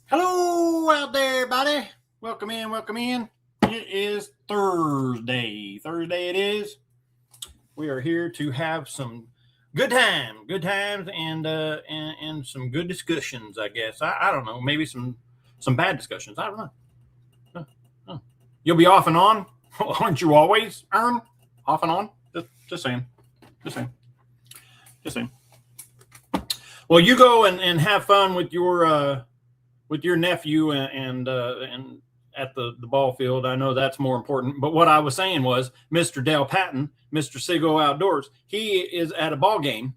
Hello out there, everybody. Welcome in, welcome in. It is Thursday. Thursday it is. We are here to have some good times, and some good discussions. I guess I don't know. Maybe some bad discussions. I don't know. You'll be off and on, aren't you always? Off and on. Just saying. Well, you go and have fun with your nephew and at the ball field. I know that's more important. But what I was saying was Mr. Dale Patton, Mr. Sigo Outdoors, he is at a ball game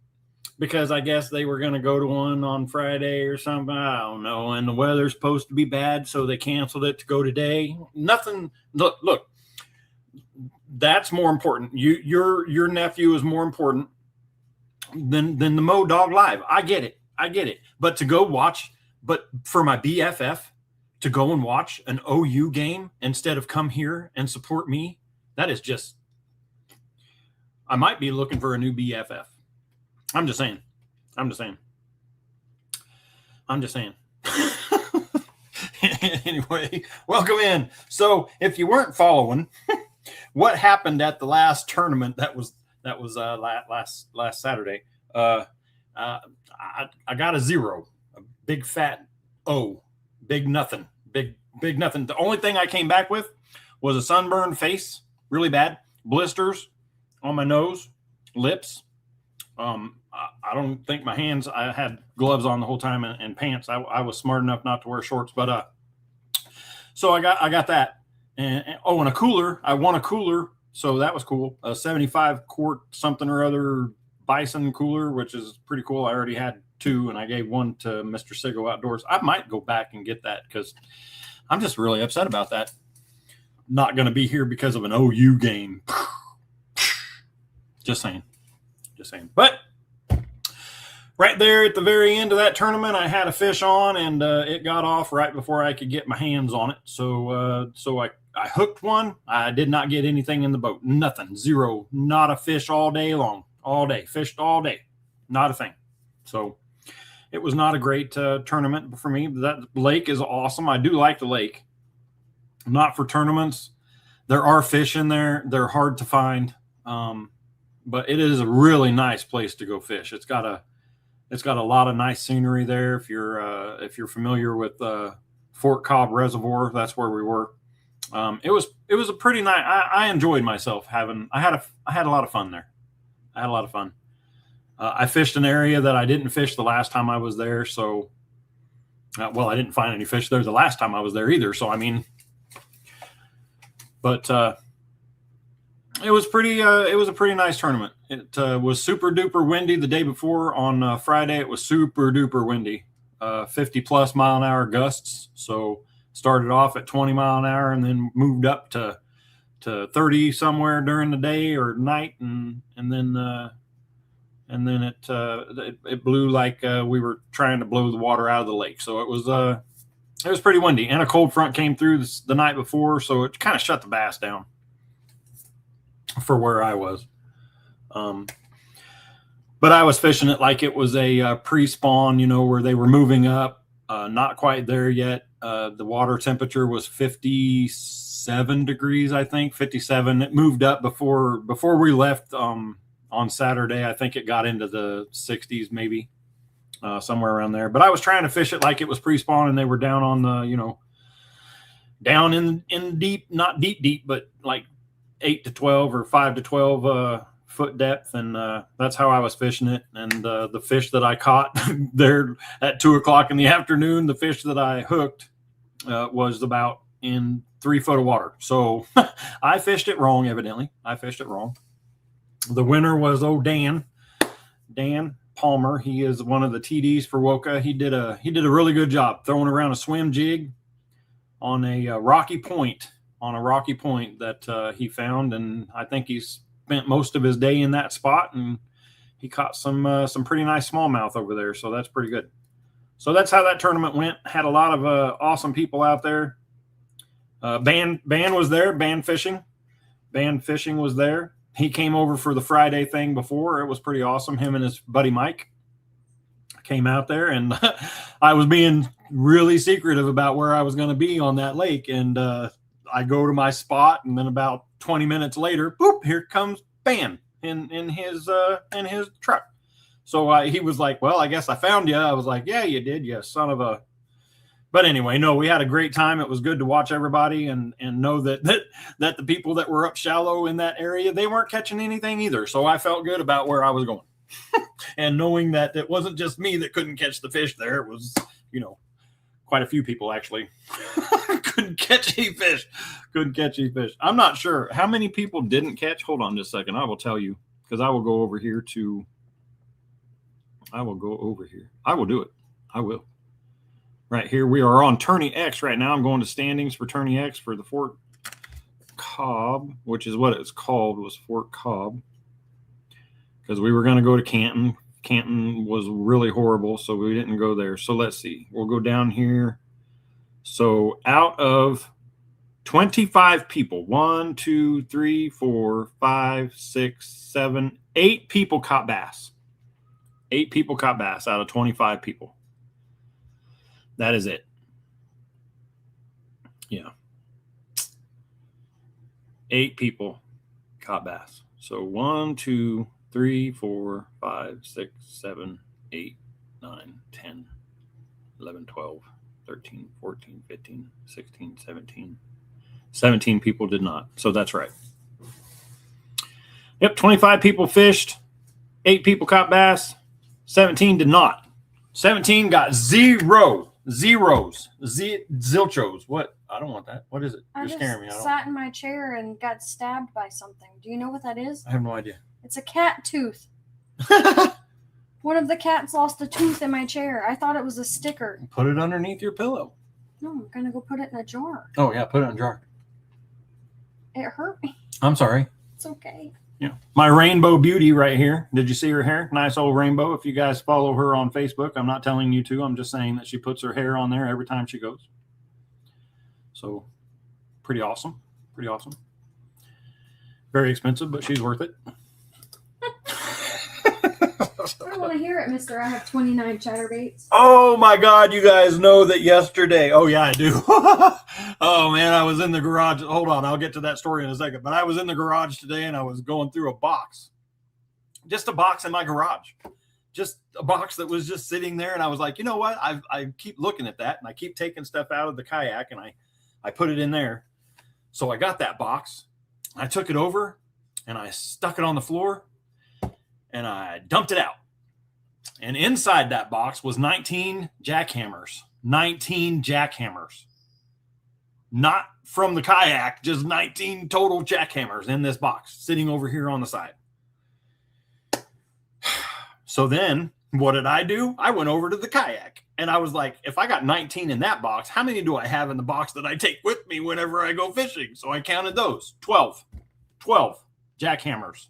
because I guess they were going to go to one on Friday or something. I don't know. And the weather's supposed to be bad, so they canceled it to go today. Nothing. Look, that's more important. Your nephew is more important than the Mo Dog Live. I get it. But to go watch, but for my BFF to go and watch an OU game instead of come here and support me, that is just, I might be looking for a new BFF. I'm just saying. Anyway, welcome in. So if you weren't following what happened at the last tournament, that was last Saturday, I got a 0, a big fat O, big nothing. The only thing I came back with was a sunburned face, really bad, blisters on my nose, lips. I don't think my hands, I had gloves on the whole time and pants. I was smart enough not to wear shorts, but so I got that. And a cooler. I won a cooler, so that was cool. A 75 quart something or other Bison cooler, which is pretty cool. I already had 2, and I gave 1 to Mr. Sigo Outdoors. I might go back and get that because I'm just really upset about that. Not going to be here because of an OU game. Just saying. But right there at the very end of that tournament, I had a fish on, and it got off right before I could get my hands on it. So I hooked one. I did not get anything in the boat. Nothing. 0. Not a fish all day long. All day. Fished all day. Not a thing. So it was not a great tournament for me. That lake is awesome. I do like the lake. Not for tournaments. There are fish in there. They're hard to find. But it is a really nice place to go fish. It's got a lot of nice scenery there. If you're familiar with Fort Cobb Reservoir, that's where we were. It was a pretty nice. I enjoyed myself I had a lot of fun there. I had a lot of fun. I fished an area that I didn't fish the last time I was there. So, I didn't find any fish there the last time I was there either. So, I mean, but it was a pretty nice tournament. It was super duper windy the day before. On Friday, it was super duper windy, 50 plus mile an hour gusts. So started off at 20 mile an hour and then moved up to 30 somewhere during the day or night, and then it blew like we were trying to blow the water out of the lake. So it was pretty windy, and a cold front came through the night before, so it kind of shut the bass down for where I was. But I was fishing it like it was a pre-spawn, where they were moving up. Not quite there yet. The water temperature was 57 degrees, I think, 57. It moved up before we left on Saturday. I think it got into the 60s, maybe somewhere around there. But I was trying to fish it like it was pre-spawn, and they were down on the, down in deep, not deep, but like 8 to 12 or 5 to 12 foot depth, and that's how I was fishing it. And the fish that I caught there at 2:00 in the afternoon, the fish that I hooked was about in 3 foot of water. So I fished it wrong. Evidently, I fished it wrong. The winner was Dan Palmer. He is one of the TDs for Woka. He did a really good job throwing around a swim jig on a rocky point that he found, and I think he spent most of his day in that spot, and he caught some pretty nice smallmouth over there. So that's pretty good. So that's how that tournament went. Had a lot of awesome people out there. Ban was there. Ban fishing was there. He came over for the Friday thing before. It was pretty awesome. Him and his buddy Mike came out there, and I was being really secretive about where I was going to be on that lake. And I go to my spot, and then about 20 minutes later, boop, here comes Ban in his truck. So he was like, well, I guess I found you. I was like, yeah, you did, you son of a. But anyway, no, we had a great time. It was good to watch everybody and know that the people that were up shallow in that area, they weren't catching anything either. So I felt good about where I was going. And knowing that it wasn't just me that couldn't catch the fish there. It was, quite a few people actually couldn't catch any fish. I'm not sure how many people didn't catch. Hold on just a second. I will tell you, because I will go over here. I will do it. I will. Right here, we are on Tourney X right now. I'm going to standings for Tourney X for the Fort Cobb, which is what it's called, was Fort Cobb. Because we were going to go to Canton. Canton was really horrible, so we didn't go there. So let's see. We'll go down here. So out of 25 people, 1, 2, 3, 4, 5, 6, 7, 8 people caught bass. 8 people caught bass out of 25 people. That is it. Yeah. 8 people caught bass. So 1, 2, 3, 4, 5, 6, 7, 8, 9, 10, 11, 12, 13, 14, 15, 16, 17. 17 people did not. So that's right. Yep, 25 people fished. 8 people caught bass. 17 did not. 17 got zeros. Zilchos. What? I don't want that. What is it? You're scaring me. I sat in my chair and got stabbed by something. Do you know what that is? I have no idea. It's a cat tooth. One of the cats lost a tooth in my chair. I thought it was a sticker. Put it underneath your pillow. No, I'm going to go put it in a jar. Oh, yeah. Put it in a jar. It hurt me. I'm sorry. It's okay. Yeah. My rainbow beauty right here. Did you see her hair? Nice old rainbow. If you guys follow her on Facebook, I'm not telling you to. I'm just saying that she puts her hair on there every time she goes. So pretty awesome. Pretty awesome. Very expensive, but she's worth it. I don't want to hear it, mister. I have 29 chatterbaits. Oh, my God. You guys know that yesterday. Oh, yeah, I do. Oh, man, I was in the garage. Hold on. I'll get to that story in a second. But I was in the garage today, and I was going through a box. Just a box in my garage. Just a box that was just sitting there. And I was like, you know what? I keep looking at that, and I keep taking stuff out of the kayak, and I put it in there. So I got that box. I took it over, and I stuck it on the floor, and I dumped it out. And inside that box was 19 jackhammers. 19 jackhammers. Not from the kayak, just 19 total jackhammers in this box sitting over here on the side. So then what did I do? I went over to the kayak, and I was like, if I got 19 in that box, how many do I have in the box that I take with me whenever I go fishing? So I counted those. 12 jackhammers.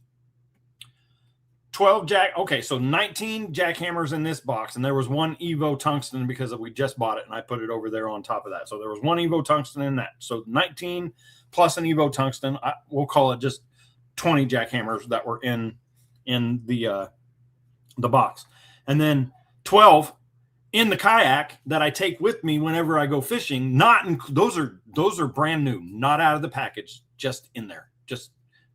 12 okay, so 19 jackhammers in this box, and there was one Evo tungsten because we just bought it, and I put it over there on top of that. So there was one Evo tungsten in that. So 19 plus an Evo tungsten. We'll call it just 20 jackhammers that were in the box, and then 12 in the kayak that I take with me whenever I go fishing. Those are brand new, not out of the package, just in there, just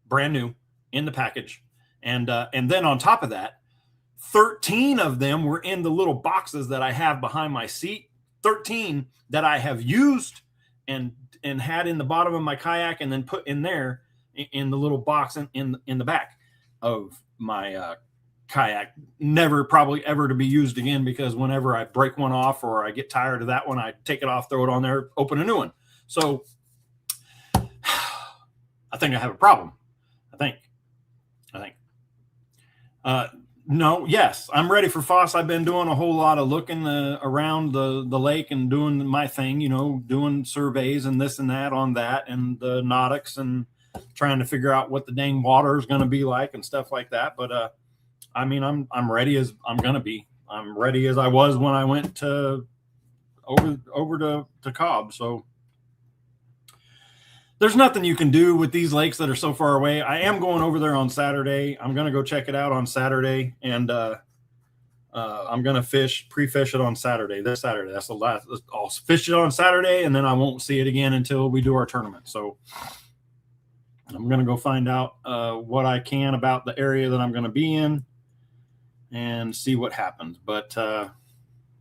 brand new in the package. And then on top of that, 13 of them were in the little boxes that I have behind my seat. 13 that I have used and had in the bottom of my kayak, and then put in there in the little box in the back of my kayak. Never probably ever to be used again, because whenever I break one off or I get tired of that one, I take it off, throw it on there, open a new one. So I think I have a problem. I think. No, yes, I'm ready for Foss. I've been doing a whole lot of looking around the lake and doing my thing, doing surveys and this and that on that, and the nautics, and trying to figure out what the dang water is going to be like and stuff like that. But I mean, I'm ready as I'm going to be. I'm ready as I was when I went over to Cobb. So there's nothing you can do with these lakes that are so far away. I am going over there on Saturday. I'm going to go check it out on Saturday. And I'm gonna pre-fish it on Saturday. This Saturday. That's the last. I'll fish it on Saturday, and then I won't see it again until we do our tournament. So I'm gonna go find out what I can about the area that I'm gonna be in, and see what happens. But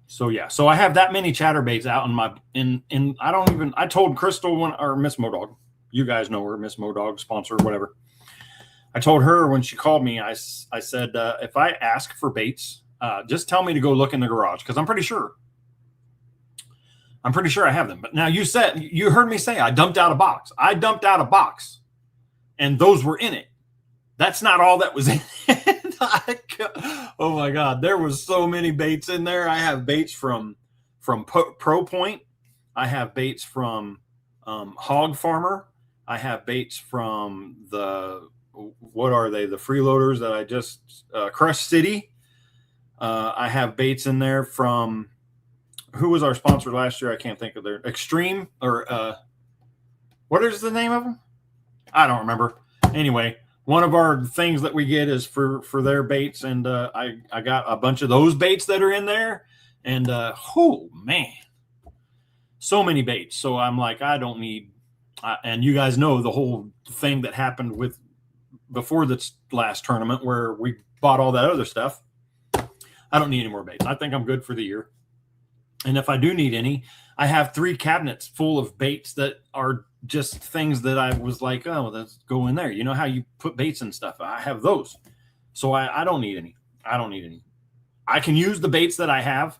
so yeah, so I have that many chatterbaits out in I told Crystal or Miss Modog, you guys know her, Miss Modog, sponsor, whatever. I told her when she called me, I said, if I ask for baits, just tell me to go look in the garage, because I'm pretty sure I have them. But now you heard me say I dumped out a box. I dumped out a box, and those were in it. That's not all that was in it. Oh my God, there was so many baits in there. I have baits from Pro Point. I have baits from Hog Farmer. I have baits from what are they? The freeloaders that I just Crush City. I have baits in there from who was our sponsor last year? I can't think of their Extreme or what is the name of them? I don't remember. Anyway, one of our things that we get is for their baits, and I got a bunch of those baits that are in there, and oh man, so many baits. So I'm like, I don't need. And you guys know the whole thing that happened with before this last tournament where we bought all that other stuff. I don't need any more baits. I think I'm good for the year. And if I do need any, I have 3 cabinets full of baits that are just things that I was like, oh, let's go in there. You know how you put baits and stuff? I have those. So I don't need any. I don't need any. I can use the baits that I have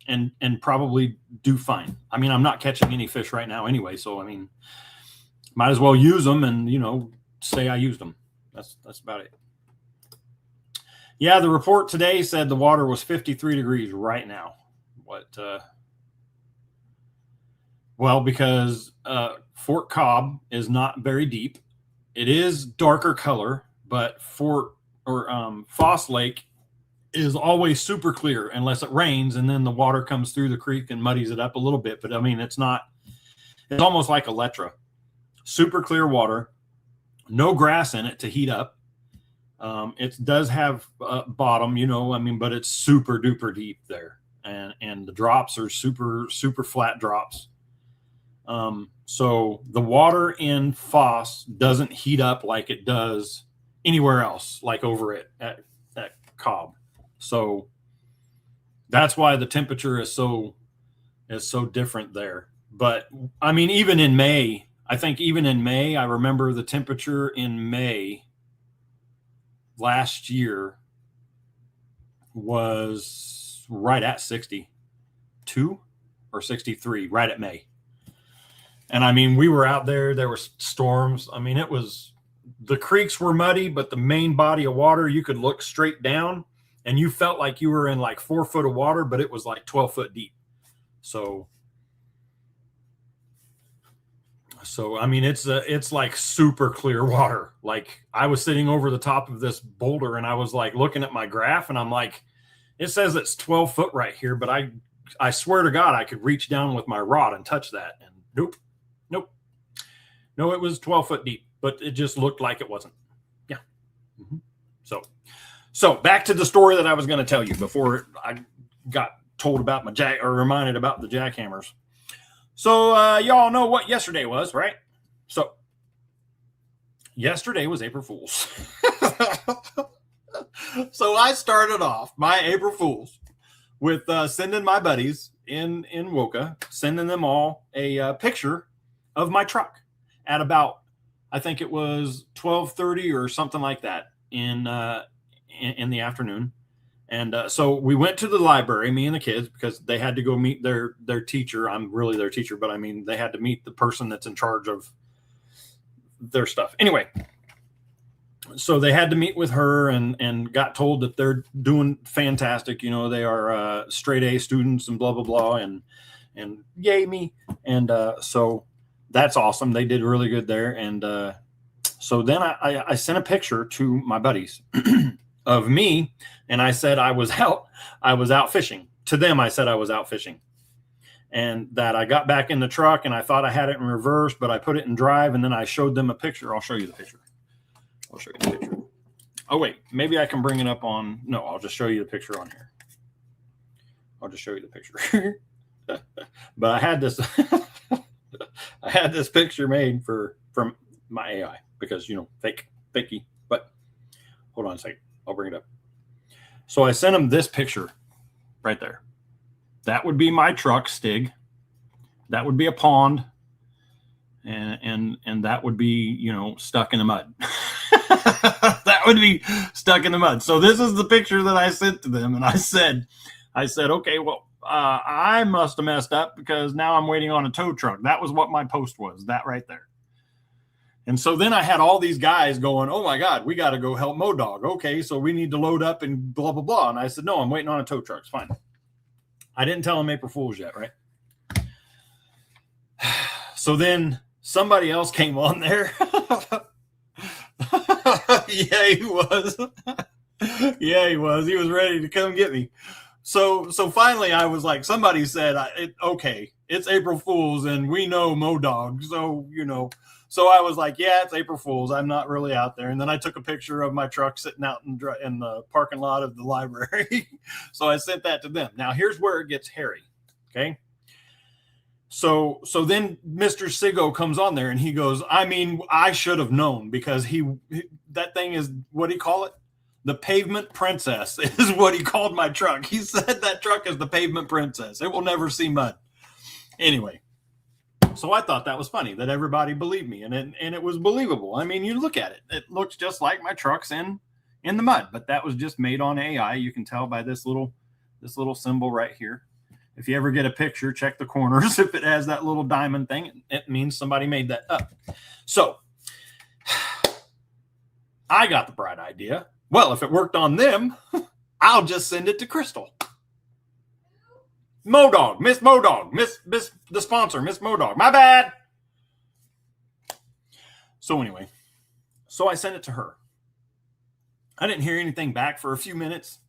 and probably do fine. I mean, I'm not catching any fish right now anyway. So, I mean, might as well use them and, say I used them. That's about it. Yeah, the report today said the water was 53 degrees right now. Well, because Fort Cobb is not very deep. It is darker color, but Foss Lake is always super clear unless it rains, and then the water comes through the creek and muddies it up a little bit. But I mean, it's almost like Electra. Super clear water, no grass in it to heat up. It does have bottom, but it's super duper deep there. And the drops are super, super flat drops. So the water in Foss doesn't heat up like it does anywhere else, like over at Cobb. So that's why the temperature is so different there. But I mean, even in May, I remember the temperature in May last year was right at 62 or 63, right at May. And I mean, we were out there were storms. I mean, the creeks were muddy, but the main body of water, you could look straight down and you felt like you were in like 4 foot of water, but it was like 12 foot deep. So I mean, it's like super clear water. Like I was sitting over the top of this boulder and I was like looking at my graph and I'm like, it says it's 12 foot right here, but I swear to God, I could reach down with my rod and touch that. And nope. No, it was 12 foot deep, but it just looked like it wasn't. Yeah. Mm-hmm. So back to the story that I was going to tell you before I got told about reminded about the jackhammers. So y'all know what yesterday was, right? So yesterday was April Fool's. So I started off my April Fool's with sending my buddies in Woka, sending them all a picture of my truck at about, I think it was 12:30 or something like that in the afternoon. And so we went to the library, me and the kids, because they had to go meet their teacher. I'm really their teacher, but I mean, they had to meet the person that's in charge of their stuff. Anyway, so they had to meet with her and got told that they're doing fantastic. They are straight A students and blah, blah, blah. And yay me. And so that's awesome. They did really good there. And so then I sent a picture to my buddies of me, and I said I was out fishing. To them, I said I was out fishing, and that I got back in the truck, and I thought I had it in reverse, but I put it in drive, and then I showed them a picture. I'll show you the picture. Oh, wait, maybe I can bring it up on. No, I'll just show you the picture on here. I'll just show you the picture. But I had this I had this picture made from my AI because, you know, fakey. But hold on a second. I'll bring it up. So I sent him this picture right there. That would be my truck, Stig. That would be a pond. And that would be, you know, stuck in the mud. That would be stuck in the mud. So this is the picture that I sent to them. And I said, okay, well, I must have messed up because now I'm waiting on a tow truck. That was what my post was, that right there. And so then I had all these guys going, oh my God, we got to go help MoDog. Okay, so we need to load up and blah, blah, blah. And I said, no, I'm waiting on a tow truck. It's fine. I didn't tell them April Fool's yet, right? So then somebody else came on there. Yeah, he was. Yeah, he was. He was ready to come get me. So finally I was like, somebody said, okay, it's April Fool's and we know MoDog. So, you know, so I was like, yeah, it's April Fool's. I'm not really out there. And then I took a picture of my truck sitting out in the parking lot of the library. So I sent that to them. Now here's where it gets hairy. Okay. So then Mr. Sigo comes on there and he goes, I mean, I should have known because that thing is, what do you call it? The pavement princess is what he called my truck. He said that truck is the pavement princess. It will never see mud. Anyway, so I thought that was funny that everybody believed me, and it was believable. I mean, you look at it; it looks just like my truck's in the mud, but that was just made on AI. You can tell by this little symbol right here. If you ever get a picture, check the corners. If it has that little diamond thing, it means somebody made that up. So I got the bright idea. Well, if it worked on them, I'll just send it to Crystal. MoDog, Miss MoDog, Miss the sponsor, Miss MoDog. My bad. So anyway, so I sent it to her. I didn't hear anything back for a few minutes.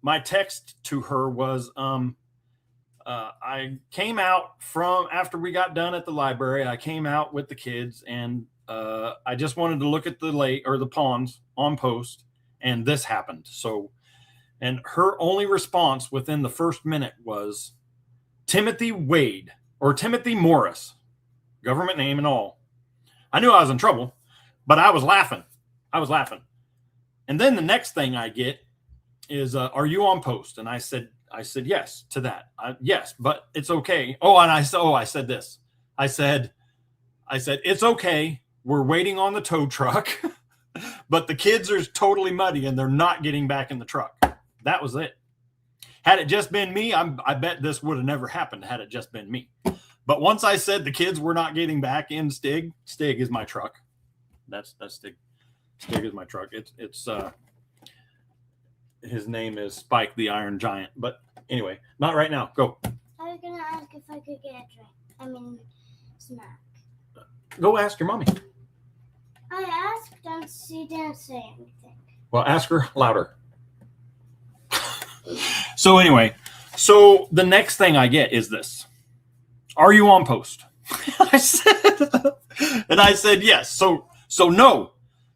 My text to her was, I came out from after we got done at the library. I came out with the kids, and I just wanted to look at the lake or the ponds on post. And this happened. So, and her only response within the first minute was Timothy Wade or Timothy Morris, government name and all. I knew I was in trouble, but I was laughing. And then the next thing I get is, are you on post? And I said yes to that. Yes, but it's okay. Oh, and I said this. I said, it's okay. We're waiting on the tow truck. But the kids are totally muddy and they're not getting back in the truck. That was it. Had it just been me, I bet this would have never happened had it just been me. But once I said the kids were not getting back in Stig is my truck. That's Stig. Stig is my truck. It's his name is Spike the Iron Giant. But anyway, not right now. Go. I was gonna ask if I could get a drink. Snack. Go ask your mommy. I asked and she didn't say anything. Well, ask her louder. So anyway, so the next thing I get is this. Are you on post? I said yes. So no,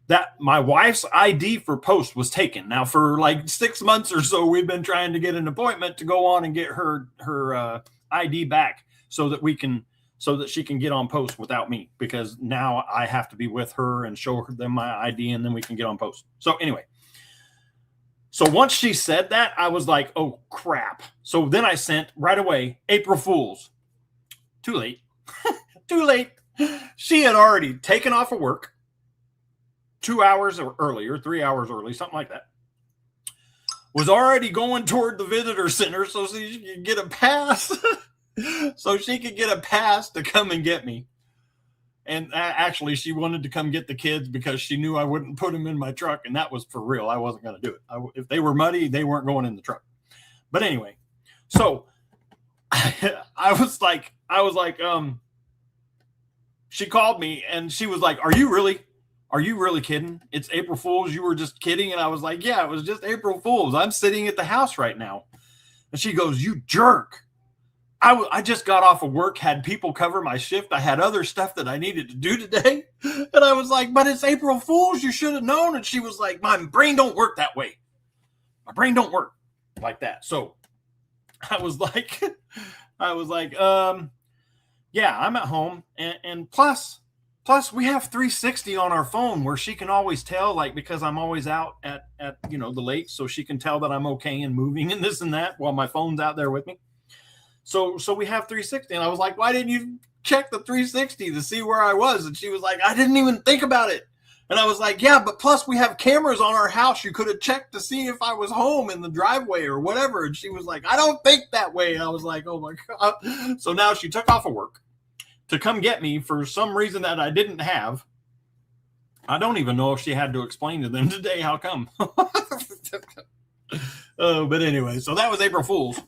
that my wife's ID for post was taken. Now for like 6 months or so, we've been trying to get an appointment to go on and get her ID back so that she can get on post without me, because now I have to be with her and show them my ID and then we can get on post. So anyway, so once she said that, I was like, oh crap. So then I sent right away, April Fool's. Too late. Too late. She had already taken off of work 2 hours earlier, 3 hours early, something like that. Was already going toward the visitor center so she could get a pass. So she could get a pass to come and get me. And actually, she wanted to come get the kids because she knew I wouldn't put them in my truck. And that was for real. I wasn't going to do it. If they were muddy, they weren't going in the truck. But anyway, so I was like, she called me and she was like, are you really kidding? It's April Fool's. You were just kidding. And I was like, yeah, it was just April Fool's. I'm sitting at the house right now. And she goes, you jerk. I just got off of work, had people cover my shift. I had other stuff that I needed to do today. And I was like, but it's April Fool's. You should have known. And she was like, my brain don't work that way. My brain don't work like that. So I was like, yeah, I'm at home, and plus we have 360 on our phone where she can always tell, like, because I'm always out at the lake, so she can tell that I'm okay and moving and this and that while my phone's out there with me. So we have 360, and I was like, why didn't you check the 360 to see where I was? And she was like, I didn't even think about it. And I was like, yeah, but plus we have cameras on our house. You could have checked to see if I was home in the driveway or whatever. And she was like, I don't think that way. And I was like, oh my God. So now she took off of work to come get me for some reason that I didn't have. I don't even know if she had to explain to them today how come. But anyway, so that was April Fool's.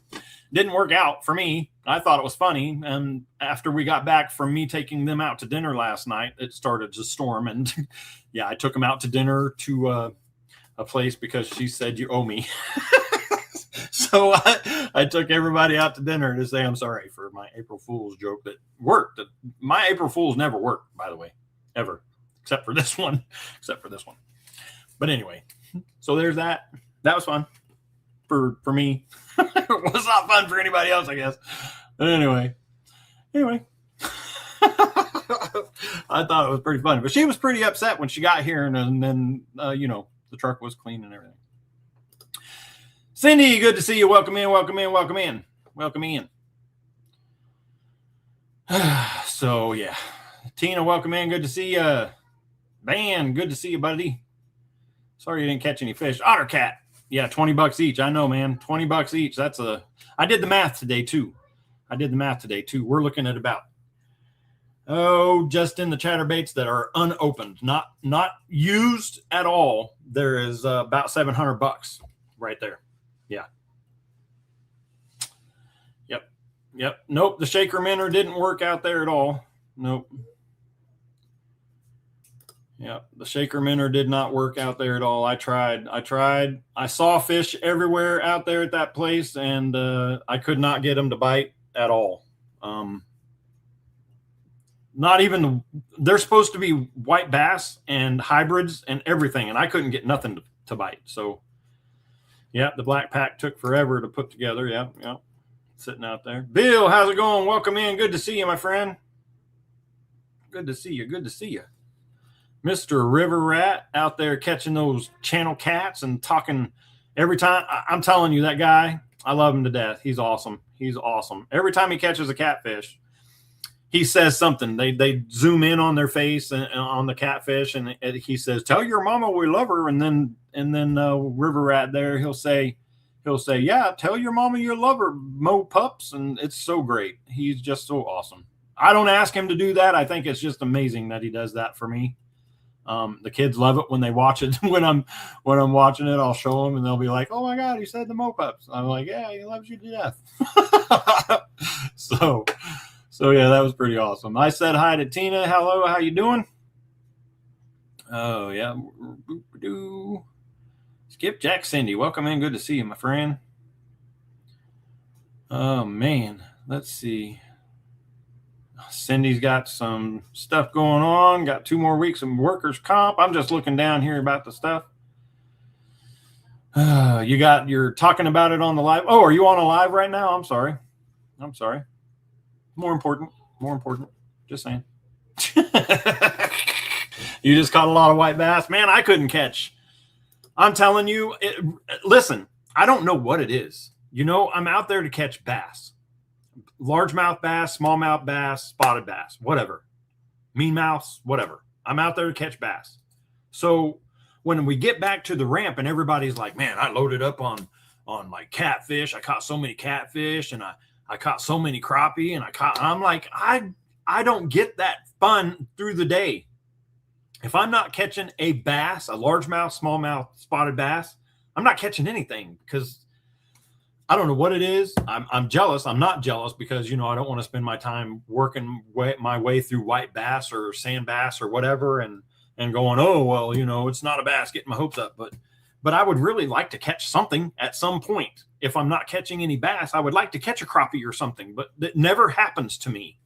Didn't work out for me. I thought it was funny. And after we got back from me taking them out to dinner last night, it started to storm. And yeah, I took them out to dinner to a place because she said, you owe me. So I took everybody out to dinner to say I'm sorry for my April Fool's joke that worked. My April Fool's never worked, by the way, ever, except for this one. But anyway, so there's that. That was fun for me. It was not fun for anybody else, I guess. But anyway. I thought it was pretty funny. But she was pretty upset when she got here, and then the truck was clean and everything. Cindy, good to see you. Welcome in. So, yeah. Tina, welcome in. Good to see you. Man, good to see you, buddy. Sorry you didn't catch any fish. Otter Cat. Yeah, $20 each. I know, man. $20 each. I did the math today, too. We're looking at about, just in the chatterbaits that are unopened, not used at all. There is about $700 right there. Yeah. Yep. Nope. The shaker minnow didn't work out there at all. Nope. Yeah, the shaker minnow did not work out there at all. I tried. I saw fish everywhere out there at that place, and I could not get them to bite at all. Not even they're supposed to be white bass and hybrids and everything, and I couldn't get nothing to bite. So, yeah, the black pack took forever to put together. Yeah, sitting out there. Bill, how's it going? Welcome in. Good to see you, my friend. Good to see you. Mr. River Rat out there catching those channel cats and talking every time. I'm telling you, that guy, I love him to death. He's awesome. Every time he catches a catfish, he says something. They zoom in on their face and on the catfish, and he says, "Tell your mama we love her." And then River Rat there, he'll say, "Yeah, tell your mama you love her, Mo Pups." And it's so great. He's just so awesome. I don't ask him to do that. I think it's just amazing that he does that for me. The kids love it when they watch it. When I'm watching it, I'll show them and they'll be like, "Oh my God, he said the Mopups." I'm like, "Yeah, he loves you to death." So yeah, that was pretty awesome. I said hi to Tina. Hello, how you doing? Oh yeah. Skip Jack Cindy, welcome in. Good to see you, my friend. Oh man, let's see. Cindy's got some stuff going on. Got 2 more weeks of workers' comp. I'm just looking down here about the stuff. You're talking about it on the live. Oh, are you on a live right now? I'm sorry. More important. Just saying. You just caught a lot of white bass. Man, I couldn't catch. I'm telling you, listen, I don't know what it is. I'm out there to catch bass. Largemouth bass, smallmouth bass, spotted bass, whatever. Mean mouths, whatever. I'm out there to catch bass. So when we get back to the ramp and everybody's like, "Man, I loaded up on like catfish. I caught so many catfish and I caught so many crappie and I'm like, I don't get that fun through the day. If I'm not catching a bass, a largemouth, smallmouth, spotted bass, I'm not catching anything because I don't know what it is. I'm jealous. I'm not jealous because, I don't want to spend my time working my way through white bass or sand bass or whatever and going, "Oh, well, it's not a bass," getting my hopes up. But I would really like to catch something at some point. If I'm not catching any bass, I would like to catch a crappie or something, but that never happens to me.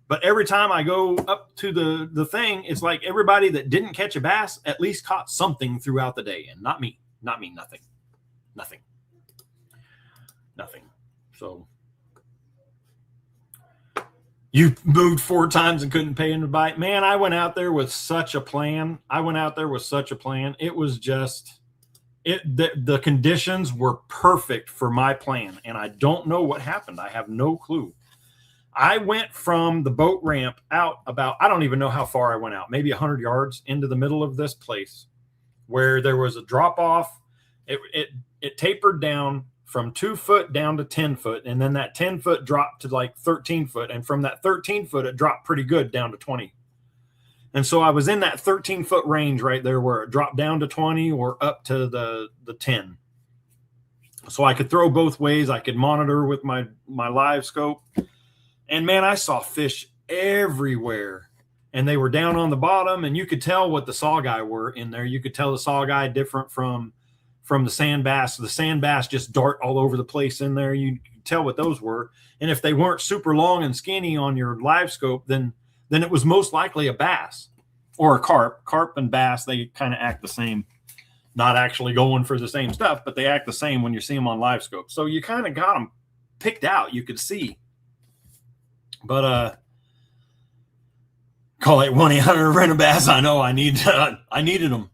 But every time I go up to the thing, it's like everybody that didn't catch a bass at least caught something throughout the day. And not me, nothing. So you moved 4 times and couldn't pay him to bite. Man, I went out there with such a plan. It was just the conditions were perfect for my plan, and I don't know what happened. I have no clue. I went from the boat ramp out about, I don't even know how far I went out, maybe 100 yards into the middle of this place where there was a drop off. It tapered down from 2 foot down to 10 foot. And then that 10 foot dropped to like 13 foot. And from that 13 foot, it dropped pretty good down to 20. And so I was in that 13 foot range right there where it dropped down to 20 or up to the 10. So I could throw both ways. I could monitor with my live scope. And man, I saw fish everywhere, and they were down on the bottom, and you could tell what the saw guy were in there. You could tell the saw guy different from the sand bass. The sand bass just dart all over the place in there. You could tell what those were. And if they weren't super long and skinny on your live scope, then it was most likely a bass or a carp. Carp and bass, they kind of act the same. Not actually going for the same stuff, but they act the same when you see them on live scope. So you kind of got them picked out. You could see. But call it 1-800 rent a bass. I know I needed them.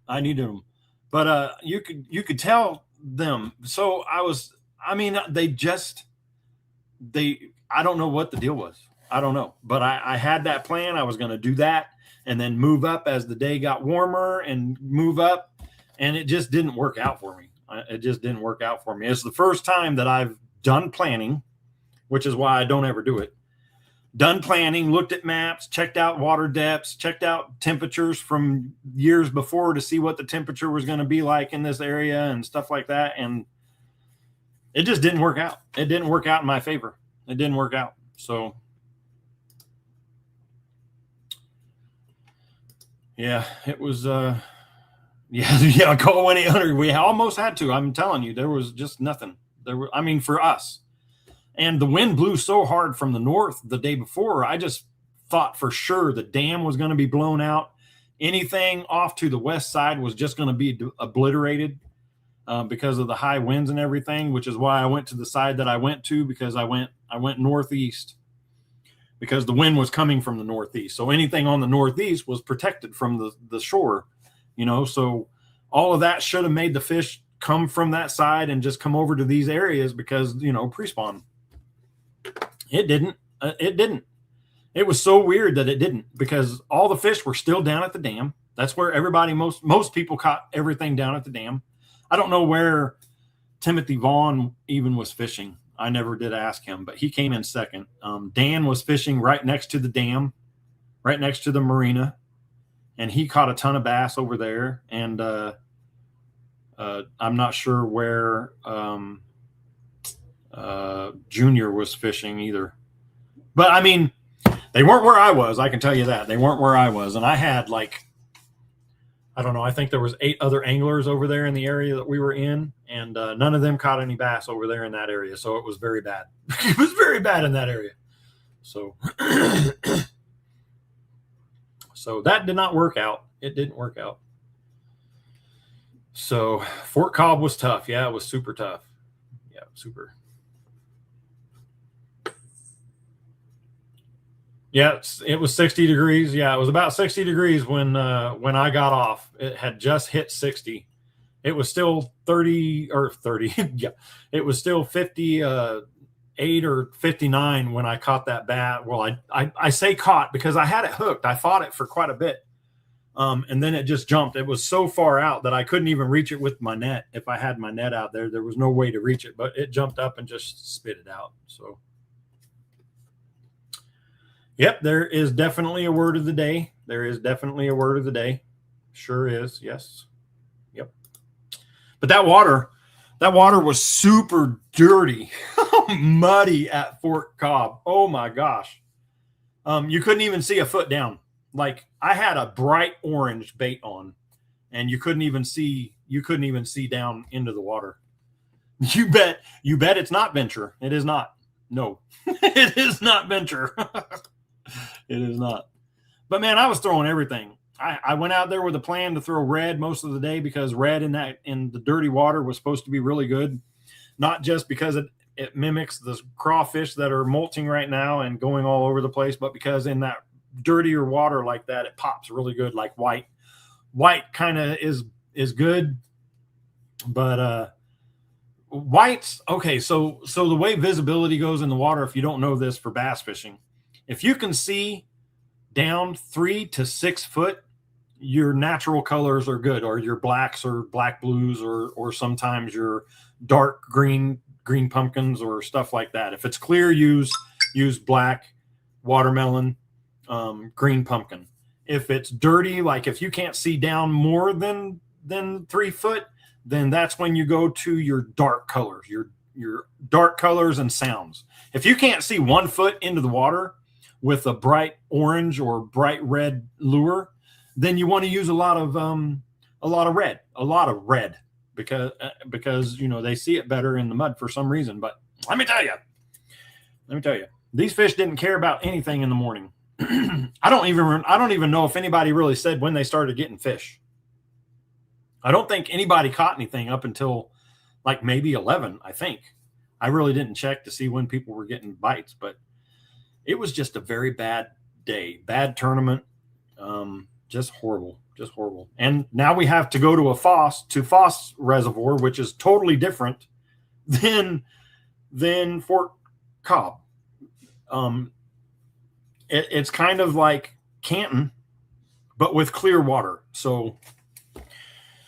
But you could tell them. So I don't know what the deal was. I don't know. But I had that plan. I was going to do that and then move up as the day got warmer and move up. And it just didn't work out for me. It's the first time that I've done planning, which is why I don't ever do it. Done planning, looked at maps, checked out water depths, checked out temperatures from years before to see what the temperature was going to be like in this area and stuff like that. And it just didn't work out. It didn't work out in my favor. It didn't work out. So, yeah, it was, call 1-800. We almost had to. I'm telling you, there was just nothing. For us. And the wind blew so hard from the north the day before, I just thought for sure the dam was going to be blown out. Anything off to the west side was just going to be obliterated because of the high winds and everything, which is why I went to the side that I went to, because I went northeast because the wind was coming from the northeast. So anything on the northeast was protected from the shore, so all of that should have made the fish come from that side and just come over to these areas because, pre-spawn. It didn't. It was so weird that it didn't, because all the fish were still down at the dam. That's where most people caught everything down at the dam. I don't know where Timothy Vaughn even was fishing. I never did ask him, but he came in second. Dan was fishing right next to the dam, right next to the marina, and he caught a ton of bass over there. And I'm not sure where Junior was fishing either. But they weren't where I was. I can tell you that. They weren't where I was. And I had I think there was 8 other anglers over there in the area that we were in, and none of them caught any bass over there in that area. So it was very bad. It was very bad in that area. So so that did not work out. It didn't work out. So Fort Cobb was tough. Yeah, it was super tough. Yeah, super. Yeah, it was 60 degrees. Yeah, it was about 60 degrees when I got off. It had just hit 60. It was still 30. Yeah, it was still 58 or 59 when I caught that bat. Well, I say caught because I had it hooked. I fought it for quite a bit. And then it just jumped. It was so far out that I couldn't even reach it with my net. If I had my net out there, there was no way to reach it, but it jumped up and just spit it out. So, yep, there is definitely a word of the day. Sure is. Yes. Yep. But that water was super dirty, muddy at Fort Cobb. Oh my gosh. You couldn't even see a foot down. Like, I had a bright orange bait on, and you couldn't even see down into the water. You bet it's not Venture. It is not. No, it is not Venture. It is not. But man, I was throwing everything. I went out there with a plan to throw red most of the day, because red in the dirty water was supposed to be really good. Not just because it mimics the crawfish that are molting right now and going all over the place. But because in that dirtier water like that, it pops really good, like white. White kind of is good, but whites, okay, so the way visibility goes in the water, if you don't know this for bass fishing, if you can see down 3 to 6 foot, your natural colors are good, or your blacks or black blues, or sometimes your dark green pumpkins or stuff like that. If it's clear, use black, watermelon, green pumpkin. If it's dirty, like if you can't see down more than 3 foot, then that's when you go to your dark colors, your dark colors and sounds. If you can't see 1 foot into the water with a bright orange or bright red lure, then you want to use a lot of red, because they see it better in the mud for some reason. But let me tell you, these fish didn't care about anything in the morning. I don't even know if anybody really said when they started getting fish. I don't think anybody caught anything up until like maybe 11, I think. I really didn't check to see when people were getting bites, but it was just a very bad day, bad tournament. Just horrible. And now we have to go to Foss Reservoir, which is totally different than Fort Cobb. It's kind of like Canton, but with clear water. So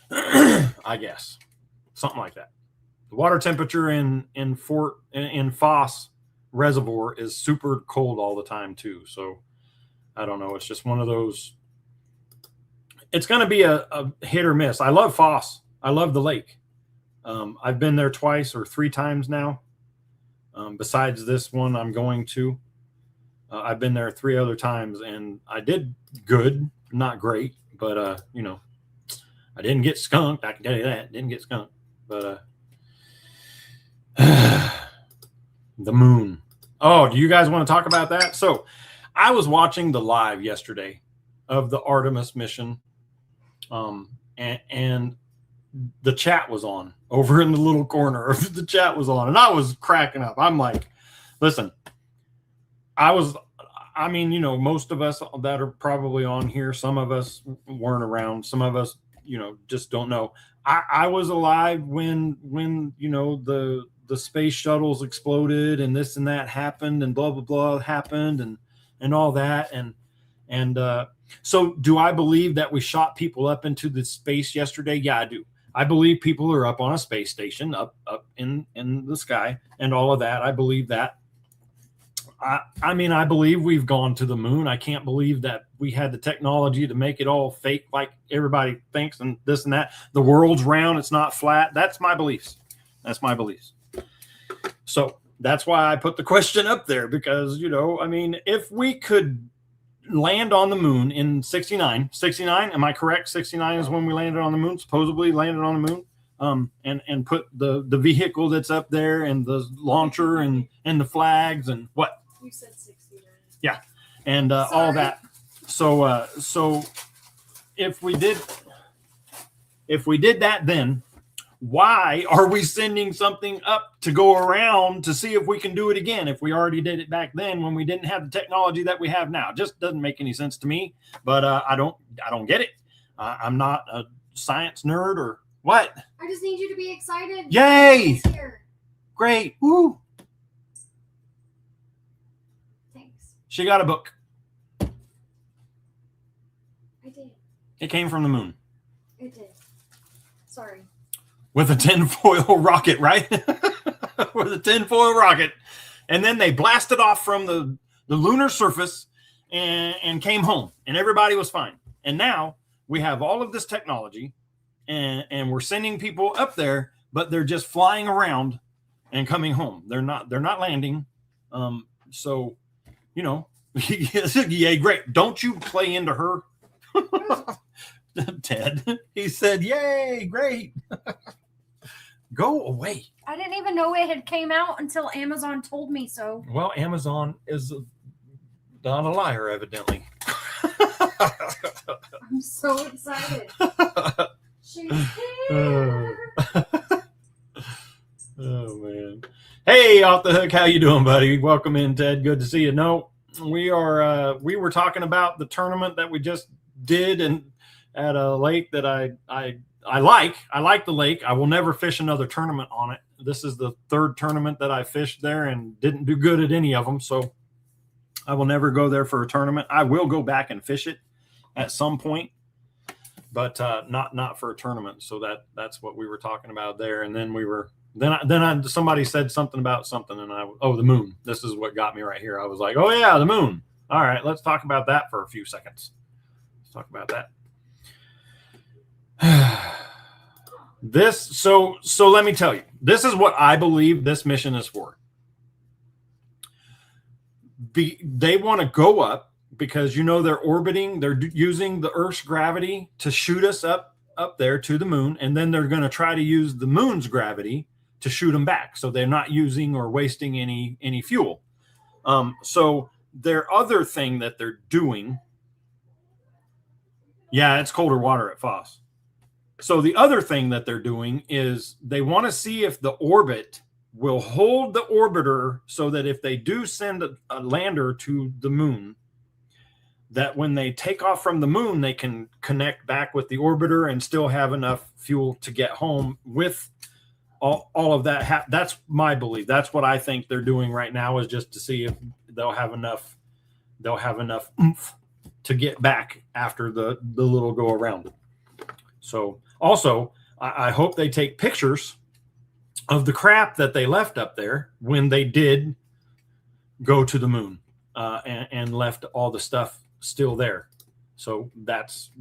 I guess something like that. The water temperature in Foss Reservoir is super cold all the time too. So I don't know. It's just one of those. It's going to be a hit or miss. I love Foss. I love the lake. I've been there 2 or 3 times now. Besides this one, I'm going to. I've been there 3 other times, and I did good, not great, but I didn't get skunked. I can tell you that. Didn't get skunked, but the moon. Oh, do you guys want to talk about that? So, I was watching the live yesterday of the Artemis mission, and the chat was on over in the little corner of the chat was on, and I was cracking up. I'm like, listen. Most of us that are probably on here, some of us weren't around. Some of us, just don't know. I was alive when the space shuttles exploded and this and that happened and blah, blah, blah happened and all that. And so do I believe that we shot people up into the space yesterday? Yeah, I do. I believe people are up on a space station, up in the sky and all of that. I believe that. I believe we've gone to the moon. I can't believe that we had the technology to make it all fake like everybody thinks and this and that. The world's round. It's not flat. That's my beliefs. So that's why I put the question up there because, if we could land on the moon in 69, am I correct? 69 is when we landed on the moon, supposedly landed on the moon. And put the vehicle that's up there and the launcher and the flags and what? You said 69. Yeah, and all that. So if we did that, then why are we sending something up to go around to see if we can do it again? If we already did it back then when we didn't have the technology that we have now, it just doesn't make any sense to me. But I don't get it. I'm not a science nerd or what. I just need you to be excited. Yay! Great. Woo! She got a book. I did. It came from the moon. It did. Sorry. With a tinfoil rocket, right? With a tinfoil rocket. And then they blasted off from the lunar surface and came home. And everybody was fine. And now we have all of this technology and we're sending people up there, but they're just flying around and coming home. They're not landing. So yay, great. Don't you play into her. Ted, he said, yay, great. Go away. I didn't even know it had came out until Amazon told me so. Well, Amazon is not a liar, evidently. I'm so excited. She's here. Oh man. Hey, off the hook, how you doing, buddy? Welcome in, Ted. Good to see you. No, we were talking about the tournament that we just did and at a lake that I like. I like the lake. I will never fish another tournament on it. This is the third tournament that I fished there and didn't do good at any of them, so I will never go there for a tournament. I will go back and fish it at some point, but not for a tournament. So that's what we were talking about there. And then somebody said something about something, and the moon. This is what got me right here. I was like, oh yeah, the moon. All right, let's talk about that for a few seconds. Let's talk about that. So let me tell you, this is what I believe this mission is for. They want to go up because they're orbiting. They're using the Earth's gravity to shoot us up there to the moon, and then they're going to try to use the moon's gravity to shoot them back. So they're not using or wasting any fuel. So their other thing that they're doing, yeah, it's colder water at Foss. So the other thing that they're doing is they want to see if the orbit will hold the orbiter so that if they do send a lander to the moon, that when they take off from the moon, they can connect back with the orbiter and still have enough fuel to get home with all of that. That's my belief. That's what I think they're doing right now, is just to see if they'll have enough oomph to get back after the little go around. So also, I hope they take pictures of the crap that they left up there when they did go to the moon and left all the stuff still there. So that's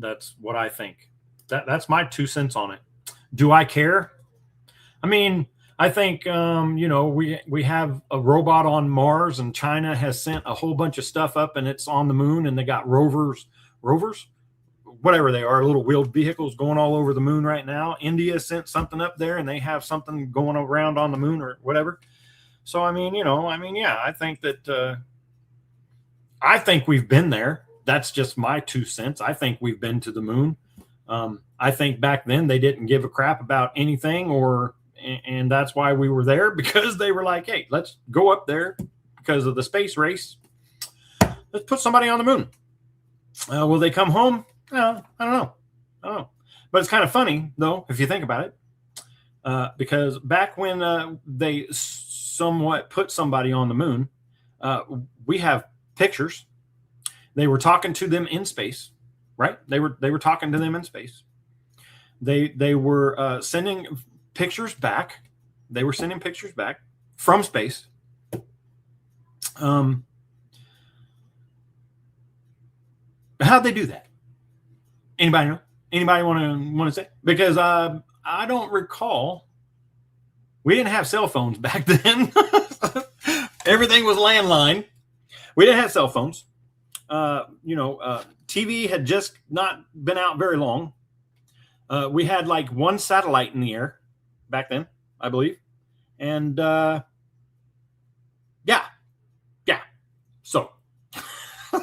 what I think. That's my 2 cents on it. Do I care? I mean, I think we have a robot on Mars, and China has sent a whole bunch of stuff up, and it's on the moon, and they got rovers, whatever they are, little wheeled vehicles going all over the moon right now. India sent something up there, and they have something going around on the moon or whatever. So I mean, yeah, I think that I think we've been there. That's just my 2 cents. I think we've been to the moon. I think back then they didn't give a crap about anything, and that's why we were there, because they were like, hey, let's go up there because of the space race. Let's put somebody on the moon. Will they come home? I don't know. But it's kind of funny, though, if you think about it, because back when they somewhat put somebody on the moon, we have pictures. They were talking to them in space, right? They were talking to them in space. They were sending pictures back. They were sending pictures back from space. How'd they do that? Anybody know? Anybody want to say? Because I don't recall. We didn't have cell phones back then. Everything was landline. We didn't have cell phones. TV had just not been out very long. We had like one satellite in the air back then, I believe. And yeah. So I'm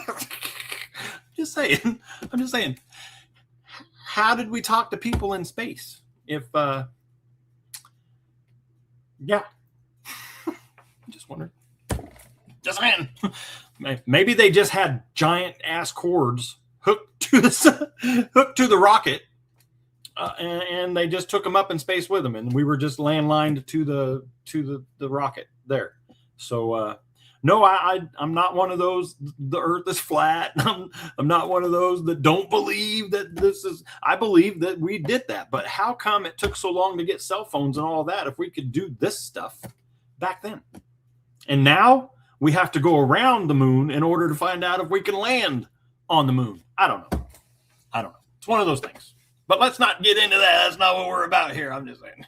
just saying. How did we talk to people in space? If yeah. Just wondering. Just saying. Maybe they just had giant ass cords hooked to the rocket, and they just took them up in space with them, and we were just landlined to the rocket there. So no, I'm not one of those. The Earth is flat. I'm not one of those that don't believe that this is. I believe that we did that, but how come it took so long to get cell phones and all that if we could do this stuff back then? And now we have to go around the moon in order to find out if we can land on the moon. I don't know. It's one of those things. But let's not get into that. That's not what we're about here. I'm just saying.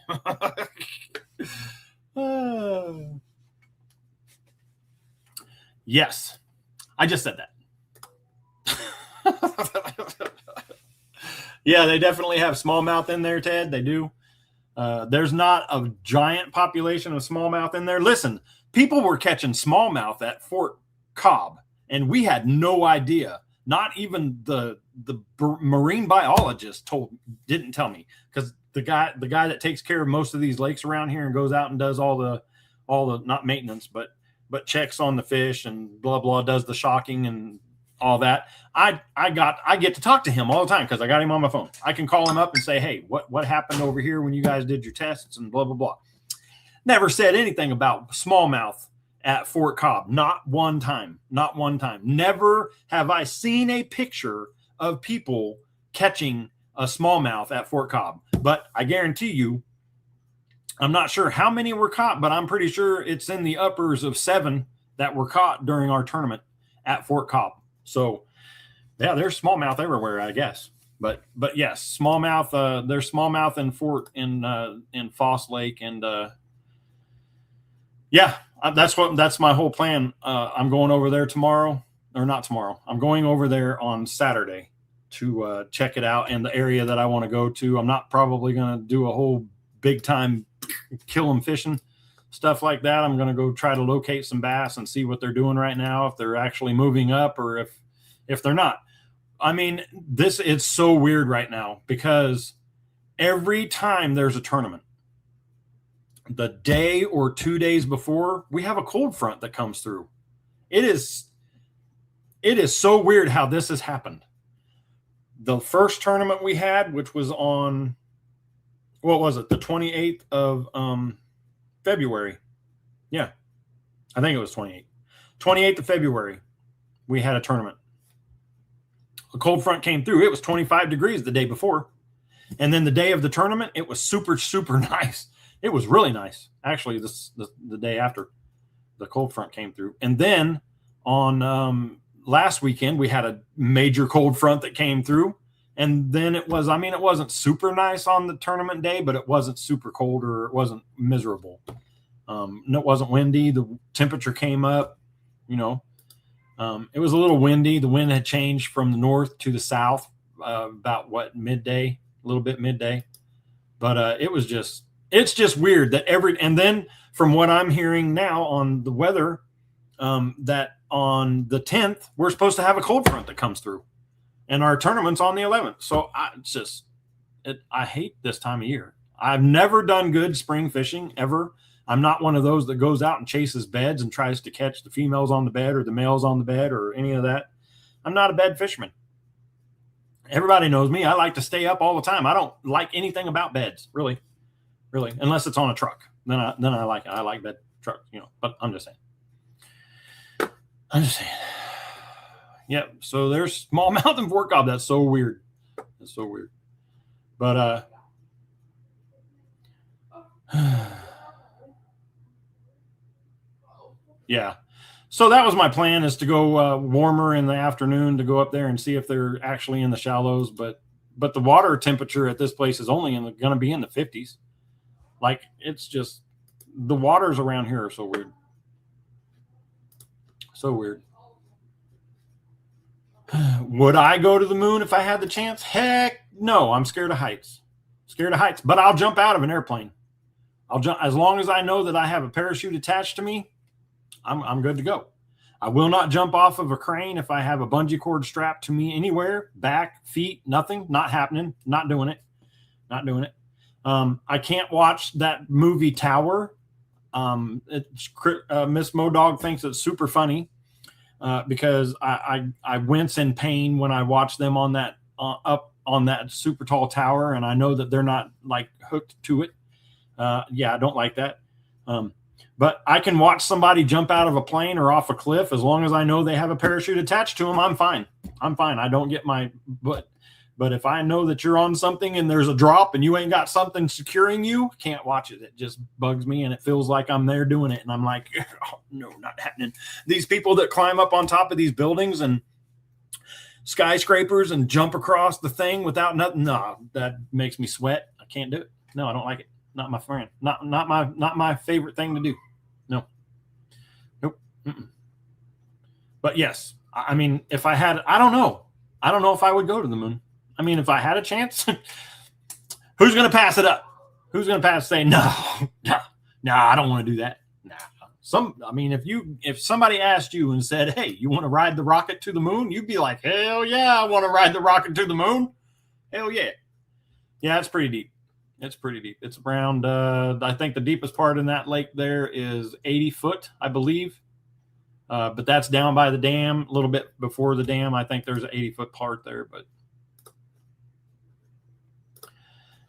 Yes. I just said that. Yeah, they definitely have smallmouth in there, Ted. They do. There's not a giant population of smallmouth in there. Listen, people were catching smallmouth at Fort Cobb, and we had no idea. Not even the marine biologist didn't tell me, because the guy that takes care of most of these lakes around here and goes out and does all the not maintenance, but checks on the fish and blah blah, does the shocking and all that. I get to talk to him all the time because I got him on my phone. I can call him up and say, hey, what happened over here when you guys did your tests and blah blah blah. Never said anything about smallmouth at Fort Cobb. Not one time. Not one time. Never have I seen a picture of people catching a smallmouth at Fort Cobb. But I guarantee you, I'm not sure how many were caught, but I'm pretty sure it's in the uppers of 7 that were caught during our tournament at Fort Cobb. So, yeah, there's smallmouth everywhere, I guess. But yes, smallmouth. There's smallmouth in Foss Lake, and yeah, that's my whole plan. I'm going over there tomorrow, or not tomorrow. I'm going over there on Saturday to check it out and the area that I want to go to. I'm not probably going to do a whole big time kill them fishing stuff like that. I'm going to go try to locate some bass and see what they're doing right now, if they're actually moving up or if they're not. I mean, it's so weird right now because every time there's a tournament, the day or 2 days before, we have a cold front that comes through. It is so weird how this has happened. The first tournament we had, which was on, what was it? The 28th of February. Yeah. I think it was 28th. 28th of February, we had a tournament. A cold front came through. It was 25 degrees the day before. And then the day of the tournament, it was super, super nice. It was really nice. Actually, the day after the cold front came through. And then on last weekend, we had a major cold front that came through. And then it wasn't super nice on the tournament day, but it wasn't super cold or it wasn't miserable. It wasn't windy. The temperature came up, it was a little windy. The wind had changed from the north to the south about midday, a little bit midday. But it's just weird that and then from what I'm hearing now on the weather, that on the 10th, we're supposed to have a cold front that comes through and our tournament's on the 11th. So I hate this time of year. I've never done good spring fishing ever. I'm not one of those that goes out and chases beds and tries to catch the females on the bed or the males on the bed or any of that. I'm not a bed fisherman. Everybody knows me. I like to stay up all the time. I don't like anything about beds, really, unless it's on a truck. Then I like it. I like bed trucks, but I'm just saying. Yeah. So there's smallmouth in Fort Cobb. That's so weird. That's so weird. But yeah. So that was my plan, is to go warmer in the afternoon to go up there and see if they're actually in the shallows. But the water temperature at this place is only going to be in the 50s. Like, it's just, the waters around here are so weird. So weird. Would I go to the moon if I had the chance? Heck no. I'm scared of heights. But I'll jump out of an airplane. I'll jump as long as I know that I have a parachute attached to me. I'm good to go. I will not jump off of a crane if I have a bungee cord strapped to me anywhere, back, feet, nothing, not happening, not doing it. I can't watch that movie Tower. Miss Modog thinks it's super funny because I wince in pain when I watch them on that up on that super tall tower, and I know that they're not like hooked to it. I don't like that. But I can watch somebody jump out of a plane or off a cliff as long as I know they have a parachute attached to them. I'm fine. I don't get my butt. But if I know that you're on something and there's a drop and you ain't got something securing you, can't watch it. It just bugs me, and it feels like I'm there doing it. And I'm like, oh, no, not happening. These people that climb up on top of these buildings and skyscrapers and jump across the thing without nothing, no, that makes me sweat. I can't do it. No, I don't like it. Not my friend. Not my favorite thing to do. No. Nope. Mm-mm. But yes, I mean, if I had, I don't know if I would go to the moon. I mean, if I had a chance, who's going to pass it up? Who's going to pass say, no, I don't want to do that. If somebody asked you and said, hey, you want to ride the rocket to the moon? You'd be like, hell yeah, I want to ride the rocket to the moon. Hell yeah. Yeah, it's pretty deep. It's pretty deep. It's around, I think the deepest part in that lake there is 80 foot, I believe. But that's down by the dam, a little bit before the dam. I think there's an 80-foot part there, but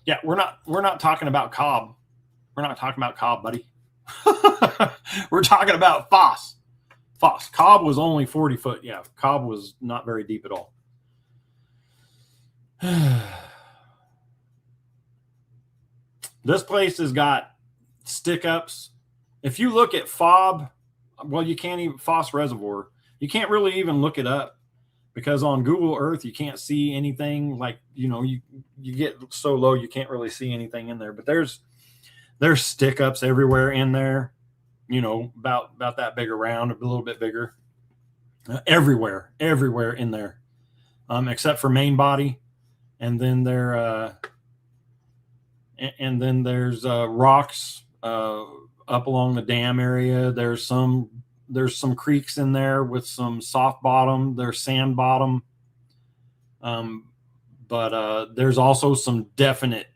yeah, we're not talking about Cobb. We're not talking about Cobb, buddy. We're talking about Foss. Foss. Cobb was only 40 foot. Yeah, Cobb was not very deep at all. This place has got stick ups. If you look at Fobb, well, you can't even Foss Reservoir. You can't really even look it up because on Google Earth you can't see anything. Like, you know, you get so low you can't really see anything in there. But there's stick ups everywhere in there. You know, about that big around, a little bit bigger. Everywhere in there, except for main body, and then there's rocks up along the dam area. There's some creeks in there with some soft bottom. There's sand bottom, but there's also some definite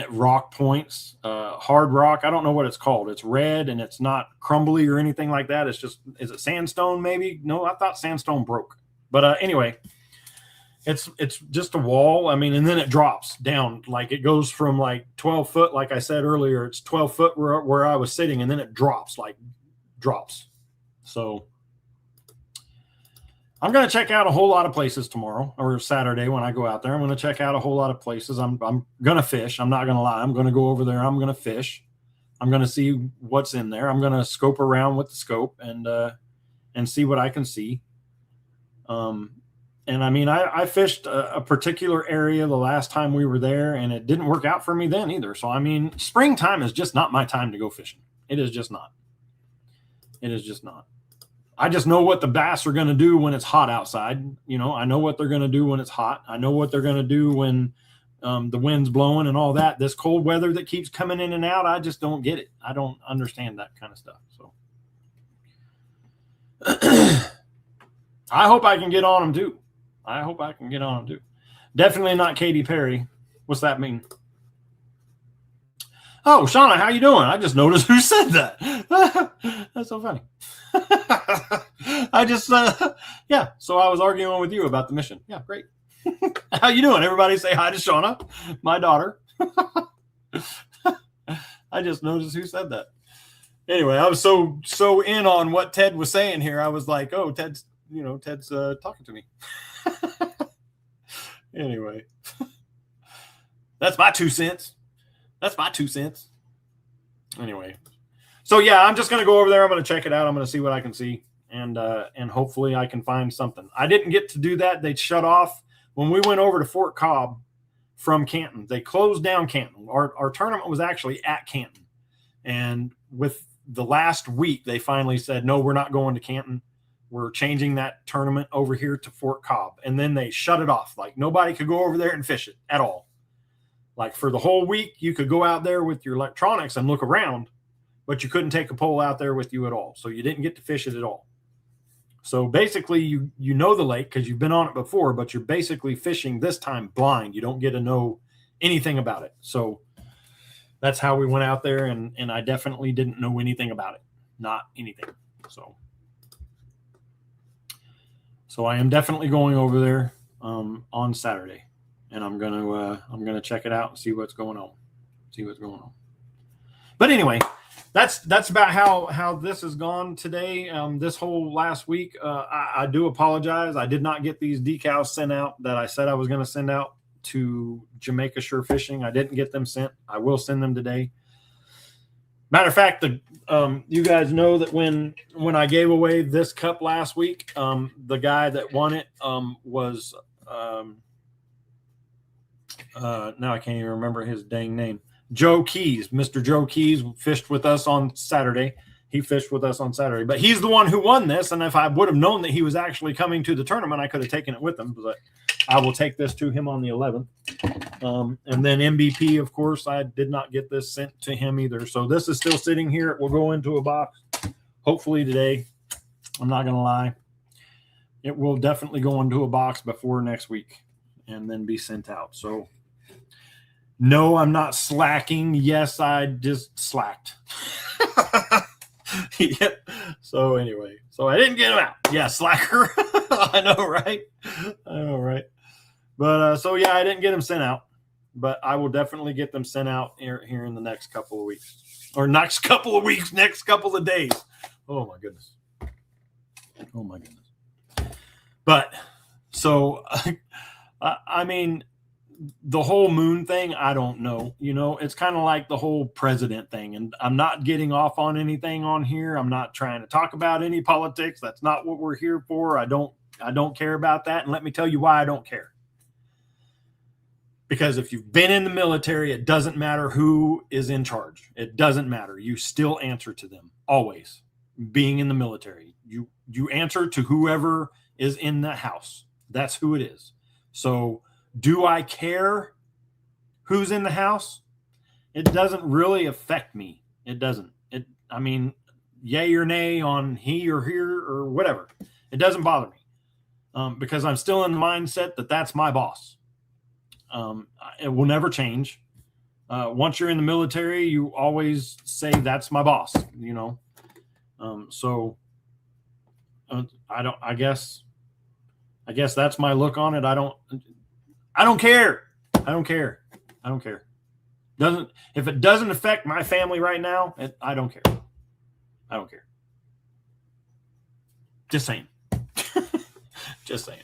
rock points. Hard rock. I don't know what it's called. It's red and it's not crumbly or anything like that. It's just, is it sandstone maybe? No, I thought sandstone broke. But anyway, it's just a wall. I mean, and then it drops down. Like it goes from like 12 foot, like I said earlier, it's 12 foot where I was sitting, and then it drops. So I'm going to check out a whole lot of places tomorrow or Saturday when I go out there. I'm going to check out a whole lot of places. I'm going to fish. I'm not going to lie. I'm going to go over there. I'm going to fish. I'm going to see what's in there. I'm going to scope around with the scope and see what I can see. And I mean, I fished a particular area the last time we were there, and it didn't work out for me then either. So, I mean, springtime is just not my time to go fishing. It is just not. It is just not. I just know what the bass are going to do when it's hot outside. You know, I know what they're going to do when it's hot. I know what they're going to do when the wind's blowing and all that. This cold weather that keeps coming in and out, I just don't get it. I don't understand that kind of stuff. So I hope I can get on them too. Definitely not Katy Perry. What's that mean? Oh, Shauna, how you doing? I just noticed who said that. That's so funny. I just, yeah. So I was arguing with you about the mission. Yeah, great. How you doing? Everybody say hi to Shauna, my daughter. I just noticed who said that. Anyway, I was so in on what Ted was saying here. I was like, oh, Ted's talking to me. Anyway, that's my 2 cents. Anyway, so yeah, I'm just going to go over there. I'm going to check it out. I'm going to see what I can see. And hopefully I can find something. I didn't get to do that. They shut off when we went over to Fort Cobb from Canton. They closed down Canton. Our tournament was actually at Canton. And with the last week, they finally said, no, we're not going to Canton. We're changing that tournament over here to Fort Cobb. And then they shut it off. Like nobody could go over there and fish it at all. Like for the whole week, you could go out there with your electronics and look around, but you couldn't take a pole out there with you at all. So you didn't get to fish it at all. So basically you know the lake because you've been on it before, but you're basically fishing this time blind. You don't get to know anything about it. So that's how we went out there, and I definitely didn't know anything about it. Not anything. So I am definitely going over there on Saturday, and I'm gonna check it out and see what's going on. But anyway, that's about how this has gone today. This whole last week, I do apologize. I did not get these decals sent out that I said I was going to send out to Jamaica Shore Fishing. I didn't get them sent. I will send them today. Matter of fact, you guys know that when I gave away this cup last week, the guy that won it was now I can't even remember his dang name. Joe Keys. Mr. Joe Keys fished with us on Saturday. He fished with us on Saturday, but he's the one who won this. And if I would have known that he was actually coming to the tournament, I could have taken it with him. But I will take this to him on the 11th. And then MVP, of course, I did not get this sent to him either. So this is still sitting here. It will go into a box, hopefully today. I'm not going to lie. It will definitely go into a box before next week and then be sent out. So No, I'm not slacking. Yes, I just slacked. Yep. So anyway, so I didn't get him out. Yeah, slacker. I know, right? I know, right? But so yeah, I didn't get them sent out, but I will definitely get them sent out here in the next couple of weeks, or next couple of weeks, next couple of days. Oh my goodness. Oh my goodness. But so, I mean, the whole moon thing, I don't know. You know, it's kind of like the whole president thing. And I'm not getting off on anything on here. I'm not trying to talk about any politics. That's not what we're here for. I don't care about that. And let me tell you why I don't care. Because if you've been in the military, it doesn't matter who is in charge. It doesn't matter. You still answer to them, always. Being in the military, you answer to whoever is in the house. That's who it is. So do I care who's in the house? It doesn't really affect me. It doesn't. I mean, yay or nay on he or here or whatever. It doesn't bother me because I'm still in the mindset that that's my boss. It will never change. Once you're in the military, you always say that's my boss, you know? I guess that's my look on it. I don't care. I don't care. If it doesn't affect my family right now, I don't care. I don't care. Just saying. Just saying.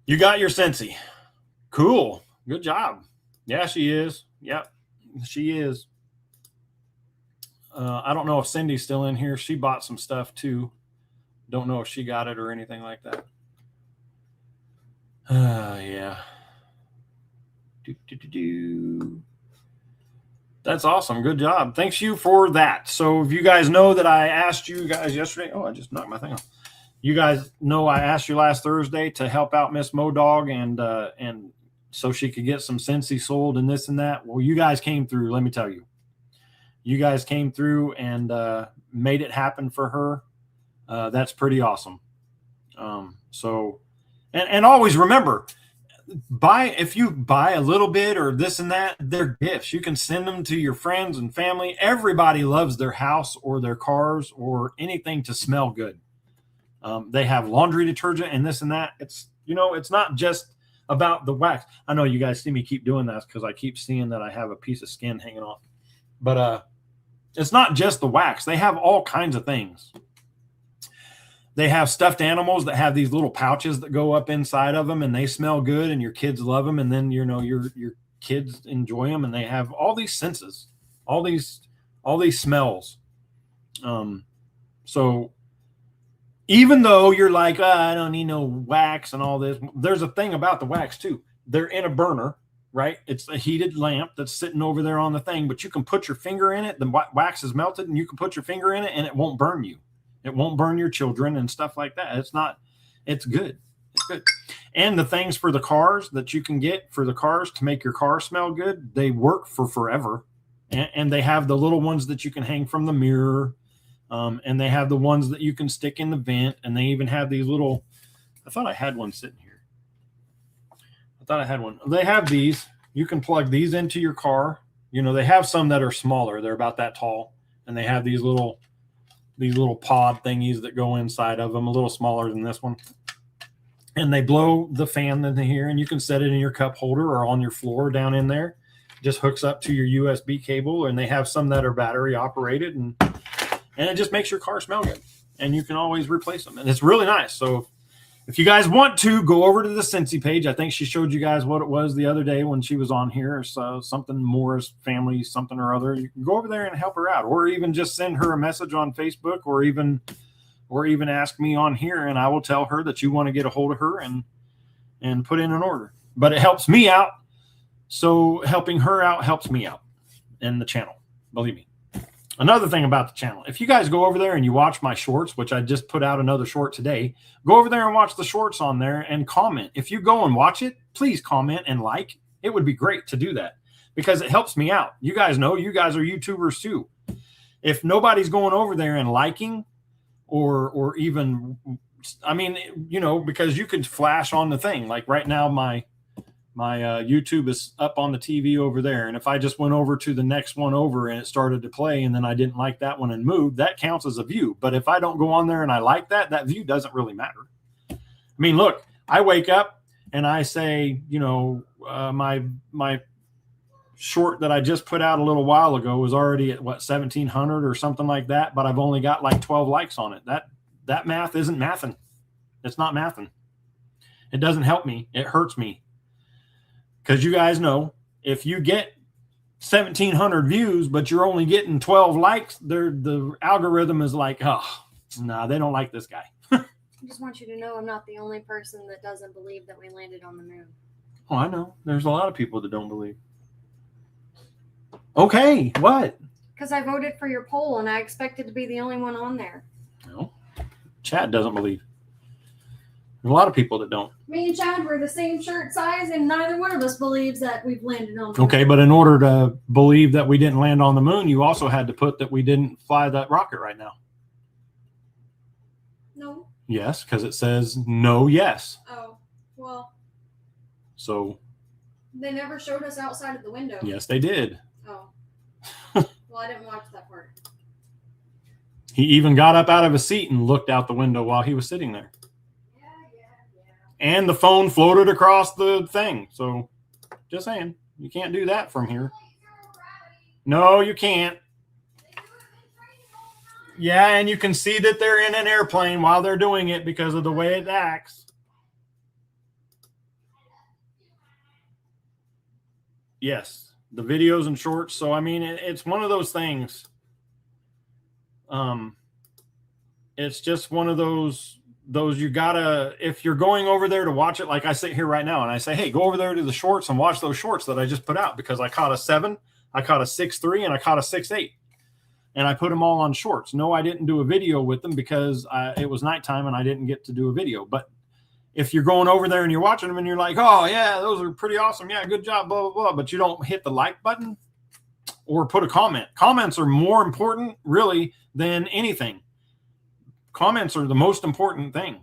You got your Scentsy. Cool. Good job. Yeah, she is. Yep, she is. I don't know if Cindy's still in here. She bought some stuff too. Don't know if she got it or anything like that. Yeah. That's awesome. Good job. Thanks you for that. So if you guys know that I asked you guys yesterday, I just knocked my thing off. You guys know I asked you last Thursday to help out Miss Modog and so she could get some Scentsy sold and this and that. Well, you guys came through. Let me tell you, you guys came through and made it happen for her. That's pretty awesome. So, and always remember, if you buy a little bit or this and that, they're gifts. You can send them to your friends and family. Everybody loves their house or their cars or anything to smell good. They have laundry detergent and this and that. It's not just about the wax. I know you guys see me keep doing that because I keep seeing that I have a piece of skin hanging off. But it's not just the wax. They have all kinds of things. They have stuffed animals that have these little pouches that go up inside of them and they smell good and your kids love them. And then, your kids enjoy them and they have all these senses, all these smells. So even though you're like, I don't need no wax and all this, there's a thing about the wax too. They're in a burner, right? It's a heated lamp that's sitting over there on the thing, but you can put your finger in it. The wax is melted and you can put your finger in it and it won't burn you. It won't burn your children and stuff like that. It's good. It's good. And the things for the cars that you can get for the cars to make your car smell good, they work for forever. And they have the little ones that you can hang from the mirror. And they have the ones that you can stick in the vent. And they even have these little, I thought I had one sitting here. They have these. You can plug these into your car. They have some that are smaller. They're about that tall. And they have these little pod thingies that go inside of them, a little smaller than this one. And they blow the fan in here, and you can set it in your cup holder or on your floor down in there. It just hooks up to your USB cable, and they have some that are battery operated, and it just makes your car smell good. And you can always replace them, and it's really nice. So if you guys want to, go over to the Scentsy page. I think she showed you guys what it was the other day when she was on here. So something Moore's family, something or other. You can go over there and help her out, or even just send her a message on Facebook, or even ask me on here, and I will tell her that you want to get a hold of her and put in an order. But it helps me out. So helping her out helps me out in the channel. Believe me. Another thing about the channel, if you guys go over there and you watch my shorts, which I just put out another short today, go over there and watch the shorts on there and comment. If you go and watch it, please comment and like. It would be great to do that because it helps me out. You guys know, you guys are YouTubers too. If nobody's going over there and liking or even, because you can flash on the thing. Like right now, my My YouTube is up on the TV over there. And if I just went over to the next one over and it started to play and then I didn't like that one and moved, that counts as a view. But if I don't go on there and I like that, that view doesn't really matter. I mean, look, I wake up and I say, you know, my short that I just put out a little while ago was already at what, 1,700 or something like that. But I've only got like 12 likes on it. That math isn't mathing. It's not mathing. It doesn't help me. It hurts me. Because you guys know, if you get 1,700 views, but you're only getting 12 likes, the algorithm is like, oh, nah, they don't like this guy. I just want you to know I'm not the only person that doesn't believe that we landed on the moon. Oh, I know. There's a lot of people that don't believe. Okay, what? Because I voted for your poll and I expected to be the only one on there. No, Chad doesn't believe. There's a lot of people that don't. Me and Chad were the same shirt size, and neither one of us believes that we've landed on the moon. Okay, but in order to believe that we didn't land on the moon, you also had to put that we didn't fly that rocket right now. No. Yes, because it says no, yes. Oh, well, So, they never showed us outside of the window. yes, they did. Oh. Well, I didn't watch that part. He even got up out of his seat and looked out the window while he was sitting there. Yeah. And the phone floated across the thing. So, just saying, you can't do that from here. No, you can't. Yeah, and you can see that they're in an airplane while they're doing it because of the way it acts. Yes, the videos and shorts. So, I mean, it's one of those things. It's just one of those you gotta, if you're going over there to watch it, like I sit here right now and I say, hey, go over there to the shorts and watch those shorts that I just put out, because I caught a 7, I caught a 6.3, and I caught a 6.8, and I put them all on shorts. No, I didn't do a video with them because it was nighttime and I didn't get to do a video. But if you're going over there and you're watching them and you're like, oh yeah, those are pretty awesome, yeah, good job, blah blah blah, but you don't hit the like button or put a comment. Comments are more important really than anything. Comments are the most important thing,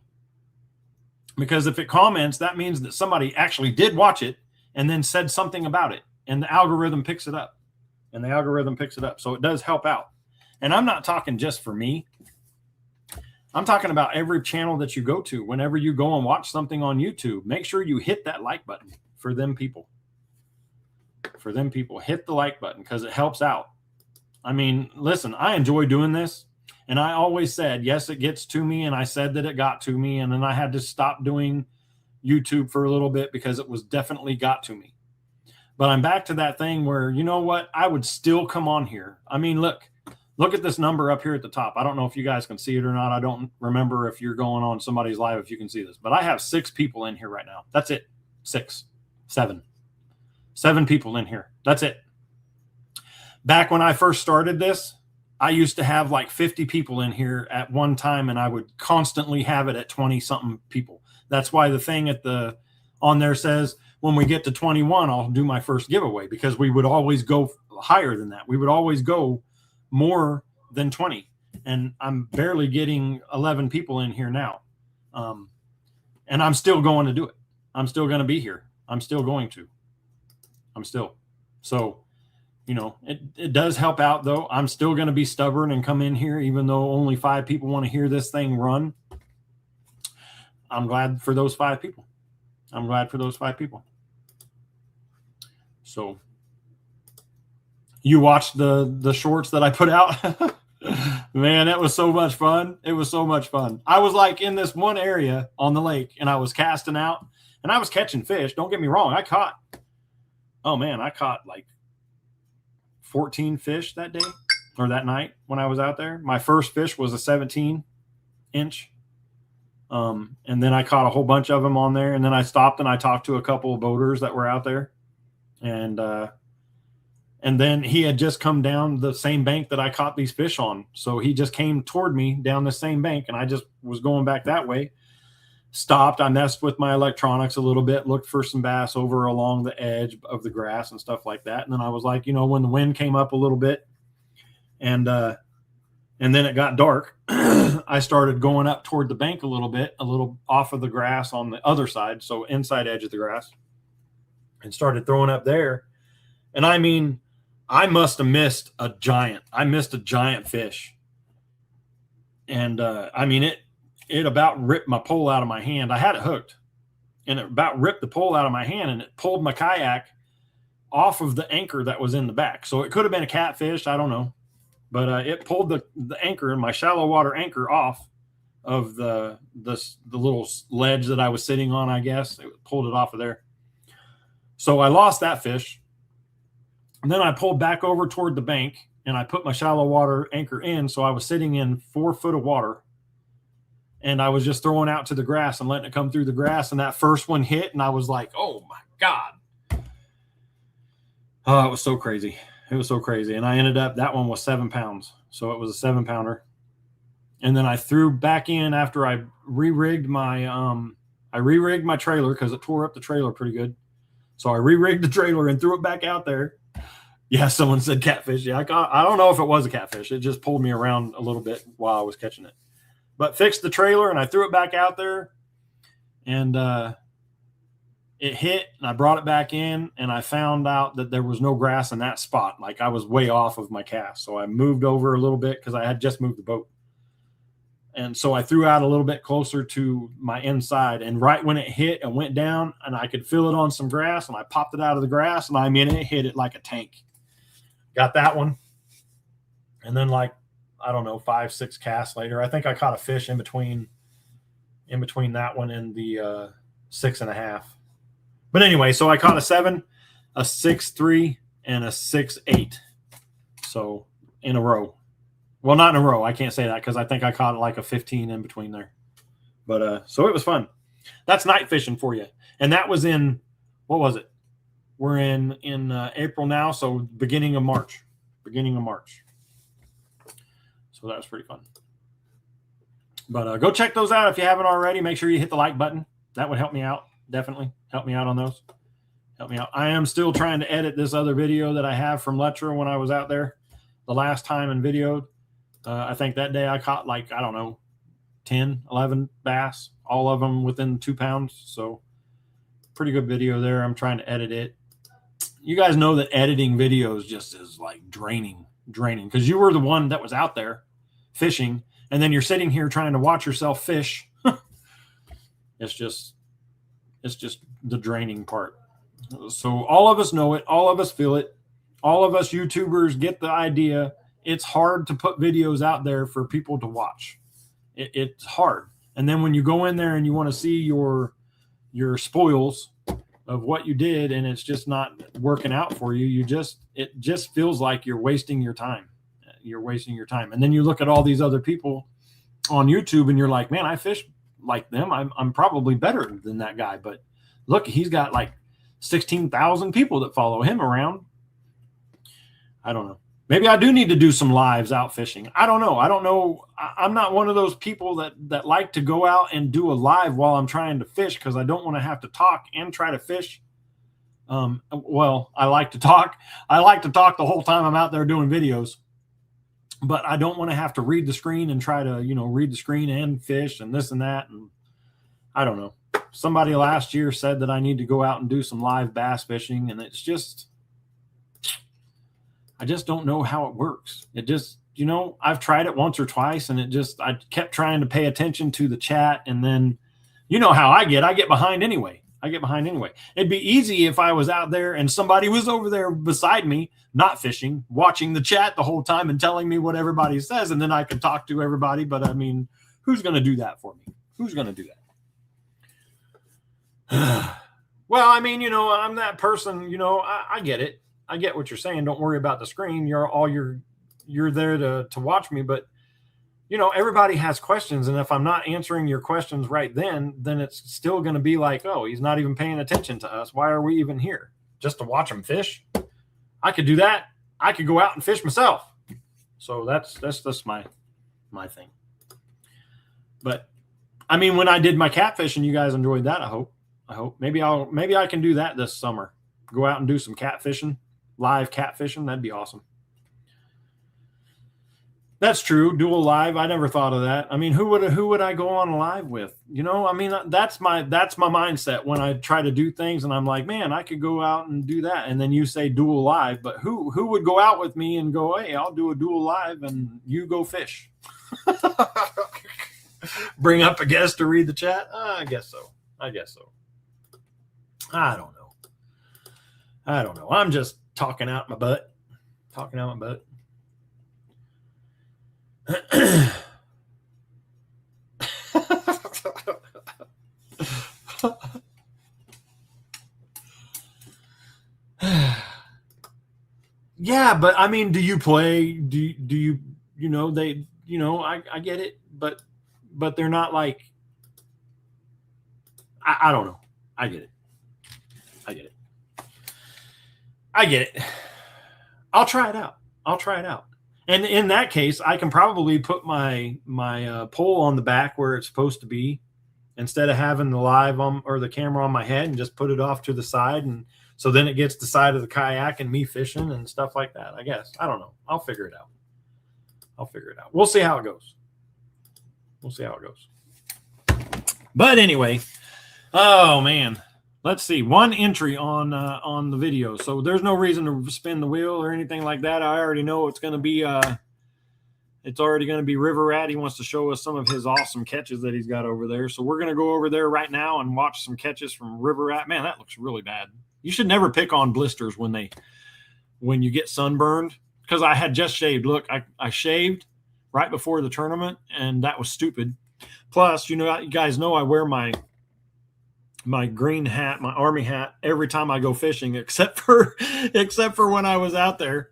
because if it comments, that means that somebody actually did watch it and then said something about it, and the algorithm picks it up. So it does help out. And I'm not talking just for me. I'm talking about every channel that you go to. Whenever you go and watch something on YouTube, make sure you hit that like button for them people. Hit the like button because it helps out. I mean, listen, I enjoy doing this. And I always said, yes, it gets to me. And I said that it got to me. And then I had to stop doing YouTube for a little bit because it was definitely got to me. But I'm back to that thing where, you know what? I would still come on here. I mean, look at this number up here at the top. I don't know if you guys can see it or not. I don't remember if you're going on somebody's live, if you can see this. But I have 6 people in here right now. That's it. 7 people in here. That's it. Back when I first started this, I used to have like 50 people in here at one time, and I would constantly have it at 20 something people. That's why the thing on there says, when we get to 21, I'll do my first giveaway, because we would always go higher than that. We would always go more than 20. And I'm barely getting 11 people in here now. And I'm still going to do it. I'm still going to be here. So, you know, it does help out, though. I'm still going to be stubborn and come in here, even though only 5 people want to hear this thing run. I'm glad for those 5 people. So you watched the shorts that I put out? Man, that was so much fun. It was so much fun. I was like in this one area on the lake, and I was casting out, and I was catching fish. Don't get me wrong. I caught like 14 fish that day, or that night when I was out there. My first fish was a 17-inch. And then I caught a whole bunch of them on there. And then I stopped and I talked to a couple of boaters that were out there. And then he had just come down the same bank that I caught these fish on. So he just came toward me down the same bank, and I just was going back that way. Stopped. I messed with my electronics a little bit, looked for some bass over along the edge of the grass and stuff like that. And then I was like, you know, when the wind came up a little bit and then it got dark, I started going up toward the bank a little off of the grass on the other side. So inside edge of the grass. and started throwing up there. And I mean, I must have missed a giant. I missed a giant fish. And I mean, it about ripped my pole out of my hand. I had it hooked, and it about ripped the pole out of my hand, and it pulled my kayak off of the anchor that was in the back. So it could have been a catfish. I don't know. But it pulled the anchor, my shallow water anchor, off of the little ledge that I was sitting on, I guess. It pulled it off of there. So I lost that fish. And then I pulled back over toward the bank, and I put my shallow water anchor in. So I was sitting in 4 foot of water, and I was just throwing out to the grass and letting it come through the grass. And that first one hit, and I was like, oh my God. Oh, it was so crazy. It was so crazy. And I ended up, that one was 7 pounds. So it was a 7-pounder. And then I threw back in after I re-rigged my trailer, because it tore up the trailer pretty good. So I re-rigged the trailer and threw it back out there. Yeah, someone said catfish. Yeah, I don't know if it was a catfish. It just pulled me around a little bit while I was catching it. But fixed the trailer, and I threw it back out there. And it hit, and I brought it back in, and I found out that there was no grass in that spot. Like, I was way off of my cast. So I moved over a little bit because I had just moved the boat. And so I threw out a little bit closer to my inside, and right when it hit and went down, and I could feel it on some grass, and I popped it out of the grass, and I mean, it hit it like a tank. Got that one. And then, like, I don't know, 5-6 casts later, I think I caught a fish in between that one and the 6.5. But anyway, so I caught a 7, a 6.3, and a 6.8. So in a row. Well, not in a row. I can't say that because I think I caught like a 15 in between there. But so it was fun. That's night fishing for you. And that was in, what was it? We're in April now, so beginning of March. So that was pretty fun. But go check those out if you haven't already. Make sure you hit the like button. That would help me out. Definitely help me out on those. Help me out. I am still trying to edit this other video that I have from Letcher when I was out there the last time and videoed. I think that day I caught, like, I don't know, 10, 11 bass, all of them within 2 pounds. So pretty good video there. I'm trying to edit it. You guys know that editing videos just is like draining because you were the one that was out there fishing, and then you're sitting here trying to watch yourself fish. It's just the draining part. So all of us know it. All of us feel it. All of us YouTubers get the idea. It's hard to put videos out there for people to watch. It's hard. And then when you go in there and you want to see your spoils of what you did, and it's just not working out for you, it just feels like you're wasting your time. You're wasting your time. And then you look at all these other people on YouTube and you're like, man, I fish like them. I'm probably better than that guy. But look, he's got like 16,000 people that follow him around. I don't know. Maybe I do need to do some lives out fishing. I don't know. I'm not one of those people that like to go out and do a live while I'm trying to fish, because I don't want to have to talk and try to fish. Well, I like to talk. I like to talk the whole time I'm out there doing videos, but I don't want to have to read the screen and try to, read the screen and fish and this and that. And I don't know. Somebody last year said that I need to go out and do some live bass fishing, and it's just, I just don't know how it works. It just, I've tried it once or twice, and I kept trying to pay attention to the chat. And then, you know how I get behind anyway. It'd be easy if I was out there and somebody was over there beside me, not fishing, watching the chat the whole time and telling me what everybody says. And then I could talk to everybody. But I mean, who's going to do that for me? Who's going to do that? Well, I mean, I'm that person, I get it. I get what you're saying. Don't worry about the screen. You're there to watch me, but everybody has questions. And if I'm not answering your questions right then it's still going to be like, oh, he's not even paying attention to us. Why are we even here? Just to watch him fish? I could do that. I could go out and fish myself. So that's my thing. But I mean, when I did my catfishing, you guys enjoyed that. I hope maybe I can do that this summer. Go out and do some catfishing. Live catfishing, that'd be awesome. That's true. Dual live. I never thought of that. I mean, who would I go on live with? You know, I mean, that's my mindset when I try to do things and I'm like, man, I could go out and do that. And then you say dual live, but who would go out with me and go, hey, I'll do a dual live and you go fish. Bring up a guest to read the chat. I guess so. I don't know. I'm just talking out my butt. Yeah, but I mean, do you play? Do you know they? You know, I get it, but they're not like. I don't know. I get it. I'll try it out. And in that case, I can probably put my pole on the back where it's supposed to be, instead of having the live on or the camera on my head, and just put it off to the side, and so then it gets the side of the kayak and me fishing and stuff like that. I guess I don't know. I'll figure it out. We'll see how it goes. But anyway, oh man. Let's see, one entry on the video. So there's no reason to spin the wheel or anything like that. I already know it's going to be it's already going to be River Rat. He wants to show us some of his awesome catches that he's got over there. So we're going to go over there right now and watch some catches from River Rat. Man, that looks really bad. You should never pick on blisters when you get sunburned, because I had just shaved. Look, I shaved right before the tournament, and that was stupid. Plus, you guys know I wear my green hat, my army hat, every time I go fishing, except for when I was out there.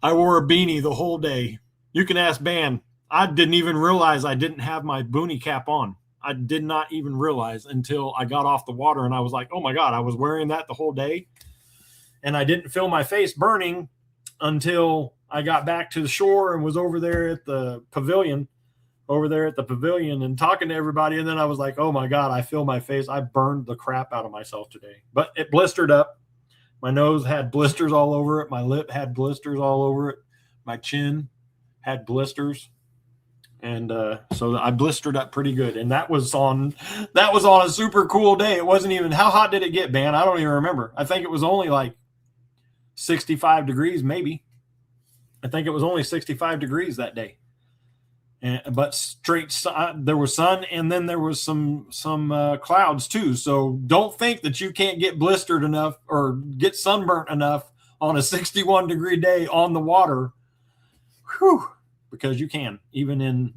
I wore a beanie the whole day. You can ask Ban. I didn't even realize I didn't have my boonie cap on. I did not even realize until I got off the water, and I was like, oh my God, I was wearing that the whole day. And I didn't feel my face burning until I got back to the shore and was over there at the pavilion and talking to everybody. And then I was like, oh my God, I feel my face. I burned the crap out of myself today, but it blistered up. My nose had blisters all over it. My lip had blisters all over it. My chin had blisters. And so I blistered up pretty good. And that was on a super cool day. It wasn't even, how hot did it get, Ben? I don't even remember. I think it was only like 65 degrees, maybe. I think it was only 65 degrees that day. But straight, there was sun, and then there was some clouds too. So don't think that you can't get blistered enough or get sunburnt enough on a 61 degree day on the water. Whew, because you can, even in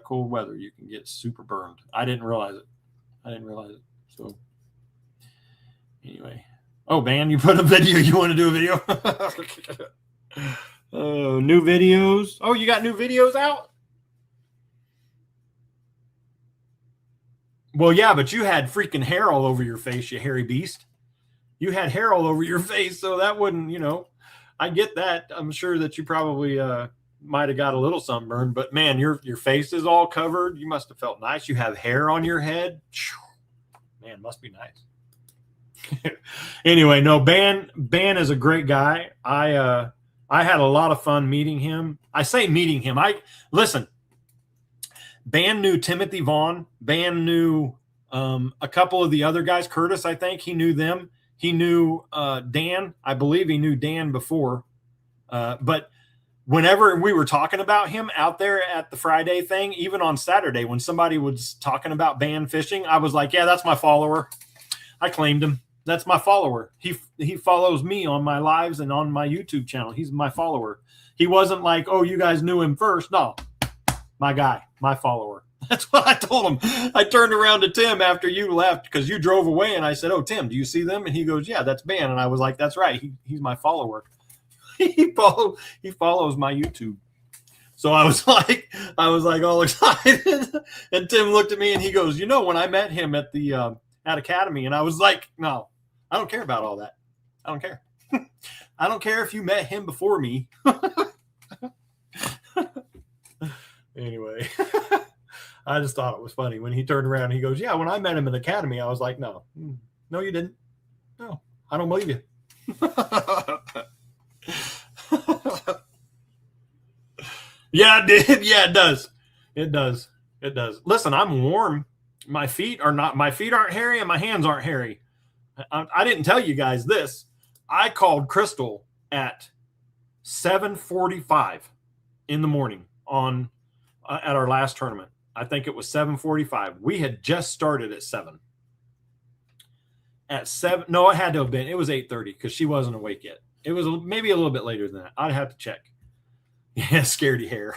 cold weather, you can get super burned. I didn't realize it. So anyway, oh man, you put a video. You want to do a video? Oh, new videos. Oh, you got new videos out? Well, yeah, but you had freaking hair all over your face, you hairy beast. You had hair all over your face, so that wouldn't, I get that. I'm sure that you probably might have got a little sunburn, but man, your face is all covered. You must have felt nice. You have hair on your head. Man, must be nice. Anyway, no, Ban is a great guy. I had a lot of fun meeting him. I say meeting him. Listen. Ban knew Timothy Vaughn. Ban knew a couple of the other guys. Curtis, I think he knew them. He knew Dan. I believe he knew Dan before. But whenever we were talking about him out there at the Friday thing, even on Saturday, when somebody was talking about Ban fishing, I was like, yeah, that's my follower. I claimed him. That's my follower. He follows me on my lives and on my YouTube channel. He's my follower. He wasn't like, oh, you guys knew him first. No. My guy, my follower. That's what I told him. I turned around to Tim after you left because you drove away, and I said, oh, Tim, do you see them? And he goes, yeah, that's Ban. And I was like, that's right. He's my follower. He follows my YouTube. So I was like all excited. And Tim looked at me and he goes, when I met him at the at Academy, and I was like, no, I don't care about all that. I don't care. I don't care if you met him before me. Anyway, I just thought it was funny when he turned around and he goes, yeah, when I met him in the Academy, I was like, no, you didn't. No, I don't believe you. Yeah, it did. Yeah, it does. It does. It does. Listen, I'm warm. My feet aren't hairy and my hands aren't hairy. I didn't tell you guys this. I called Crystal at 7:45 in the morning on at our last tournament. I think it was 7:45. We had just started at 7. At 7, no, it had to have been. It was 8:30 because she wasn't awake yet. It was maybe a little bit later than that. I'd have to check. Yeah, scaredy hair.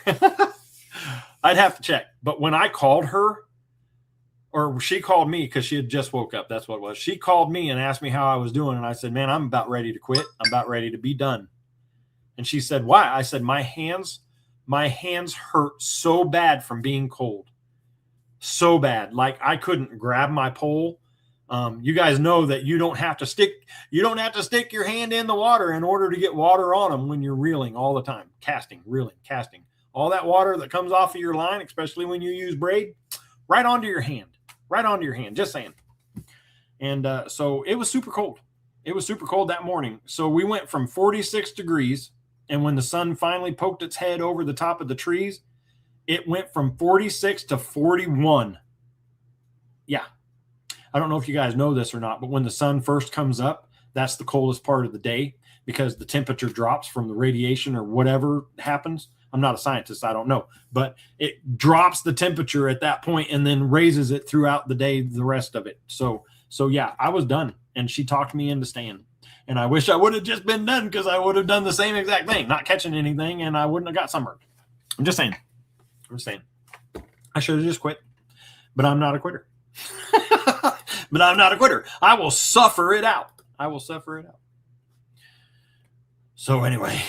I'd have to check. But when I called her, or she called me because she had just woke up. That's what it was. She called me and asked me how I was doing. And I said, man, I'm about ready to quit. I'm about ready to be done. And she said, why? I said, my hands hurt so bad from being cold. So bad. Like I couldn't grab my pole. You guys know that you don't have to stick your hand in the water in order to get water on them when you're reeling all the time. Casting, reeling, casting. All that water that comes off of your line, especially when you use braid, right onto your hand. Right onto your hand. Just saying. And so it was super cold. It was super cold that morning. So we went from 46 degrees, and when the sun finally poked its head over the top of the trees, it went from 46 to 41. Yeah. I don't know if you guys know this or not, but when the sun first comes up, that's the coldest part of the day because the temperature drops from the radiation or whatever happens. I'm not a scientist. I don't know, but it drops the temperature at that point and then raises it throughout the day, the rest of it. So yeah, I was done, and she talked me into staying. And I wish I would have just been done because I would have done the same exact thing, not catching anything, and I wouldn't have got sunburned. I'm just saying. I should have just quit, but I'm not a quitter. But I'm not a quitter. I will suffer it out. So anyway,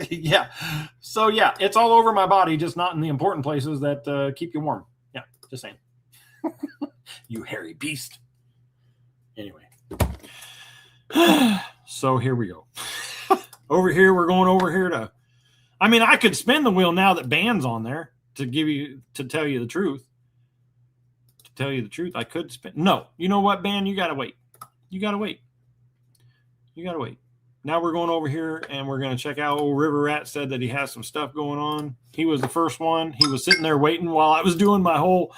yeah. So yeah, it's all over my body, just not in the important places that keep you warm. Yeah, just saying. You hairy beast. Anyway. So here we go. Over here, we're going over here to, I mean, I could spin the wheel now that Ban's on there to tell you the truth. I could spin. No, you know what, Ban? You got to wait. Now we're going over here and we're going to check out old River Rat said that he has some stuff going on. He was the first one. He was sitting there waiting while I was doing my whole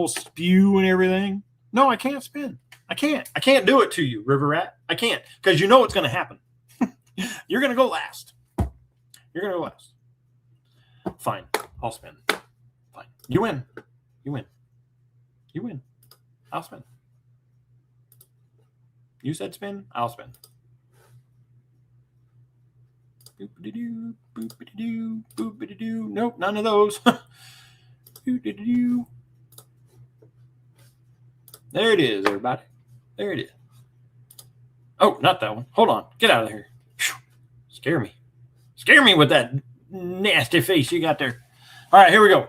spew and everything. No, I can't spin. I can't do it to you, River Rat. I can't, because you know what's going to happen. You're going to go last. Fine. I'll spin. Fine. You win. I'll spin. You said spin. I'll spin. Boop-a-doo, boop-a-doo, boop-a-doo. Nope, none of those. Doo-doo-doo. There it is, everybody. There it is. Oh, not that one. Hold on. Get out of here. Scare me. Scare me with that nasty face you got there. All right, here we go.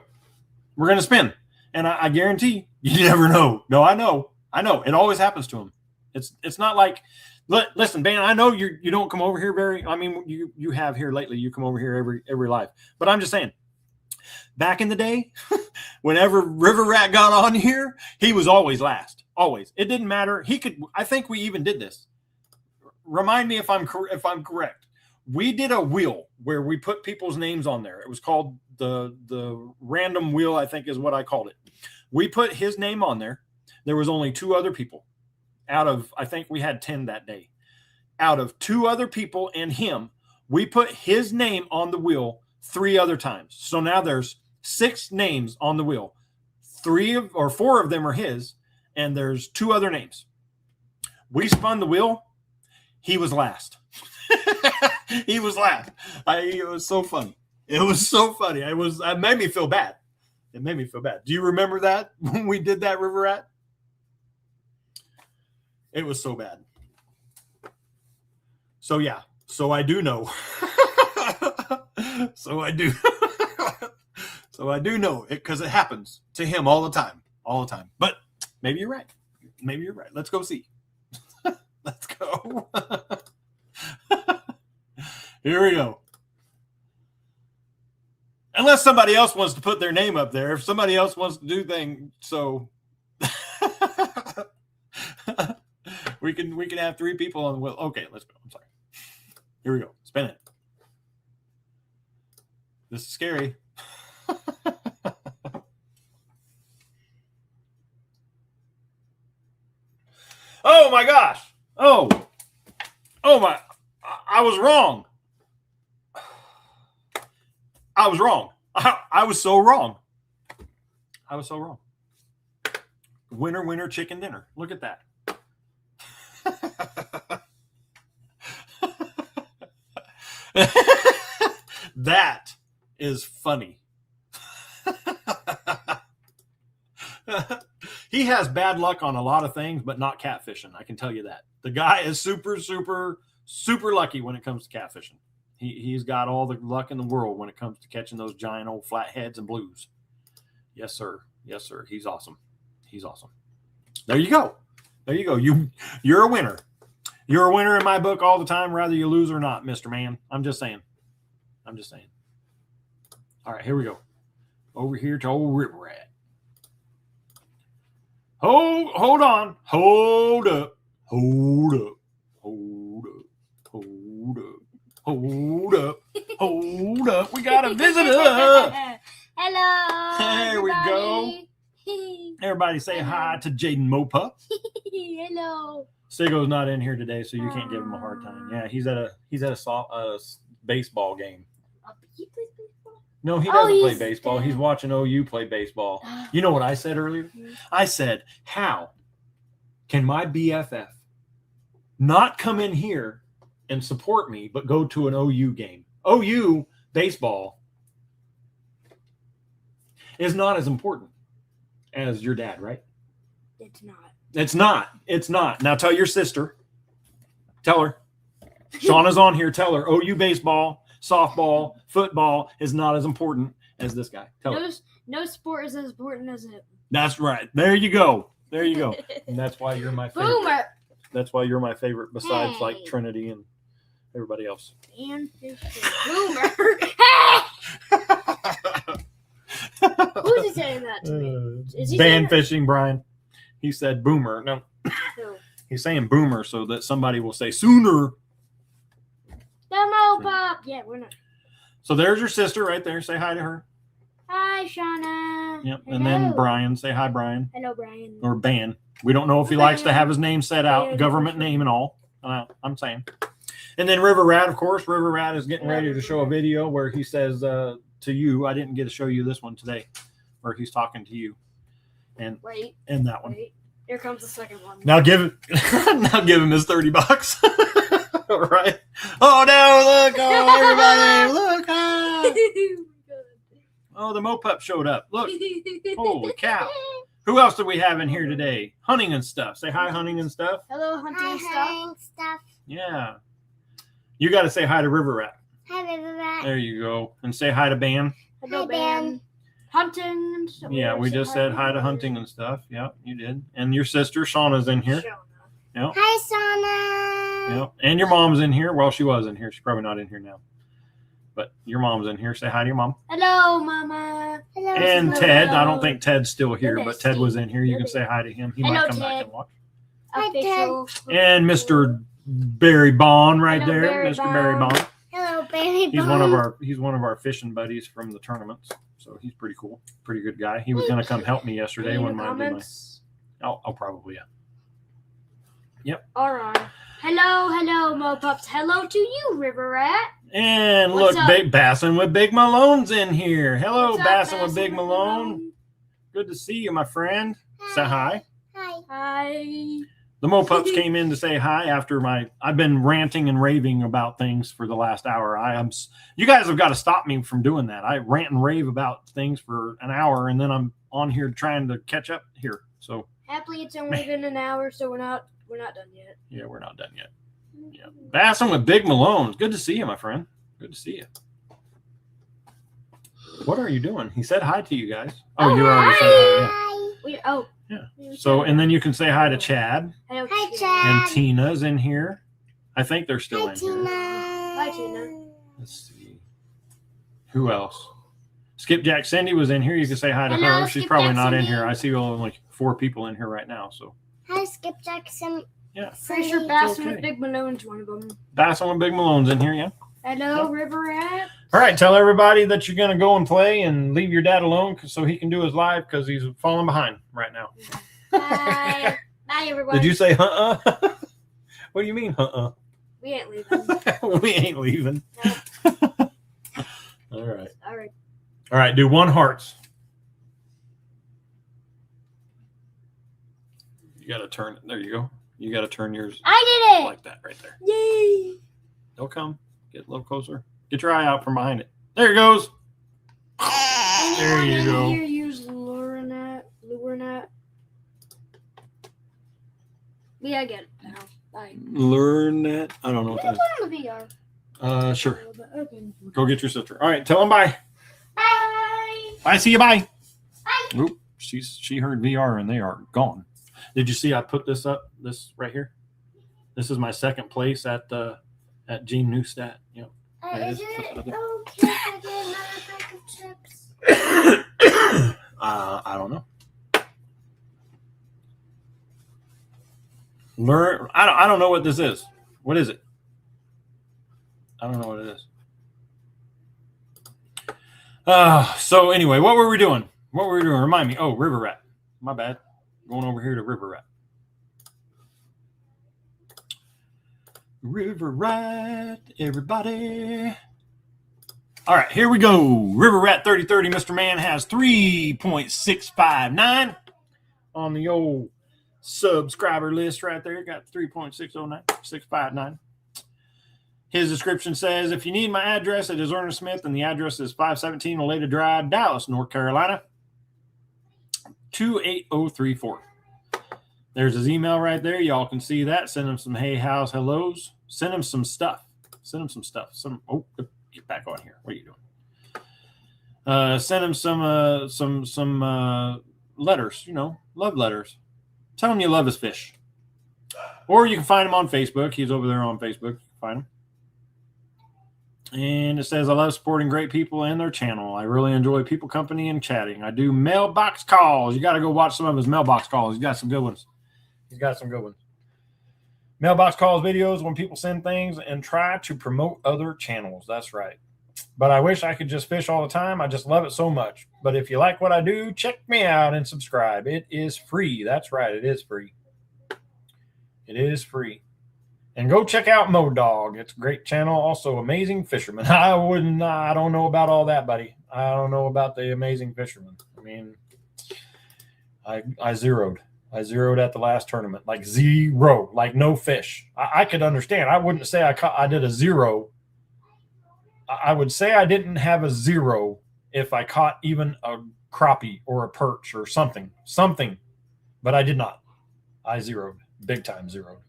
We're going to spin. And I guarantee you never know. No, I know. It always happens to him. It's not like, listen, Ben, I know you don't come over here you have here lately. You come over here every live. But I'm just saying, back in the day, whenever River Rat got on here, he was always last. Always. It didn't matter. I think we even did this. Remind me if I'm correct. We did a wheel where we put people's names on there. It was called the random wheel, I think is what I called it. We put his name on there. There was only 2 other people out of, I think we had 10 that day. Out of 2 other people and him, we put his name on the wheel 3 other times. So now there's 6 names on the wheel. 4 of them are his, and there's 2 other names. We spun the wheel. He was last. He was last. It was so funny. It made me feel bad. Do you remember that when we did that, River Rat? It was so bad. So yeah. So I do know. So I do know it because it happens to him all the time. But maybe you're right. Let's go see. Let's go. Here we go. Unless somebody else wants to put their name up there. If somebody else wants to do things, so we can have 3 people on the wheel. Okay, let's go. I'm sorry. Here we go. Spin it. This is scary. Oh my gosh. Oh my. I was wrong. I was wrong. I was so wrong. I was so wrong. Winner, winner, chicken dinner. Look at that. That is funny. He has bad luck on a lot of things, but not catfishing. I can tell you that. The guy is super, super, super lucky when it comes to catfishing. He's got all the luck in the world when it comes to catching those giant old flatheads and blues. Yes, sir. Yes, sir. He's awesome. He's awesome. There you go. There you go. You're a winner. You're a winner in my book all the time, whether you lose or not, Mr. Man. I'm just saying. I'm just saying. All right, here we go. Over here to old River Rat. Hold on. Hold up. Hold up. Hold up. Hold up. Hold up. Hold up. We got a visitor. Hello. There we go. Everybody say hi to Jaden Mopup. Hello. Sego's not in here today, so you can't give him a hard time. Yeah, he's at a baseball game. He plays baseball? No, he doesn't play he's baseball. there. He's watching OU play baseball. You know what I said earlier? I said, how can my BFF not come in here and support me, but go to an OU game? OU baseball is not as important as your dad, right? It's not. It's not. It's not. Now tell your sister. Tell her. Shauna's on here. Tell her OU baseball, softball, football is not as important as this guy. Tell her. No sport is as important as it. That's right. There you go. There you go. And that's why you're my favorite. Boomer. That's why you're my favorite besides like Hey. Trinity and everybody else. And Boomer. Hey! Who's he saying that to me? Is he Ban saying- fishing, Brian. He said boomer. No, Who? he's saying boomer so that somebody will say sooner. Demo pop. Yeah, we're not. So there's your sister right there. Say hi to her. Hi, Shauna. Yep. And then Brian. Say hi, Brian. Hello, Brian. Or Ban. We don't know if he likes to have his name set out, Ban. government name and all. I'm saying. And then River Rat, of course. River Rat is getting ready to show a video where he says to you, I didn't get to show you this one today, where he's talking to you. Wait, And that one. wait. Here comes the second one. Now give him his $30. Right? Oh no, look, everybody, look. Oh, the Mopup showed up. Look. Holy cow. Who else do we have in here today? Hunting and Stuff. Say hi, Hunting and Stuff. Hello, hunting stuff. Yeah. You got to say hi to River Rat. Hi, River Rat. There you go. And say hi to Ban. Hello, Hi, Ben. Hunting and stuff. Yeah, we just said hi to Hunting and Stuff. Yeah, you did. And your sister, Shauna's in here. Yeah. Hi, Shauna. Yeah. And your mom's in here. Well, she was in here. She's probably not in here now. But your mom's in here. Say hi to your mom. Hello, Mama. Hello, And Hello. Ted. I don't think Ted's still here, You're but Ted was in here. You can You're say hi to him. He Hello, might come back Ted. and watch. Hi, Official. And Mr. Barry Bond right Hello, there. Barry Mr. Barry Bond. Bond. Hello, Barry. He's one of our fishing buddies from the tournaments. So he's pretty cool. Pretty good guy. He was gonna come help me yesterday when I did my comments. I'll probably All right. Hello, Mopups. Hello to you, River Rat. And What's look, up? Big Bassin with Big Malone's in here. Hello, What's up, Bassin with Bassin Big Malone. Good to see you, my friend. Say hi. Hi. Hi. The Mopups came in to say hi after I've been ranting and raving about things for the last hour. You guys have got to stop me from doing that. I rant and rave about things for an hour and then I'm on here trying to catch up here. So Happily, it's only been an hour, so we're not done yet. yeah, we're not done yet. Yeah. Bassin with Big Malone. Good to see you, my friend. Good to see you. What are you doing? He said hi to you guys. Oh, you already said hi. Yeah. So, and then you can say hi to Chad. Hello, Hi, Chad. Chad. And Tina's in here. I think they're still in here. Hi, Tina. Let's see. Who else? Skipjack Cindy was in here. You can say hi to Hello, her. She's probably Skipjack not in Cindy. here. I see only 4 people in here right now. So, Hi, Skipjack. yeah. Pretty sure Bassin Okay. with Big Malone's one of them. Bassin with Big Malone's in here, yeah. Hello, Yep. River Rat. All right, tell everybody that you're going to go and play and leave your dad alone so he can do his live because he's falling behind right now. Bye. Bye, everybody. Did you say What do you mean We ain't leaving. We ain't leaving. All right. All right. All right, do 1 hearts. You got to turn it. There you go. You got to turn yours I did it. like that right there. Yay. Don't come. Get a little closer. Get your eye out from behind it. There it goes. There you go. Here, use Lurenet. Yeah, I get it now. Bye. Learn that. I don't know what that Put on the VR. is. Sure. Okay. Go get your sister. All right, tell them bye. Bye. Bye. See you. Bye. Bye. Oop, she heard VR and they are gone. Did you see I put this up? This right here. This is my second place at Gene Newstat. Yep. Is it okay if I get another pack of chips? I don't know. Learn. I don't know what this is. What is it? I don't know what it is. So anyway, what were we doing? Remind me. Oh, River Rat. My bad. Going over here to River Rat. River Rat, everybody. All right, here we go. River Rat 3030, Mr. Man has 3.659 on the old subscriber list right there. Got 3.609, His description says, if you need my address, it is Ernest Smith, and the address is 517 Oleta Drive, Dallas, North Carolina, 28034. There's his email right there. Y'all can see that. Send him some hey, how's, hellos. Send him some stuff. Oh, get back on here. What are you doing? Send him some letters, love letters. Tell him you love his fish. Or you can find him on Facebook. He's over there on Facebook. Find him. And it says, I love supporting great people and their channel. I really enjoy people company and chatting. I do mailbox calls. You got to go watch some of his mailbox calls. He's got some good ones. Mailbox calls videos when people send things and try to promote other channels. That's right. But I wish I could just fish all the time. I just love it so much. But if you like what I do, check me out and subscribe. It is free. That's right. It is free. And go check out MoDog. It's a great channel. Also, Amazing Fisherman. I don't know about all that, buddy. I don't know about the Amazing Fisherman. I mean, I zeroed. I zeroed at the last tournament. Like zero. Like no fish. I could understand. I wouldn't say I did a zero. I would say I didn't have a zero if I caught even a crappie or a perch or something. But I did not. I zeroed. Big time zeroed.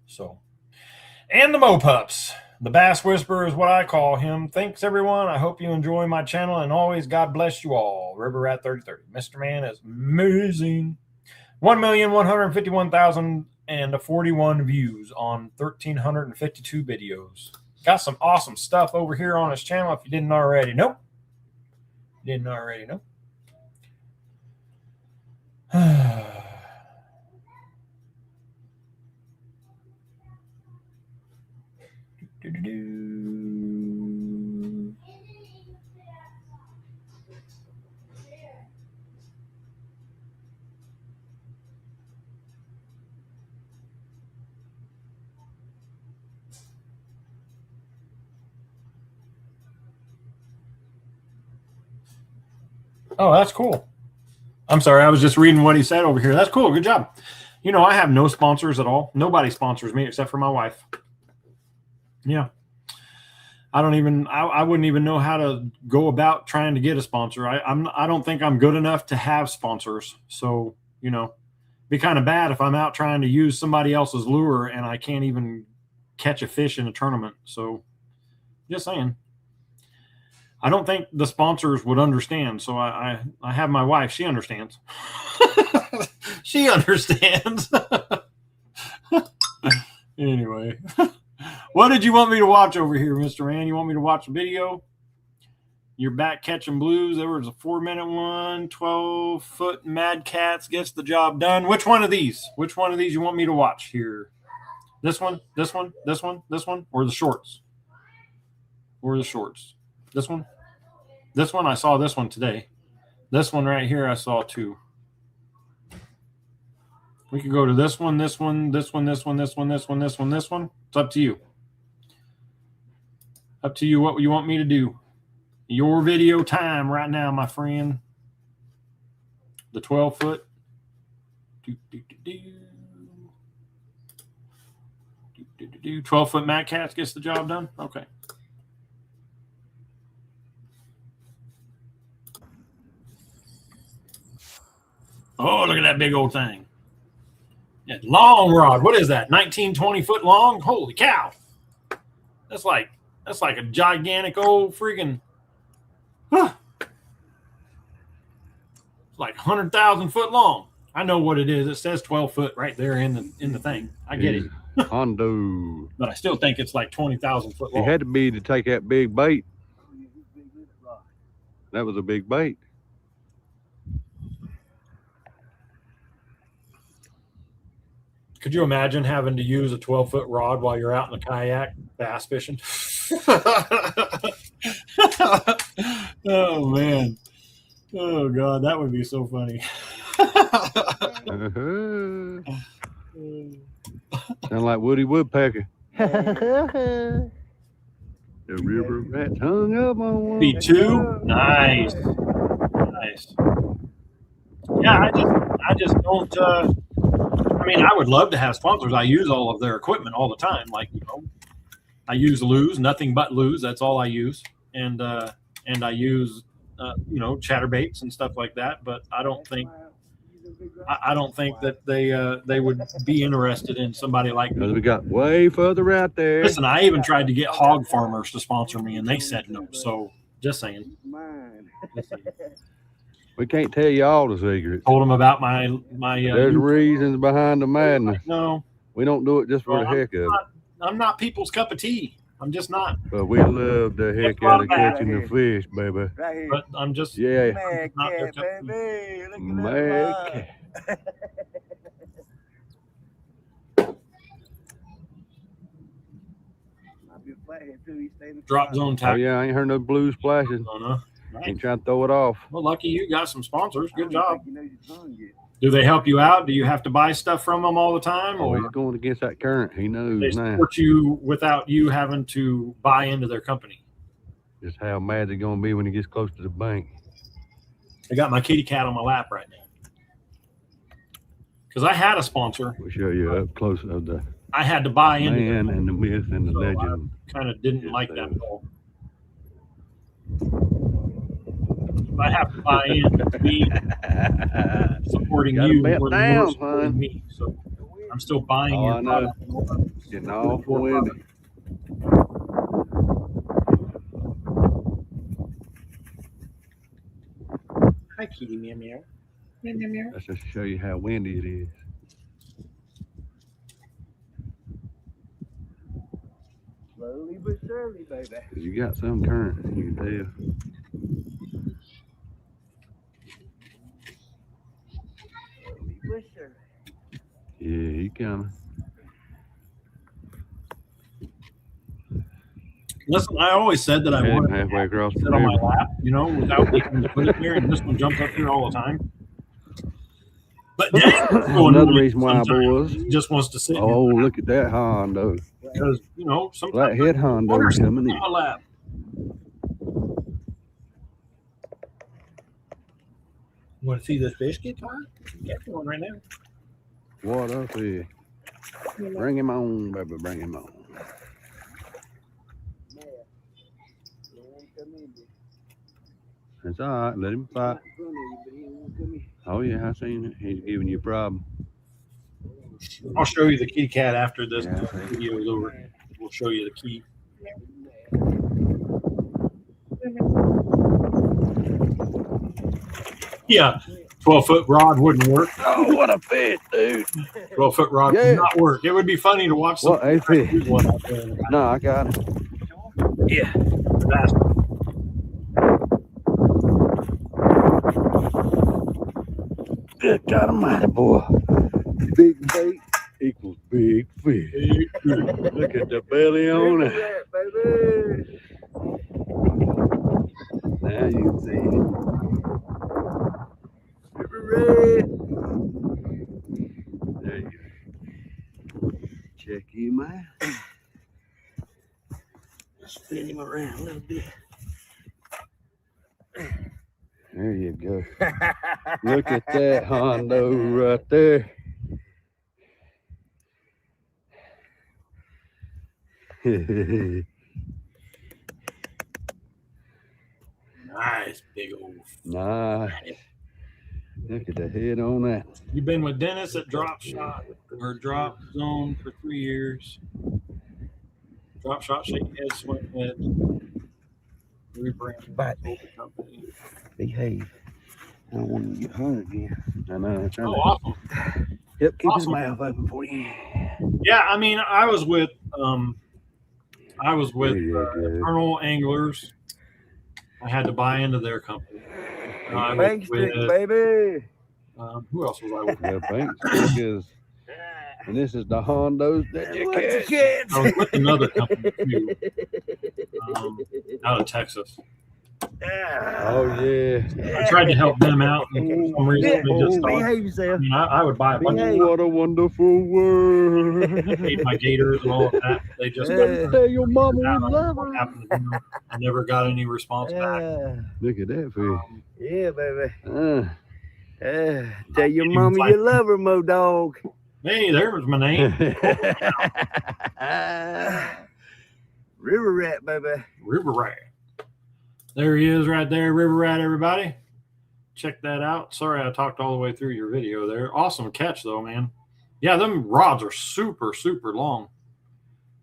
So, and the Mopups. The Bass Whisperer is what I call him. Thanks, everyone. I hope you enjoy my channel, and always God bless you all. River Rat 3030. Mr. Man is amazing. 1,151,041 views on 1,352 videos. Got some awesome stuff over here on his channel if you didn't already know. Oh, that's cool. I'm sorry. I was just reading what he said over here. That's cool. Good job. I have no sponsors at all. Nobody sponsors me except for my wife. Yeah. I wouldn't even know how to go about trying to get a sponsor. I don't think I'm good enough to have sponsors. So, be kind of bad if I'm out trying to use somebody else's lure and I can't even catch a fish in a tournament. So just saying. I don't think the sponsors would understand. So I have my wife. She understands. She understands. Anyway. What did you want me to watch over here, Mr. Man? You want me to watch a video? You're back catching blues. There was a 4-minute one. 12-foot Mad Cats gets the job done. Which one of these? You want me to watch here? This one, or the shorts? or the shorts? This one? This one, I saw this one today. This one right here, I saw 2. We could go to this one, this one, this one, this one, this one, this one, this one, this one. It's up to you. Up to you what you want me to do. Your video time right now, my friend. The 12 foot. 12 foot Matt Cats gets the job done. Okay. Oh, look at that big old thing. Yeah, long rod. What is that? 19, 20 foot long? Holy cow. That's like a gigantic old freaking it's like 100,000 foot long. I know what it is. It says 12 foot right there in the thing. I get it. Hondo. But I still think it's like 20,000 foot long. It had to be to take that big bait. That was a big bait. Could you imagine having to use a 12-foot rod while you're out in a kayak bass fishing? Oh, man. Oh, God, that would be so funny. Sound like Woody Woodpecker. The river rats hung up on one. B2? Nice. Nice. Yeah, I just don't I mean, I would love to have sponsors. I use all of their equipment all the time. Like, you know, I use Lew's, nothing but Lew's. That's all I use. And I use, you know, chatterbaits and stuff like that. But I don't think that they would be interested in somebody like Because me. we got way further out there. Listen, I even tried to get hog farmers to sponsor me, and they said no. So just saying. Just saying. We can't tell you all the secrets. Told them about my. There's reasons behind the madness. No, We don't do it just for the heck of it. I'm not people's cup of tea. I'm just not. But we love the heck out of catching the fish, baby. Right here. But I'm just. Yeah. Mad not their cat, cup of tea. baby. Look at Mad that. cat. Might be a flathead too. He stayed in the Drop front. zone Oh tackle. yeah, I ain't heard no blue splashing. Right. Ain't trying to throw it off. Well, lucky you got some sponsors. I Good don't job. think you know your tongue yet. Do they help you out? Do you have to buy stuff from them all the time, Oh, or he's going against that current. He they knows now. support you without you having to buy into their company? Just how mad they're gonna be when he gets close to the bank. I got my kitty cat on my lap right now because I had a sponsor. We'll show you up close of the I had to buy into man them. and the myth and the So legend. Kind of didn't Yes, like they that are. at all. I have to buy in to be supporting Gotta you bet more down, than you're supporting son. me. So I'm still buying Oh, your I know. product. Getting awful windy. Hi, kitty meow meow. Meow meow meow. That's just to show you how windy it is. Slowly but surely, baby. 'Cause you got some current, you can tell. Slowly but surely. Yeah, he coming. Listen, I always said that I Had him wanted halfway across to the sit on my river. lap, you know, without needing to put it there, and this one jumps up here all the time. But dang, it's going Another really reason why, sometimes. boys. He just wants to sit here Oh, look at that Hondo. because, you know, sometimes Flathead Hondo water's coming in. on my lap. You want to see this fish get tired? Get one right now. What up here? Bring him on, baby, bring him on. Man. He won't come in there. It's all right, let him fight. Not in front of you, but he won't come in. Oh yeah, I seen it. He's giving you a problem. I'll show you the kitty cat after this Yeah. video is over. We'll show you the key. Yeah, 12-foot rod wouldn't work. Oh, what a fish, dude. 12-foot rod Yeah. would not work. It would be funny to watch What some a fish. use one out there in the No, I got it. Yeah. That's Good God almighty, boy. Big bait equals big fish. big. Look at the belly on it. Look at that, baby. Now you can see it. River rat. There you go. Check him out. Spin him around a little bit. There you go. Look at that Hondo right there. Nice, big old. Nice. Look at the head on that. You've been with Dennis at Drop Shot or Drop Zone for 3 years. Drop Shot, shake head, swing head. Rebrand Bite me. company. Behave. I don't want to get hung again. I know. I'm trying Oh, to awesome. Yep, keep his Awesome. mouth open for you. Yeah, I mean, I was with There you go. Eternal Anglers. I had to buy into their company. I was Bank stick, with, baby. who else was I with? The bank stick is, and this is the Hondos that you What you catch. catch? I was with another company too, out of Texas. Oh yeah. I tried to help them out, and for some reason they just thought, Behave I yourself. mean, I would buy a bunch of Behave. What a wonderful world. paid my gators and all of that. They just Tell your mama we I don't know love what her. happened to them. I never got any response back. Look at that fish. Yeah, baby. Uh, Tell your Even mama like- you love her, Mo Dog. Hey, there was my name, River rat, baby. River Rat. There he is right there, River Rat, everybody. Check that out. Sorry I talked all the way through your video there. Awesome catch, though, man. Yeah, them rods are super, super long.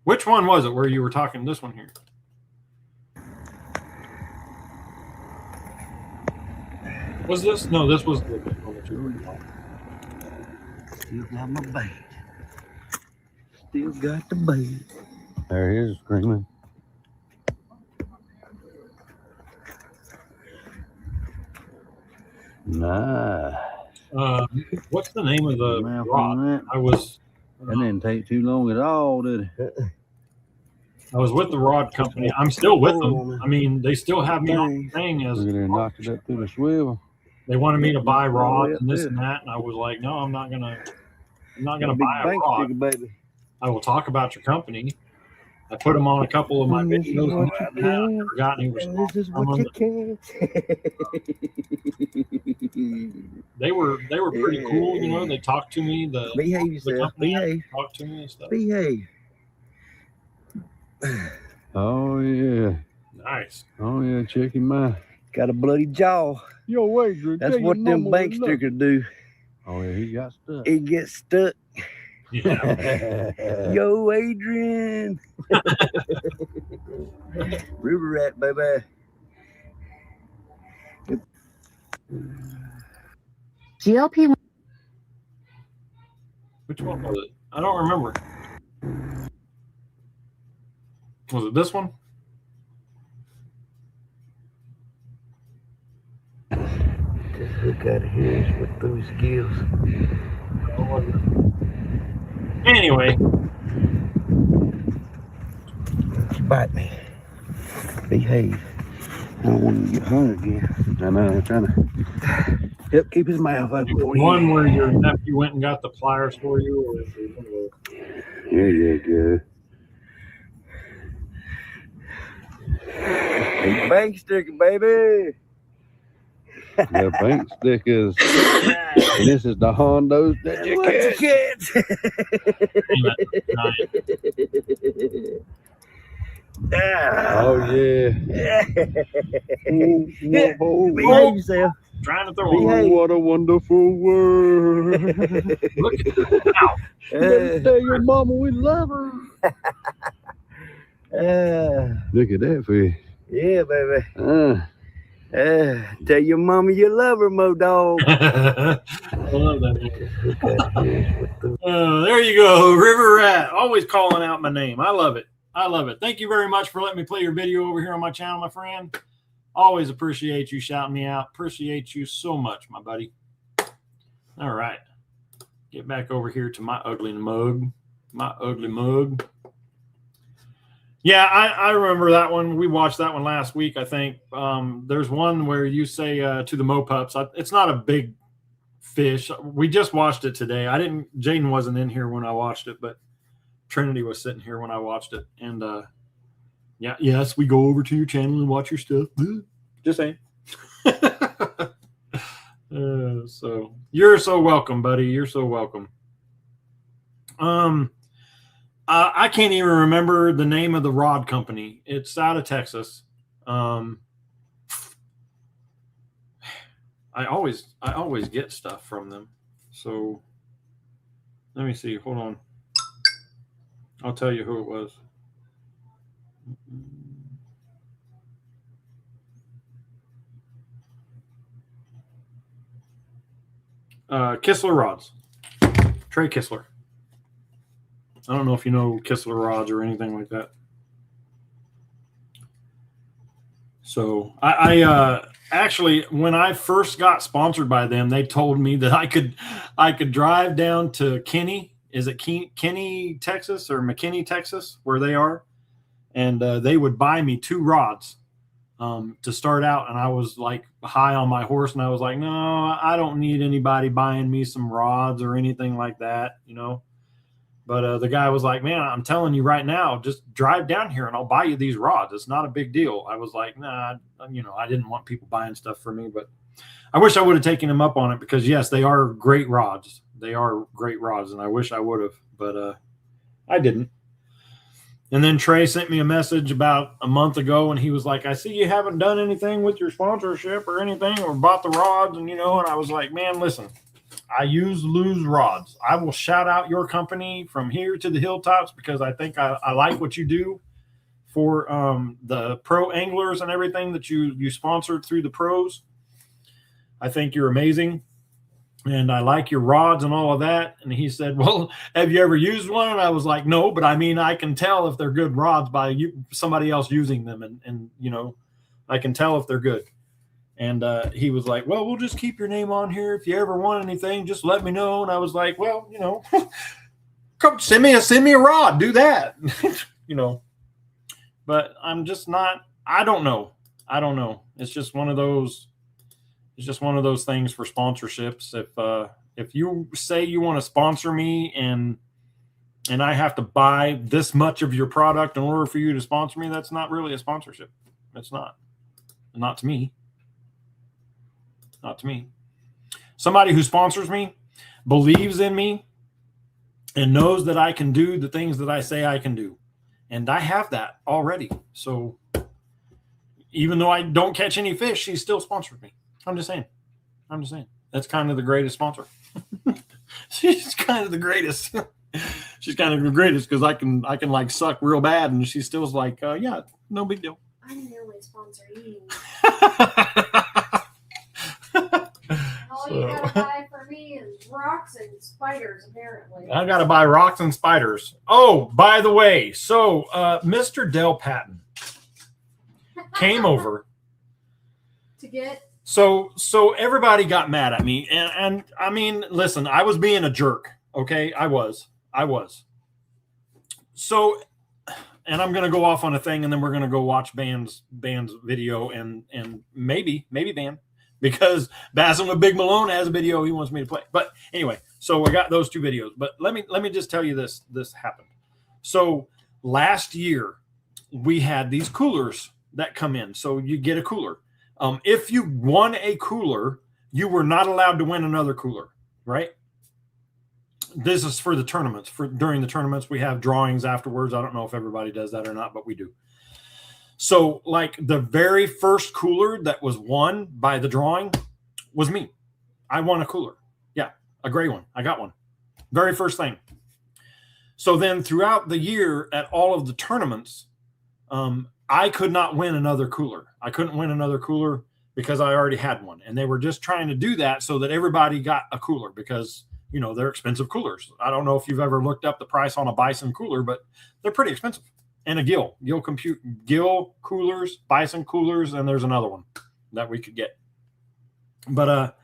Which one was it where you were talking? This one here. Was this? No, this was the big one that you were talking about. Still got my bait. Still got the bait. there he is screaming. Nah. What's the name of the Mouth rod? on that. I was That didn't take too long at all, did it? with the rod company. I'm still with them. I mean, they still have me on the thing as Look at there, knocked it up through the swivel. they wanted me to buy rods and this and that, and I was like, no, I'm not gonna Big buy a bank rod. sticker, baby. I will talk about your company. I put them on a couple of my And this is videos. what And you I get. never got any And response. this is I'm what on you catch. They were pretty cool, you know. They talked to me. The Behave yourself. company Behave. talked to me and stuff. Behave. Oh yeah. Nice. Oh yeah, check him out. Got a bloody jaw. Yo, Adrian. That's what them bank stickers do. Oh yeah, he got stuck. It gets stuck. Yeah. Yo, Adrian. River rat, baby. GLP. Which one was it? I don't remember. Was it this one? This hook out of here is what those gills. Anyway, Bite me. Behave. I don't want to get hung again. I know, I'm trying to. Yep, keep his mouth open for you. one where your nephew went and got the pliers for you, or is it one of those? There you Big bank sticker, baby. go. The bank stickers. And this is the Hondos that you What you catch. catch? Ah. Oh yeah. Behave yourself. Trying to throw Behave. a Oh, what a wonderful world. look at that. Tell your mama we love her. Look at that fish. Yeah, baby. Tell your mama you love her, Mo Dog. I love that. There you go, River Rat. Always calling out my name. I love it. I love it. Thank you very much for letting me play your video over here on my channel, my friend. Always appreciate you shouting me out. Appreciate you so much, my buddy. All right. Get back over here to my ugly mug. My ugly mug. Yeah, I remember that one. We watched that one last week, I think. There's one where you say to the Mopups, it's not a big fish. We just watched it today. Jaden wasn't in here when I watched it, but Trinity was sitting here when I watched it. And yes, we go over to your channel and watch your stuff. Just saying. So you're so welcome, buddy. You're so welcome. I can't even remember the name of the rod company. It's out of Texas. I always get stuff from them. So let me see. Hold on. I'll tell you who it was. Kistler Rods. Trey Kistler. I don't know if you know Kistler Rods or anything like that. So I actually, when I first got sponsored by them, they told me that I could drive down to Kenny. Is it Kenny, Texas, or McKinney, Texas, where they are? And they would buy me 2 rods to start out. And I was like high on my horse, and I was like, no, I don't need anybody buying me some rods or anything like that, you know. But the guy was like, man, I'm telling you right now, just drive down here and I'll buy you these rods. It's not a big deal. I was like, nah, you know, I didn't want people buying stuff for me, but I wish I would have taken him up on it because, yes, they are great rods. They are great rods, and I wish I would have, but I didn't. And then Trey sent me a message about a month ago, and he was like, I see you haven't done anything with your sponsorship or anything or bought the rods, and, you know, and I was like, man, listen. I use Lew's rods. I will shout out your company from here to the hilltops because I think I like what you do for the pro anglers and everything that you sponsored through the pros. I think you're amazing. And I like your rods and all of that. And he said, well, have you ever used one? And I was like, no, but I mean, I can tell if they're good rods by somebody else using them. And, you know, I can tell if they're good. And he was like, well, we'll just keep your name on here. If you ever want anything, just let me know. And I was like, well, you know, come send me a rod. Do that, you know. But I'm just not. I don't know. It's just one of those. It's just one of those things for sponsorships. If you say you want to sponsor me and I have to buy this much of your product in order for you to sponsor me, that's not really a sponsorship. It's not. Not to me. Not to me. Somebody who sponsors me believes in me and knows that I can do the things that I say I can do. And I have that already. So even though I don't catch any fish, she still sponsors me. I'm just saying. That's kind of the greatest sponsor. She's kind of the greatest. She's kind of the greatest because I can like suck real bad and she still's like, yeah, no big deal. I'm the only sponsor eating. All you gotta buy for me is rocks and spiders, apparently. I got to buy rocks and spiders. Oh, by the way, so Mr. Del Patton came over To get So everybody got mad at me, and I mean, listen, I was being a jerk. Okay, I was. So, and I'm gonna go off on a thing, and then we're gonna go watch Band's video, and maybe Band, because Basil with Big Malone has a video he wants me to play. But anyway, so I got those 2 videos. But let me just tell you this happened. So last year we had these coolers that come in. So you get a cooler. If you won a cooler, you were not allowed to win another cooler, right? This is for the tournaments. During the tournaments, we have drawings afterwards. I don't know if everybody does that or not, but we do. So, like, the very first cooler that was won by the drawing was me. I won a cooler. Yeah, a gray one. I got one. Very first thing. So then throughout the year at all of the tournaments, I could not win another cooler. I couldn't win another cooler because I already had one. And they were just trying to do that so that everybody got a cooler because, you know, they're expensive coolers. I don't know if you've ever looked up the price on a Bison cooler, but they're pretty expensive. And a Gill coolers, Bison coolers, and there's another one that we could get. But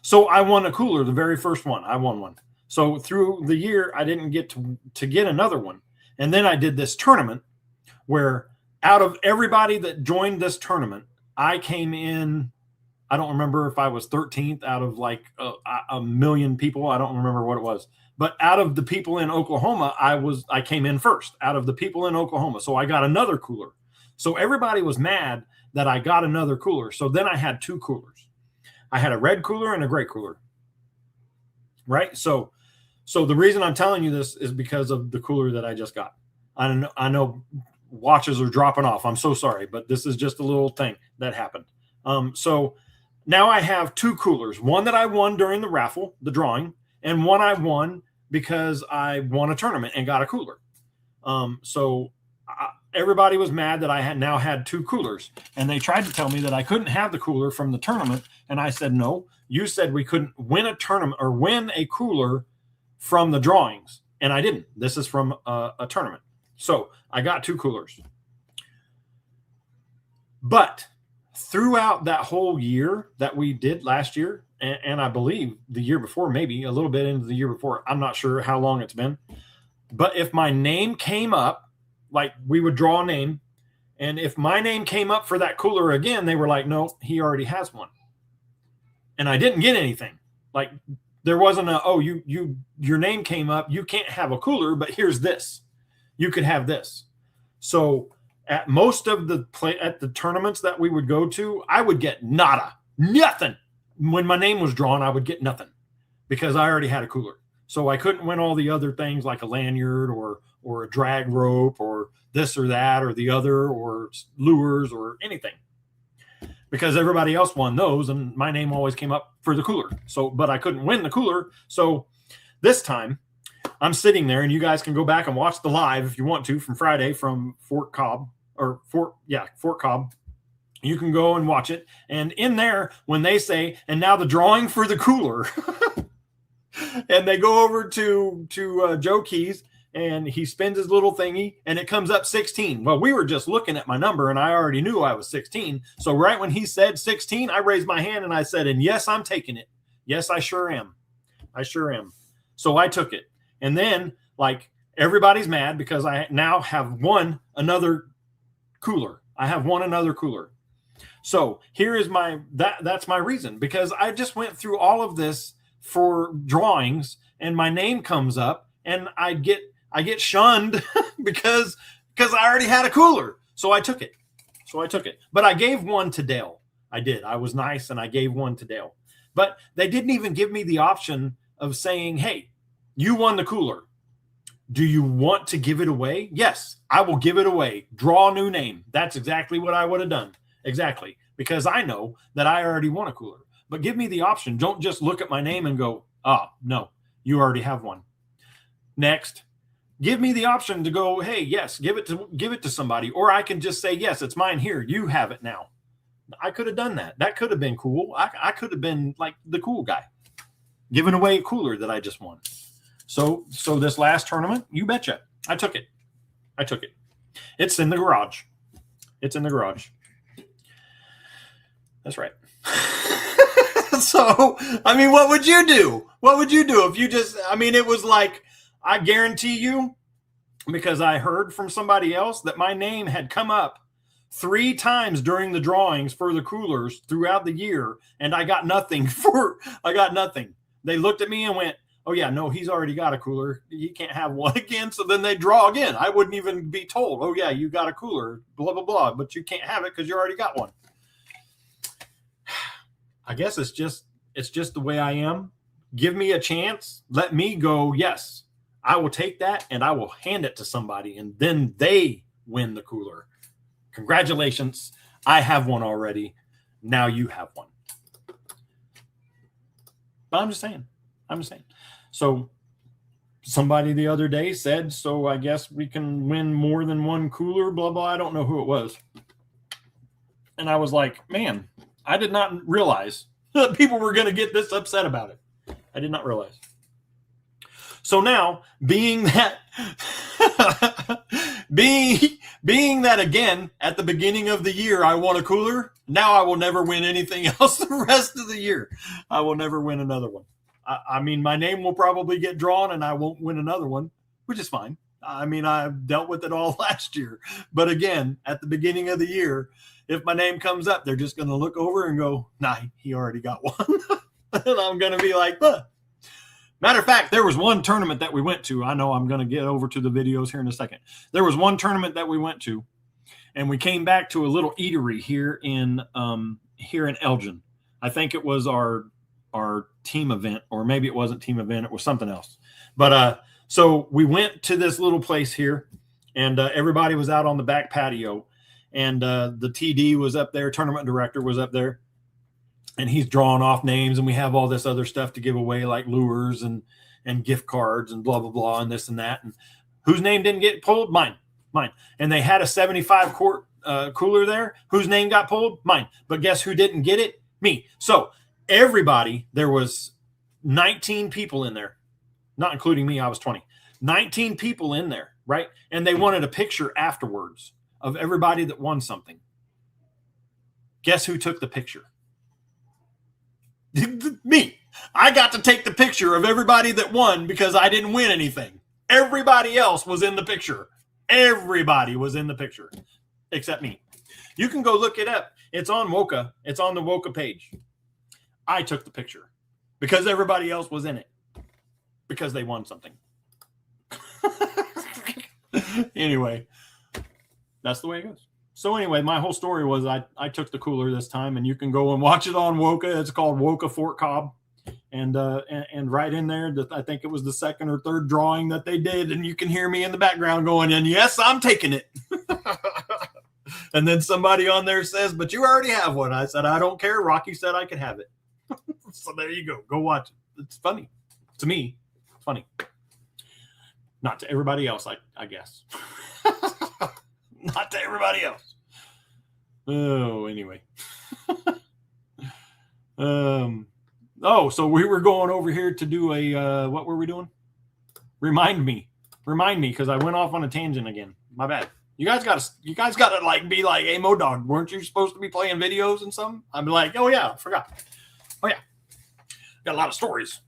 so I won a cooler, the very first one. I won one. So through the year, I didn't get to get another one. And then I did this tournament where out of everybody that joined this tournament, I came in, I don't remember if I was 13th out of like a million people. I don't remember what it was. But out of the people in Oklahoma, I came in first out of the people in Oklahoma. So I got another cooler. So everybody was mad that I got another cooler. So then I had two coolers. I had a red cooler and a gray cooler. Right? So the reason I'm telling you this is because of the cooler that I just got. I know watches are dropping off. I'm so sorry, but this is just a little thing that happened. So now I have two coolers, one that I won during the raffle, the drawing, and one I won because I won a tournament and got a cooler. Everybody was mad that I now had two coolers, and they tried to tell me that I couldn't have the cooler from the tournament. And I said, no, you said we couldn't win a tournament or win a cooler from the drawings. And I didn't. This is from a tournament. So I got two coolers. But throughout that whole year that we did last year, and I believe the year before, maybe a little bit into the year before, I'm not sure how long it's been. But if my name came up, like we would draw a name, and if my name came up for that cooler again, they were like, no, he already has one. And I didn't get anything. Like there wasn't your name came up, you can't have a cooler, but here's this. You could have this. So at most of the tournaments that we would go to, I would get nothing. When my name was drawn, I would get nothing because I already had a cooler. So I couldn't win all the other things like a lanyard or a drag rope or this or that or the other or lures or anything because everybody else won those and my name always came up for the cooler. So, but I couldn't win the cooler. So this time I'm sitting there, and you guys can go back and watch the live if you want to from Friday from Fort Cobb. You can go and watch it. And in there, when they say, and now the drawing for the cooler, and they go over to Joe Keys, and he spins his little thingy, and it comes up 16. Well, we were just looking at my number, and I already knew I was 16. So right when he said 16, I raised my hand, and I said, and yes, I'm taking it. Yes, I sure am. I sure am. So I took it. And then, like, everybody's mad because I now have won another cooler. I have won another cooler. So here is that's my reason, because I just went through all of this for drawings, and my name comes up, and I get shunned because I already had a cooler. So I took it. But I gave one to Dale. I did. I was nice, and I gave one to Dale. But they didn't even give me the option of saying, hey, you won the cooler. Do you want to give it away? Yes, I will give it away. Draw a new name. That's exactly what I would have done. Exactly. Because I know that I already won a cooler. But give me the option. Don't just look at my name and go, no, you already have one. Next. Give me the option to go, hey, yes, give it to somebody. Or I can just say, yes, it's mine here. You have it now. I could have done that. That could have been cool. I could have been like the cool guy, giving away a cooler that I just won. So this last tournament, you betcha, I took it. It's in the garage. That's right. So, I mean, what would you do? If you just, I mean, it was like, I guarantee you, because I heard from somebody else that my name had come up 3 times during the drawings for the coolers throughout the year, and I got nothing. They looked at me and went, oh yeah, no, he's already got a cooler. He can't have one again. So then they draw again. I wouldn't even be told, oh yeah, you got a cooler, blah, blah, blah, but you can't have it because you already got one. I guess it's just the way I am. Give me a chance. Let me go. Yes, I will take that and I will hand it to somebody, and then they win the cooler. Congratulations. I have one already. Now you have one. But I'm just saying. So somebody the other day said, so I guess we can win more than one cooler, blah, blah. I don't know who it was. And I was like, man, I did not realize that people were going to get this upset about it. I did not realize. So now, being that again, at the beginning of the year, I won a cooler. Now I will never win anything else the rest of the year. I will never win another one. I mean, my name will probably get drawn and I won't win another one, which is fine. I mean, I've dealt with it all last year. But again, at the beginning of the year, if my name comes up, they're just going to look over and go, nah, he already got one. And I'm going to be like, huh. Matter of fact, there was one tournament that we went to. I know I'm going to get over to the videos here in a second. There was one tournament that we went to, and we came back to a little eatery here in Elgin. I think it was our team event, or maybe it wasn't team event. It was something else. But so we went to this little place here, and everybody was out on the back patio, and the TD was up there, tournament director was up there, and he's drawing off names, and we have all this other stuff to give away, like lures and gift cards and blah, blah, blah, and this and that. And whose name didn't get pulled? Mine. And they had a 75 quart cooler there. Whose name got pulled? Mine. But guess who didn't get it? Me. So everybody, there was 19 people in there, not including me. I was 20. 19 people in there, right? And they wanted a picture afterwards of everybody that won something. Guess who took the picture? Me. I got to take the picture of everybody that won because I didn't win anything. Everybody else was in the picture. Everybody was in the picture except me. You can go look it up. It's on Woka. It's on the Woka page. I took the picture because everybody else was in it because they won something. Anyway, that's the way it goes. So anyway, my whole story was I took the cooler this time, and you can go and watch it on Woka. It's called Woka Fort Cobb. And right in there, I think it was the second or third drawing that they did, and you can hear me in the background going, and yes, I'm taking it. And then somebody on there says, but you already have one. I said, I don't care. Rocky said I could have it. So there you go. Go watch it. It's funny. To me, it's funny. Not to everybody else, I guess. Not to everybody else. Oh, anyway. So we were going over here to do a what were we doing? Remind me, because I went off on a tangent again. My bad. You guys gotta like be like, hey, Modog, weren't you supposed to be playing videos and something? I'd be like, oh yeah, I forgot. Oh yeah, got a lot of stories.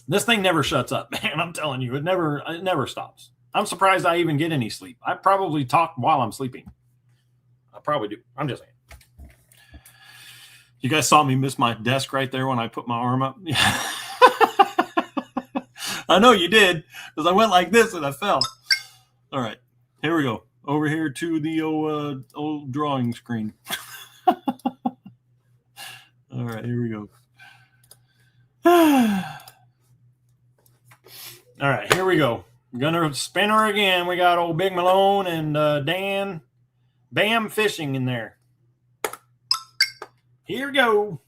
This thing never shuts up, man. I'm telling you, it never stops. I'm surprised I even get any sleep. I probably talk while I'm sleeping. I probably do. I'm just saying. You guys saw me miss my desk right there when I put my arm up. I know you did, because I went like this and I fell. All right, here we go. Over here to the old drawing screen. All right, here we go. All right, here we go. I'm gonna spin her again. We got old Big Malone and Dan Bam Fishing in there. Here we go.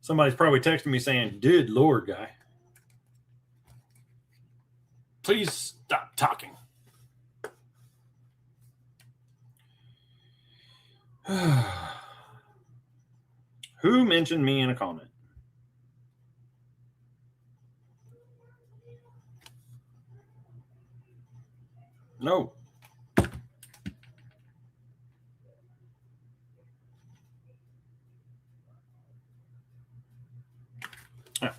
Somebody's probably texting me saying, "Good Lord, guy, please stop talking." Who mentioned me in a comment? No. Yeah.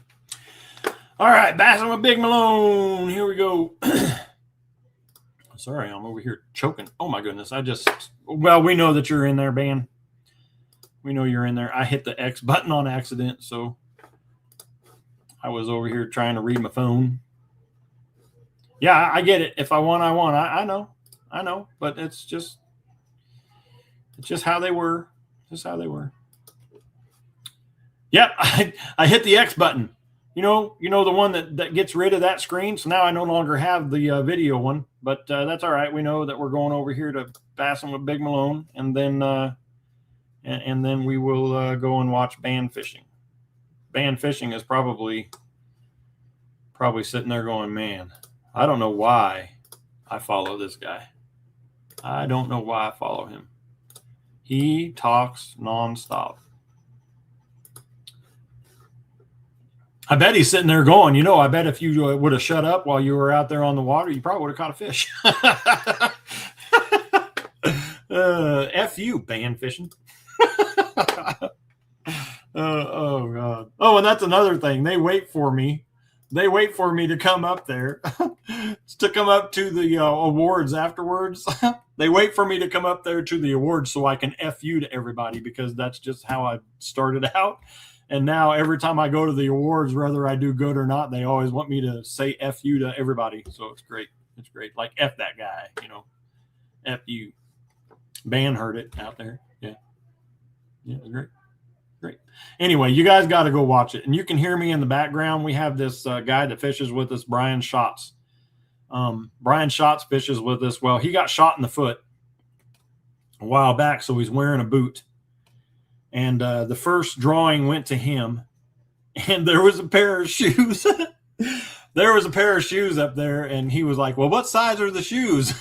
All right, bassing with Big Malone. Here we go. Sorry, I'm over here choking. Oh my goodness. Well, we know that you're in there, Ban. We know you're in there. I hit the X button on accident, so I was over here trying to read my phone. Yeah, I get it. If I won, I won. I know, but it's just how they were. Just how they were. Yep, I hit the X button. You know the one that gets rid of that screen. So now I no longer have the video one, but that's all right. We know that we're going over here to Bassing with Big Malone, and then we will go and watch Band Fishing. Band Fishing is probably sitting there going, man, I don't know why I follow this guy. I don't know why I follow him. He talks nonstop. I bet he's sitting there going, I bet if you would have shut up while you were out there on the water, you probably would have caught a fish. F you, Band Fishing. Oh, God. Oh, and that's another thing. They wait for me they wait for me to come up there to come up to the awards afterwards. They wait for me to come up there to the awards so I can F you to everybody, because that's just how I started out. And now every time I go to the awards, whether I do good or not, they always want me to say F you to everybody. So it's great. It's great. Like F that guy, you know, F you. Ban heard it out there. Yeah. Yeah, it was great. Great. Anyway, you guys got to go watch it. And you can hear me in the background. We have this guy that fishes with us, Brian Schatz. Brian Schatz fishes with us. Well, he got shot in the foot a while back, so he's wearing a boot. And the first drawing went to him, and there was a pair of shoes. There was a pair of shoes up there, and he was like, well, what size are the shoes?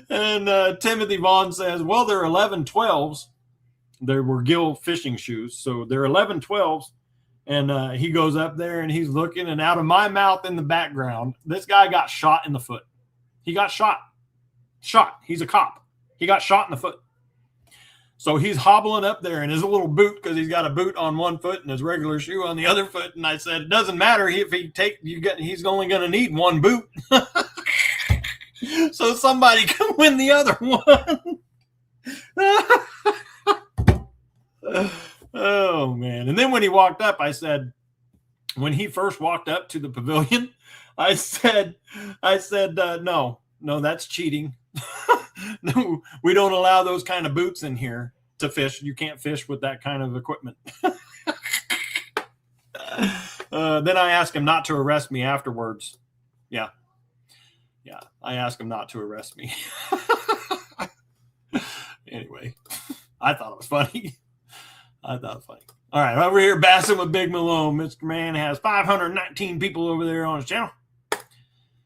And Timothy Vaughn says, well, they're 11-12s. They were gill fishing shoes, so they're 11-12s. And he goes up there and he's looking, and out of my mouth in the background, this guy got shot in the foot. He got shot. He's a cop. He got shot in the foot. So he's hobbling up there in his little boot, because he's got a boot on one foot and his regular shoe on the other foot. And I said, it doesn't matter if he's only going to need one boot. So somebody can win the other one. Oh man. And then when he walked up, I said, when he first walked up to the pavilion, I said, no, that's cheating. No, we don't allow those kind of boots in here to fish. You can't fish with that kind of equipment. Then I asked him not to arrest me afterwards. Yeah. I asked him not to arrest me. Anyway, I thought it was funny. All right, over here, Bassin with Big Malone. Mr. Man has 519 people over there on his channel.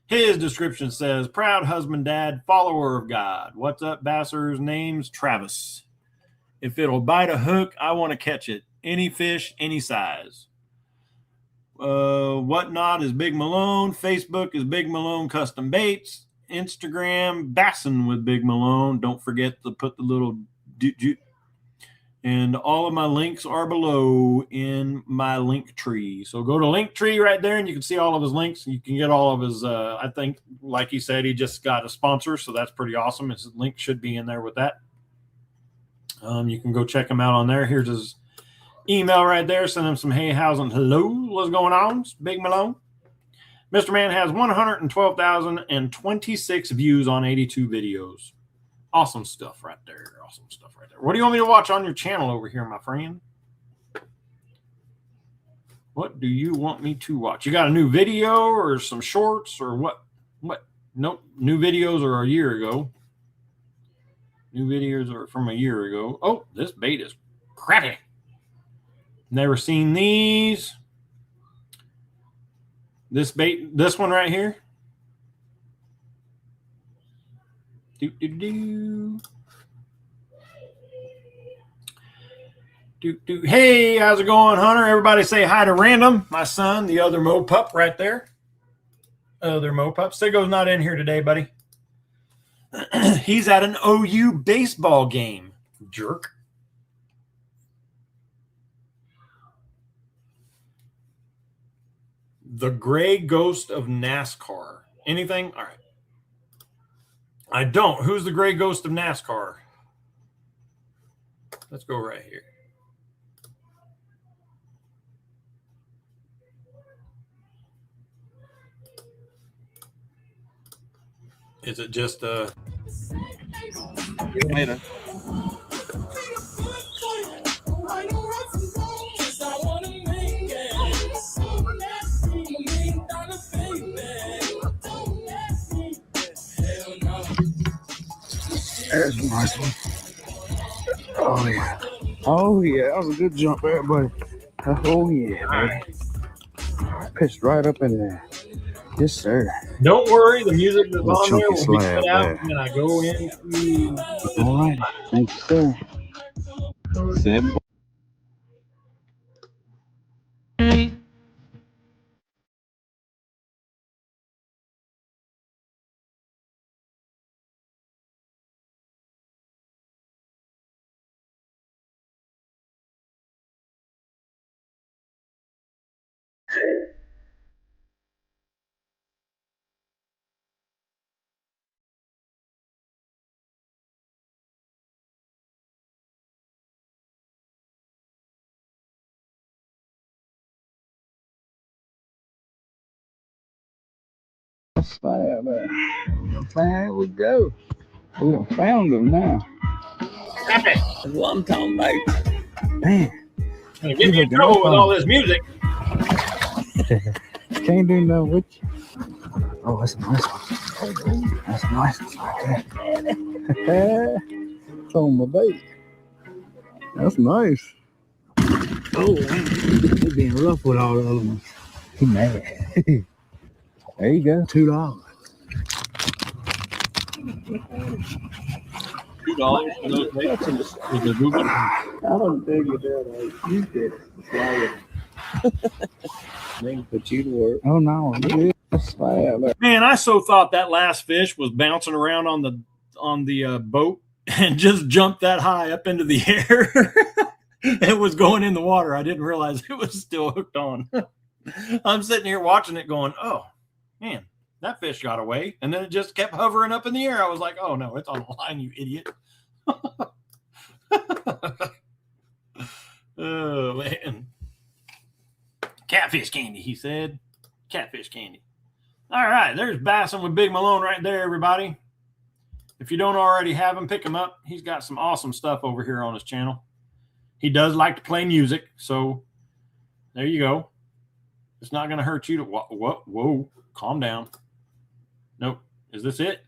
His description says, proud husband, dad, follower of God. What's up, Basser's? Name's Travis. If it'll bite a hook, I want to catch it. Any fish, any size. Whatnot is Big Malone. Facebook is Big Malone Custom Baits. Instagram, Bassin with Big Malone. Don't forget to put the little and all of my links are below in my link tree. So go to link tree right there, and you can see all of his links. You can get all of his, I think, like he said, he just got a sponsor, so that's pretty awesome. His link should be in there with that. You can go check him out on there. Here's his email right there. Send him some hey, how's and hello. What's going on? It's Big Malone. Mr. Man has 112,026 views on 82 videos. Awesome stuff right there. What do you want me to watch on your channel over here, my friend? What do you want me to watch? You got a new video or some shorts or what? Nope. New videos are a year ago. New videos are from a year ago. Oh, this bait is crappy. Never seen these. This bait, this one right here. Hey, how's it going, Hunter? Everybody say hi to Random, my son, the other Mo pup right there. Other Mo pup. Sigo's not in here today, buddy. He's at an OU baseball game. Jerk. The Gray Ghost of NASCAR. Anything? All right. I don't. Who's the Gray Ghost of NASCAR? Let's go right here. Is it just a... Later. There's a nice one. Oh, yeah. Oh, yeah. That was a good jump there, buddy. Oh, yeah, buddy. Pitched right up in there. Yes, sir. Don't worry, the music that's Little on there chunky will be slab cut out there. when I go into... All right. Thank you, sir. Simple. Fire there. There we go. We done found them now. That's what I'm talking about. Man. Gonna get me in trouble with all this music. Can't do nothing with you. Oh, that's a nice one. That's a nice one right there. It's on my bait. That's nice. Oh, man. He's being rough with all the other ones. He mad. There you go. $2. $2 for those baits with the Google. I don't dig it that way. You did it. They can put you to work. Oh, no. That's fire. Man, I so thought that last fish was bouncing around on the boat and just jumped that high up into the air. It was going in the water. I didn't realize it was still hooked on. I'm sitting here watching it going, oh, man, that fish got away. And then it just kept hovering up in the air. I was like, oh, no, it's on the line, you idiot. Oh, man. Catfish candy, he said. Catfish candy. All right, there's Bassing with Big Malone right there, everybody. If you don't already have him, pick him up. He's got some awesome stuff over here on his channel. He does like to play music, so there you go. It's not going to hurt you to... Whoa, calm down. Nope. Is this it?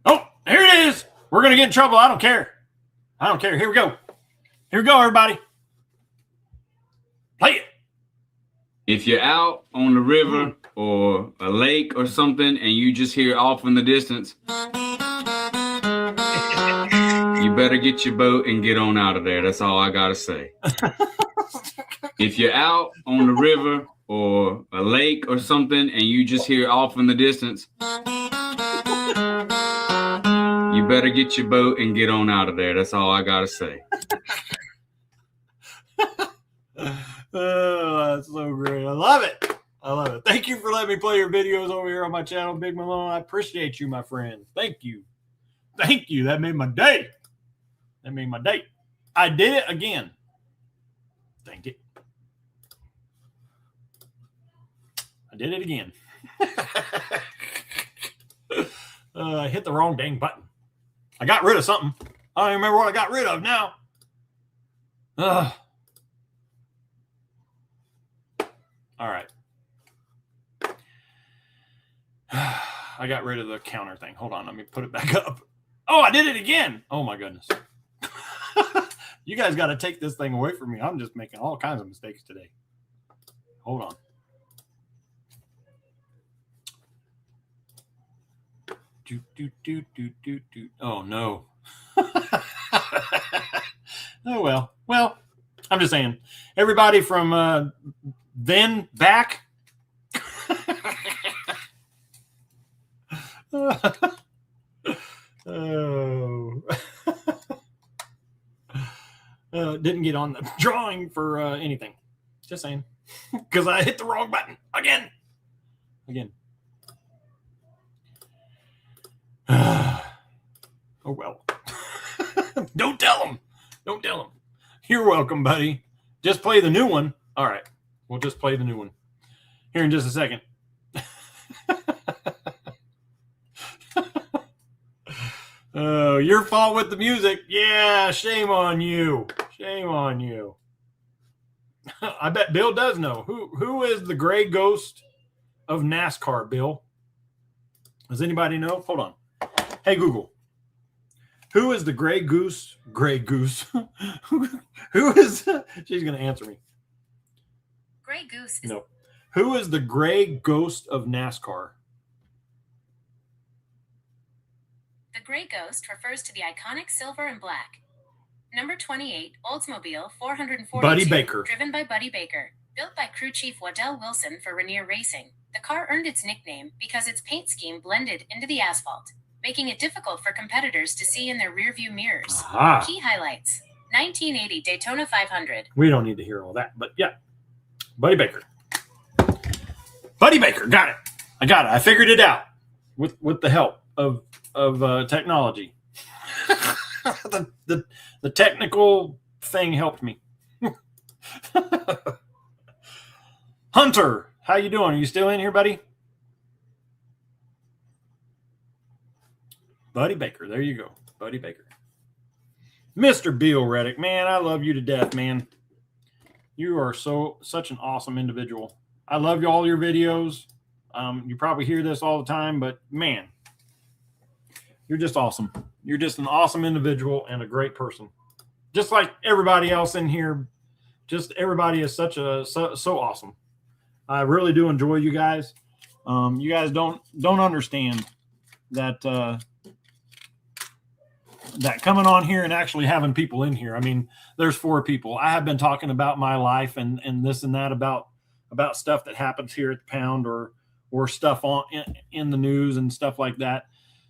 Oh, here it is. We're going to get in trouble. I don't care. Here we go. Here we go, everybody. Play it. If you're out on the river or a lake or something and you just hear off in the distance, you better get your boat and get on out of there. That's all I got to say. If you're out on the river or a lake or something and you just hear off in the distance, you better get your boat and get on out of there. That's all I got to say. Oh, that's so great. I love it. Thank you for letting me play your videos over here on my channel, Big Malone. I appreciate you, my friend. Thank you. That made my day. I did it again. Thank you. I did it again. I hit the wrong dang button. I got rid of something. I don't even remember what I got rid of now. All right. I got rid of the counter thing. Hold on. Let me put it back up. Oh, I did it again. Oh, my goodness. You guys got to take this thing away from me. I'm just making all kinds of mistakes today. Hold on. Oh, no. Oh, well. Well, I'm just saying. Everybody from then back. Oh. Didn't get on the drawing for anything. Just saying. Because I hit the wrong button. Again. Oh, well. Don't tell them. You're welcome, buddy. Just play the new one. All right. We'll just play the new one here in just a second. Oh, your fault with the music. Yeah, shame on you. I bet Bill does know. Who is the gray ghost of NASCAR, Bill? Does anybody know? Hold on. Hey, Google. Who is the gray goose? Who is... She's going to answer me. Gray Goose is... No. Who is the gray ghost of NASCAR? The Gray Ghost refers to the iconic silver and black. Number 28, Oldsmobile 442. Buddy Baker. Driven by Buddy Baker. Built by crew chief Waddell Wilson for Rainier Racing. The car earned its nickname because its paint scheme blended into the asphalt, making it difficult for competitors to see in their rearview mirrors. Aha. Key highlights. 1980 Daytona 500. We don't need to hear all that, but yeah. Buddy Baker. Got it. I got it. I figured it out with the help of technology. the technical thing helped me. Hunter, how you doing? Are you still in here, buddy? Buddy Baker. There you go. Buddy Baker. Mr. Bill Reddick, man, I love you to death, man. You are such an awesome individual. I love all your videos. You probably hear this all the time, but man, you're just awesome. You're just an awesome individual and a great person. Just like everybody else in here, just everybody is so awesome. I really do enjoy you guys. You guys don't understand that that coming on here and actually having people in here. I mean, there's 4 people. I have been talking about my life and this and that about stuff that happens here at the pound or stuff in the news and stuff like that.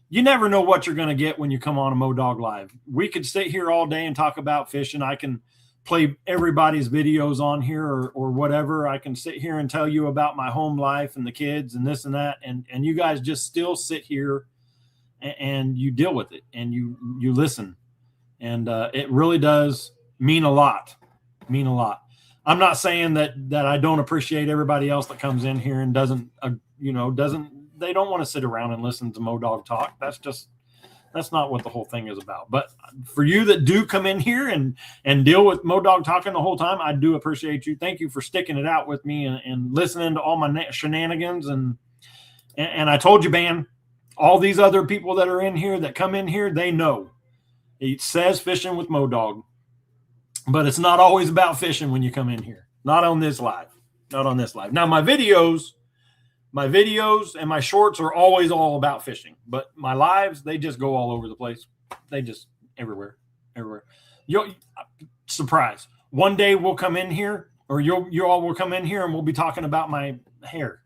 You never know what you're going to get when you come on a MoDog Live. We could sit here all day and talk about fishing. I can play everybody's videos on here or whatever. I can sit here and tell you about my home life and the kids and this and that. And you guys just still sit here and you deal with it and you listen. And it really does mean a lot. I'm not saying that I don't appreciate everybody else that comes in here and they don't want to sit around and listen to MoDog talk. That's not what the whole thing is about. But for you that do come in here and deal with MoDog talking the whole time, I do appreciate you. Thank you for sticking it out with me and listening to all my shenanigans. And I told you, man, all these other people that are in here that come in here, they know it says fishing with MoDog, but it's not always about fishing when you come in here. Not on this live. Now my videos and my shorts are always all about fishing, but my lives, they just go all over the place. They just everywhere. You'll surprise. One day we'll come in here, or you all will come in here and we'll be talking about my hair.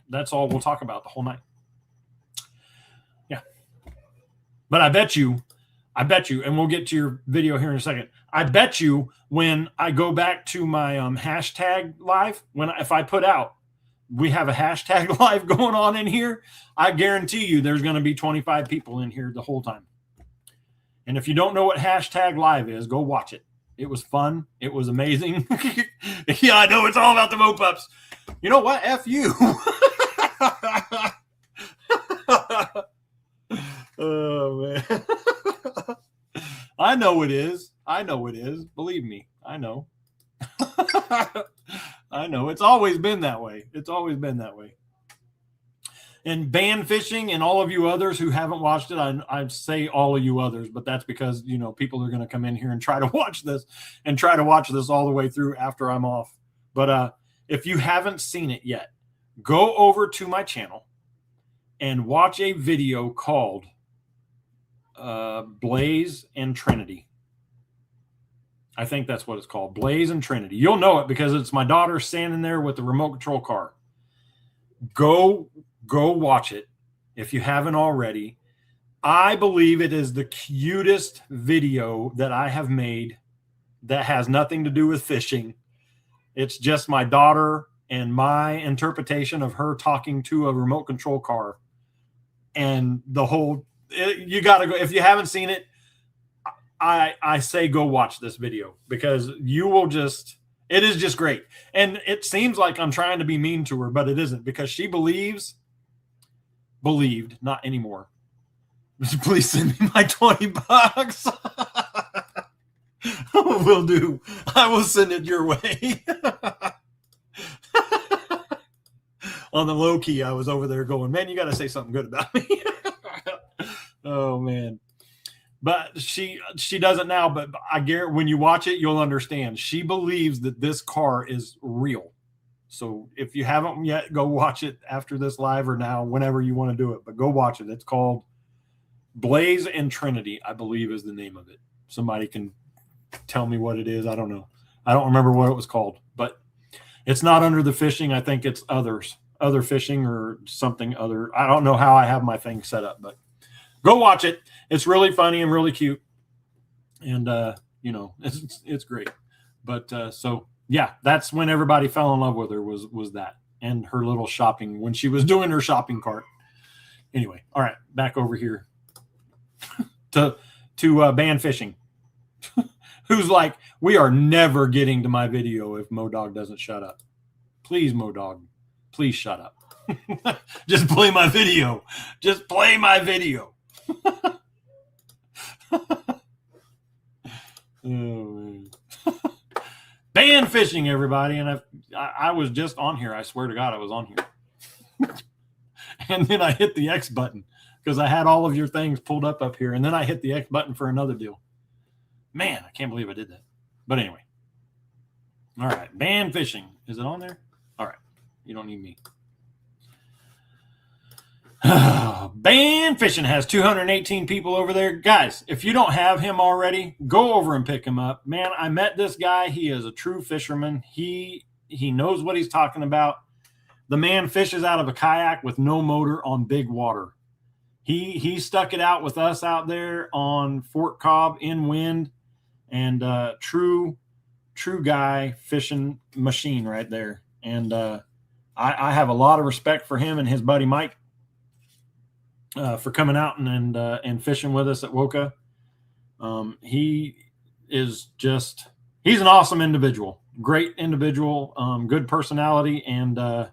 That's all we'll talk about the whole night. Yeah. But I bet you, and we'll get to your video here in a second. I bet you when I go back to my hashtag live, if I put out, we have a hashtag live going on in here, I guarantee you there's going to be 25 people in here the whole time. And if you don't know what hashtag live is, go watch it. It was fun. It was amazing. Yeah, I know it's all about the Mopups. You know what? F you. Oh, man. I know it is. Believe me, I know. I know. It's always been that way. And band fishing and all of you others who haven't watched it, I say all of you others, but that's because, people are going to come in here and try to watch this all the way through after I'm off. But if you haven't seen it yet, go over to my channel and watch a video called Blaze and Trinity. I think that's what it's called, Blaze and Trinity. You'll know it because it's my daughter standing there with the remote control car. Go watch it if you haven't already. I believe it is the cutest video that I have made that has nothing to do with fishing. It's just my daughter and my interpretation of her talking to a remote control car. And you got to go. If you haven't seen it, I say go watch this video because you will it is just great. And it seems like I'm trying to be mean to her, but it isn't because she believed, not anymore. Please send me my $20. Will do. I will send it your way. On the low key, I was over there going, man, you got to say something good about me. Oh, man. But she doesn't now, but I guarantee when you watch it, you'll understand. She believes that this car is real. So if you haven't yet, go watch it after this live or now, whenever you want to do it. But go watch it. It's called Blaze and Trinity, I believe is the name of it. Somebody can tell me what it is. I don't know. I don't remember what it was called. But it's not under the fishing. I think it's other fishing or something other. I don't know how I have my thing set up, but go watch it. It's really funny and really cute. And, it's great. But so, yeah, that's when everybody fell in love with her was that. And her little shopping, when she was doing her shopping cart. Anyway, all right, back over here to band fishing. who's like, we are never getting to my video if Modog doesn't shut up. Please, Modog, please shut up. Just play my video. Just play my video. Oh, man. Ban fishing, everybody. And I was just on here. I swear to God, I was on here. And then I hit the X button because I had all of your things pulled up here. And then I hit the X button for another deal. Man, I can't believe I did that. But anyway. All right. Ban fishing. Is it on there? All right. You don't need me. Ban Fishing has 218 people over there. Guys, if you don't have him already, go over and pick him up. Man, I met this guy. He is a true fisherman. He knows what he's talking about. The man fishes out of a kayak with no motor on big water. He stuck it out with us out there on Fort Cobb in wind, and true guy fishing machine right there. And I have a lot of respect for him and his buddy Mike. For coming out and fishing with us at Woka. He is he's an awesome individual, great individual, good personality. And I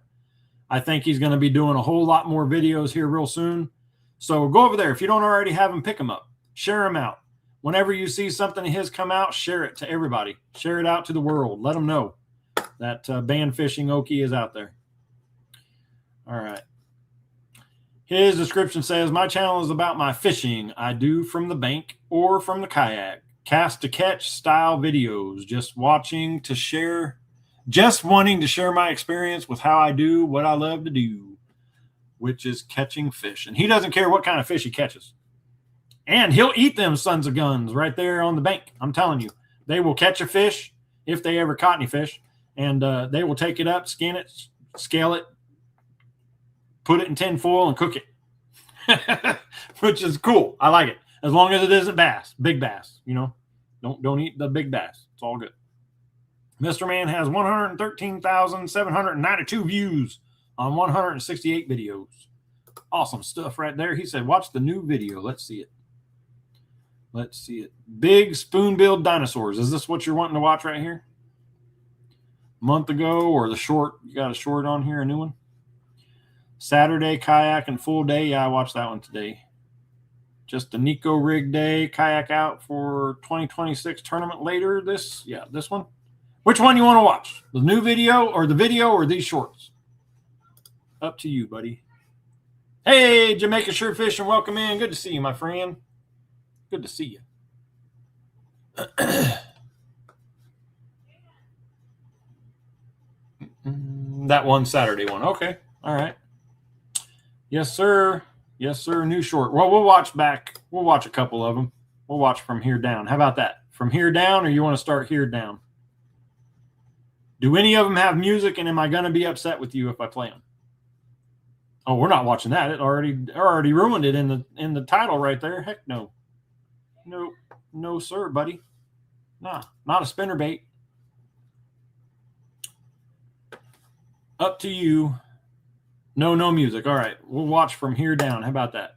think he's going to be doing a whole lot more videos here real soon. So go over there. If you don't already have him, pick him up, share him out. Whenever you see something of his come out, share it to everybody, share it out to the world. Let them know that Ban Fishing Okie is out there. All right. His description says, my channel is about my fishing I do from the bank or from the kayak. Cast to catch style videos. Just wanting to share my experience with how I do what I love to do, which is catching fish. And he doesn't care what kind of fish he catches. And he'll eat them sons of guns right there on the bank. I'm telling you. They will catch a fish, if they ever caught any fish, and they will take it up, skin it, scale it, put it in tin foil and cook it, which is cool. I like it. As long as it isn't bass, big bass, don't eat the big bass. It's all good. Mr. Man has 113,792 views on 168 videos. Awesome stuff right there. He said, watch the new video. Let's see it. Big spoon-billed dinosaurs. Is this what you're wanting to watch right here? A month ago, or the short? You got a short on here, a new one? Saturday kayak and full day. Yeah, I watched that one today. Just a Nico rig day, kayak out for 2026 tournament later. This one. Which one you want to watch? The new video or these shorts? Up to you, buddy. Hey, Jamaica Sure Fishing, welcome in. Good to see you, my friend. Good to see you. That one Saturday one. Okay. All right. Yes, sir. Yes, sir. New short. Well, we'll watch back. We'll watch a couple of them. We'll watch from here down. How about that? From here down, or you want to start here down? Do any of them have music, and am I going to be upset with you if I play them? Oh, we're not watching that. It already ruined it in the title right there. Heck no. No, sir, buddy. Nah, not a spinnerbait. Up to you. No music. All right. We'll watch from here down. How about that?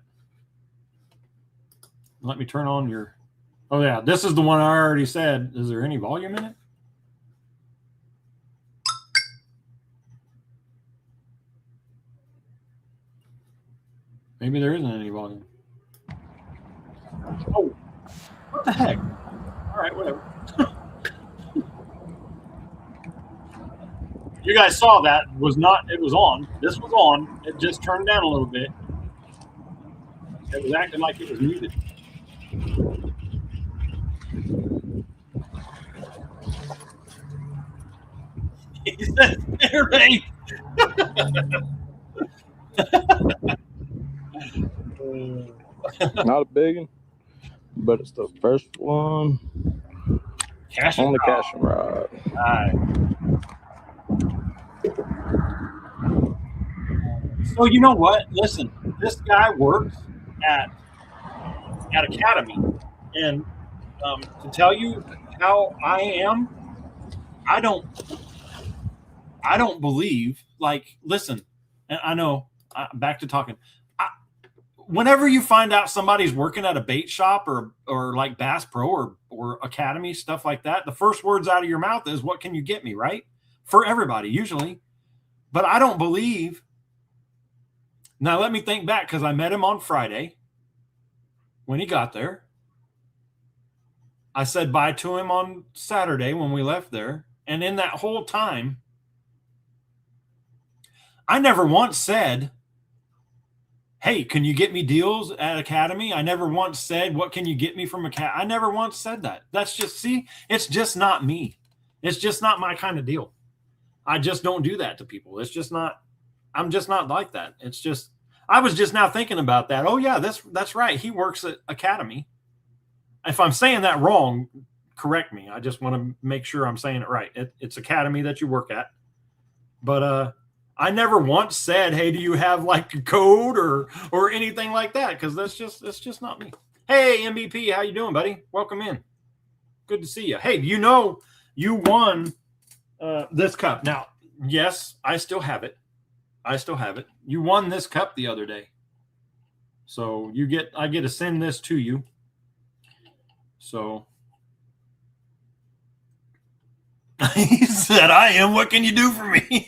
Let me turn on your... Oh, yeah. This is the one I already said. Is there any volume in it? Maybe there isn't any volume. Oh, what the heck? All right, whatever. You guys saw that. It was on. This was on. It just turned down a little bit. It was acting like it was muted. He said, "Spinnerbait." Not a big one, but it's the first one on the casting rod. All right. So you know what? Listen, this guy works at Academy, and to tell you how I am, I don't believe. Like, listen, and I know. Back to talking. whenever you find out somebody's working at a bait shop or like Bass Pro or Academy, stuff like that, the first words out of your mouth is, what can you get me, right? For everybody, usually. But I don't believe. Now, let me think back, because I met him on Friday when he got there. I said bye to him on Saturday when we left there. And in that whole time, I never once said, hey, can you get me deals at Academy? I never once said, what can you get me from Academy? I never once said that. That's just, see, it's just not me. It's just not my kind of deal. I just don't do that to people. It's just not, I'm just not like that. It's just, I was just now thinking about that. Oh yeah, that's right. He works at Academy. If I'm saying that wrong, correct me. I just want to make sure I'm saying it right. It's Academy that you work at. But I never once said, hey, do you have like a code or anything like that? Because that's just not me. Hey, MVP, how you doing, buddy? Welcome in. Good to see you. Hey, you know you won this cup. Now, yes, I still have it. You won this cup the other day. So I get to send this to you. So he said, I am. What can you do for me?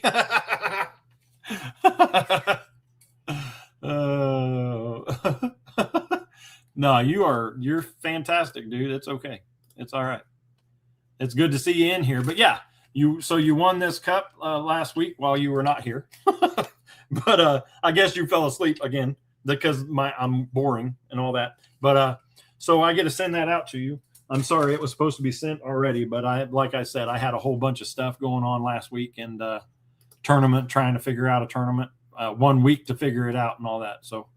No, you're fantastic, dude. It's okay. It's all right. It's good to see you in here. But yeah, you won this cup last week while you were not here. But I guess you fell asleep again because I'm boring and all that. But so I get to send that out to you. I'm sorry it was supposed to be sent already, but like I said, I had a whole bunch of stuff going on last week and tournament, trying to figure out a tournament, 1 week to figure it out and all that. So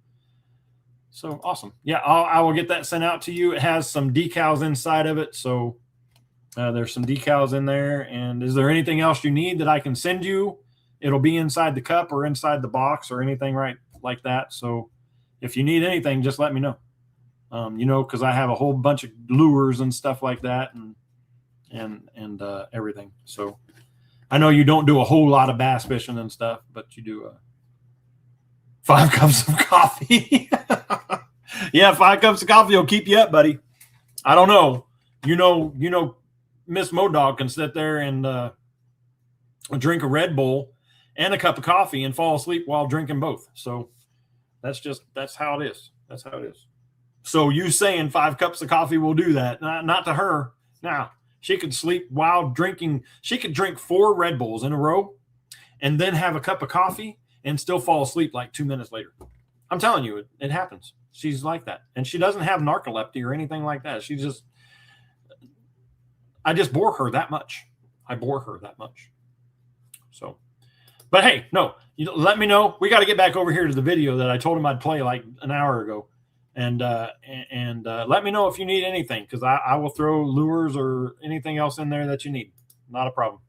awesome. Yeah, I will get that sent out to you. It has some decals inside of it. So there's some decals in there. And is there anything else you need that I can send you? It'll be inside the cup or inside the box or anything right like that. So if you need anything, just let me know. Because I have a whole bunch of lures and stuff like that and everything. So I know you don't do a whole lot of bass fishing and stuff, but you do 5 cups of coffee. Yeah, 5 cups of coffee will keep you up, buddy. I don't know. You know, Miss Modog can sit there and drink a Red Bull and a cup of coffee and fall asleep while drinking both. So that's how it is. That's how it is. So you saying 5 cups of coffee will do that? Not to her. Now, she could sleep while drinking. She could drink 4 Red Bulls in a row and then have a cup of coffee and still fall asleep like 2 minutes later. I'm telling you, it happens. She's like that. And she doesn't have narcolepsy or anything like that. I just bore her that much. So, but hey, no, let me know. We got to get back over here to the video that I told him I'd play like an hour ago. And let me know if you need anything, because I will throw lures or anything else in there that you need. Not a problem.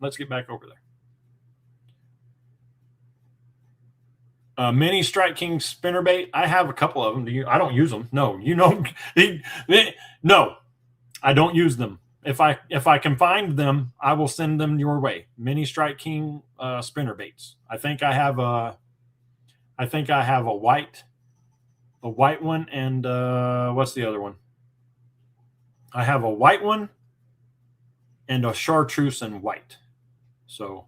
Let's get back over there. Mini Strike King spinnerbait. I have a couple of them. I don't use them. No, no, I don't use them. If I can find them, I will send them your way. Mini Strike King spinnerbaits. I think I have a white one, and what's the other one? I have a white one and a chartreuse and white. So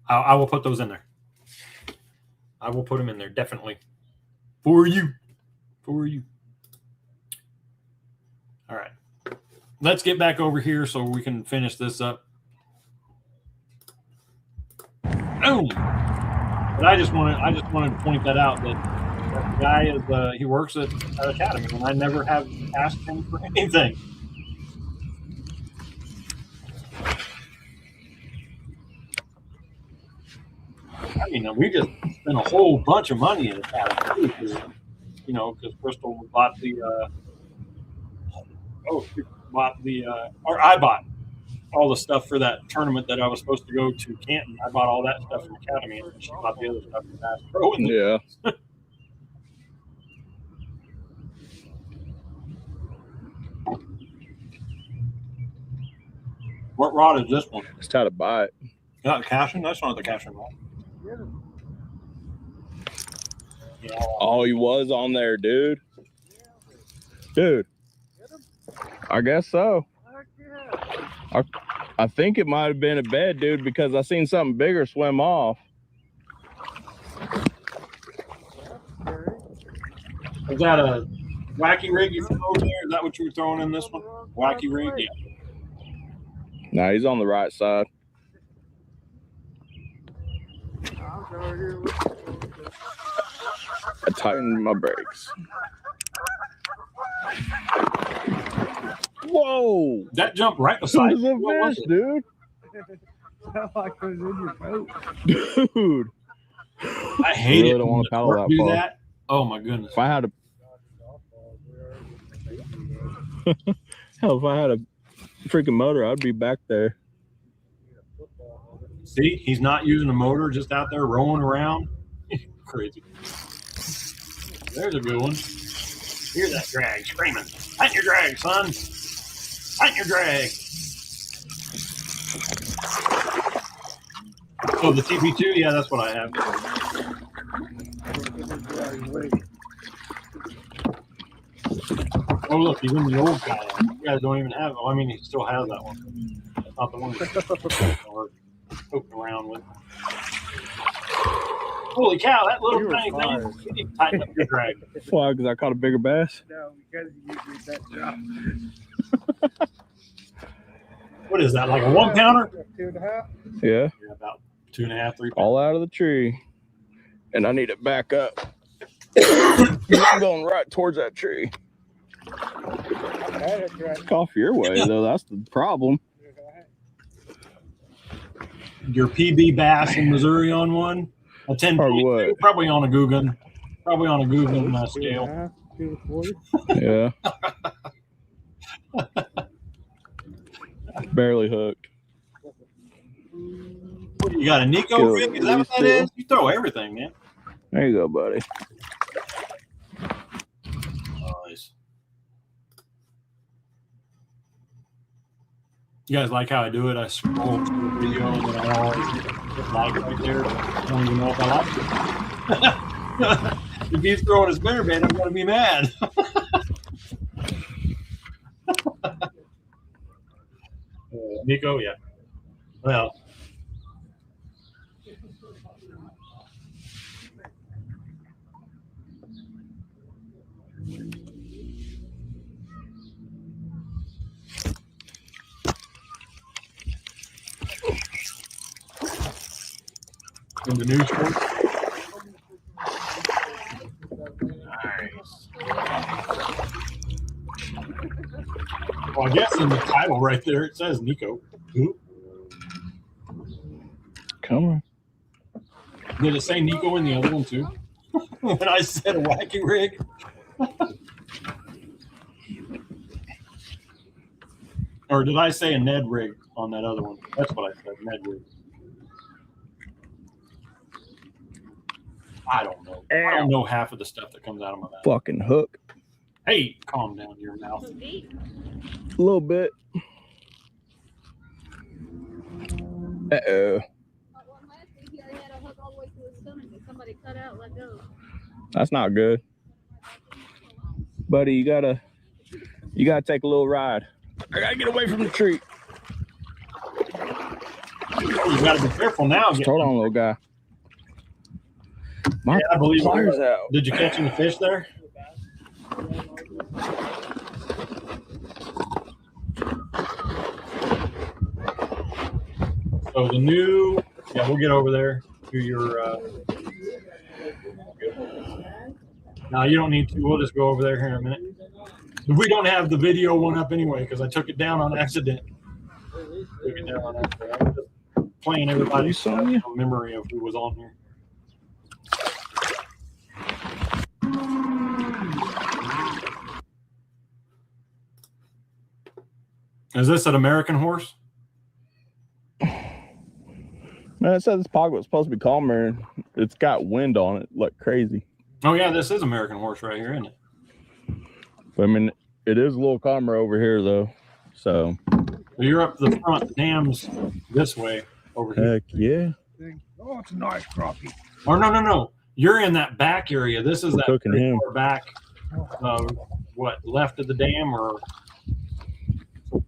I will put those in there. I will put them in there, definitely. For you. All right. Let's get back over here so we can finish this up. Boom. But I just wanted to point that out, that the guy is he works at Academy, and I never have asked him for anything. I mean, we just spent a whole bunch of money in Academy, because Crystal bought I bought all the stuff for that tournament that I was supposed to go to Canton. I bought all that stuff from Academy, and she bought the other stuff from Bass Pro. Yeah. What rod is this one? It's how to buy it. Not Cashin? That's not the Cashin rod. Oh, he was on there, dude. Dude, I guess so. I think it might have been a bed, dude, because I seen something bigger swim off. Is that a wacky rig you threw over there? Is that what you were throwing in this one? Wacky rig? Yeah. Nah, he's on the right side. I tightened my brakes. Whoa! That jumped right It beside was a you. What was fish, it? dude. like it was in your boat. Dude. I hate Really it don't when wanna the paddle carp that do far. that. Oh my goodness. If I had a hell, if I had a freaking motor, I'd be back there. See, he's not using a motor, just out there rolling around. Crazy. There's a good one. Hear that drag screaming. Tighten your drag, son. Tighten your drag. Oh, the TP2? Yeah, that's what I have. Oh, look, he's in the old kayak. You guys don't even have it. Well, I mean, he still has that one. That's not the one he's poking around with. Holy cow, that little tiny thing. You need to tighten up your drag. Why? Because I caught a bigger bass. No, because you usually that drop. What is that, like a 1 pounder? 2.5. Yeah, Yeah, about 2.5, 3 pounds. all out of the tree, and I need it back up. I'm going right towards that tree. It's off your way though. That's the problem. Your PB bass in Missouri on one? A 10 Or what? Probably on a Guggen. Probably on a Guggen scale. 2.25. Yeah. Barely hooked. What, you got a Nico Good. rig? Is that what that is? You throw everything, man. There you go, buddy. Nice. You guys like how I do it? I scroll through the video and then I always hit like right there. I don't even know if I like it. If he's throwing his spinnerbait, I'm going to be mad. Nico, yeah. Well, in the news report. Nice. Well, I guess in the title right there it says Nico. Who? Come on. Did it say Nico in the other one too? When I said a wacky rig. Or did I say a Ned rig on that other one? That's what I said, Ned rig. I don't know. I don't know half of the stuff that comes out of my mouth. Fucking hook. Hey, calm down your mouth. A little bit. Uh-oh. That's not good. Buddy, you gotta take a little ride. I gotta get away from the tree. You got to be careful now. Hold on, little guy. My I believe pliers out. Did you catch any fish there? So the new, yeah, we'll get over there to your. No, you don't need to. We'll just go over there here in a minute. We don't have the video one up anyway because I took it down on accident. Took it down on accident. I'm just playing everybody's memory of who was on here. Is this an American horse? Man, it said this pocket was supposed to be calmer. And it's got wind on it like crazy. Oh yeah, this is American horse right here, isn't it? But, I mean, it is a little calmer over here though. So Well, you're up the front. The dam's this way over here. heck yeah. Oh, it's a nice crappie. Or no. You're in that back area. This is We're that cooking very him. far back. What, left of the dam, or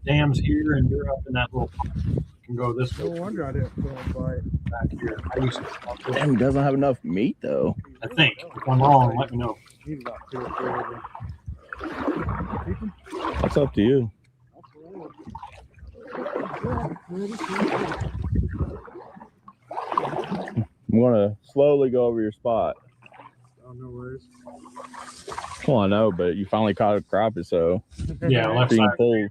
dam's here, and you're up in that little. You can go this way. No wonder I didn't feel a bite. Back here. I used to talk to Damn, he doesn't have enough meat though. I think. If I'm wrong, let me know. He's about 2 or 3 of them. That's up to you. I'm gonna slowly go over your spot. Oh, no worries. Well, I know, but you finally caught a crappie, so Yeah, left being side. pulled.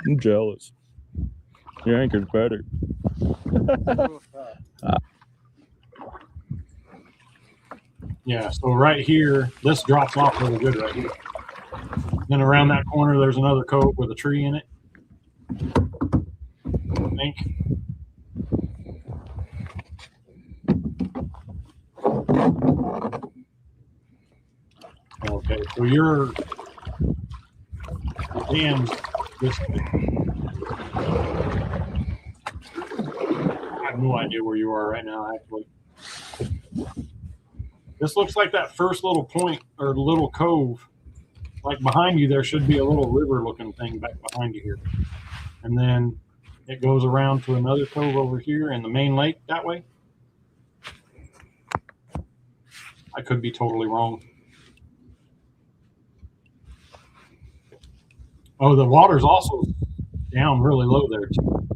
I'm jealous. Your anchor's better. Yeah, so right here, this drops off really good right here. Then around that corner, there's another cove with a tree in it. I think. Okay, so you're damn this way. I have no idea where you are right now, actually. This looks like that first little point or little cove. Like behind you, there should be a little river-looking thing back behind you here. And then it goes around to another cove over here in the main lake that way. I could be totally wrong. Oh, the water's also down really low there too.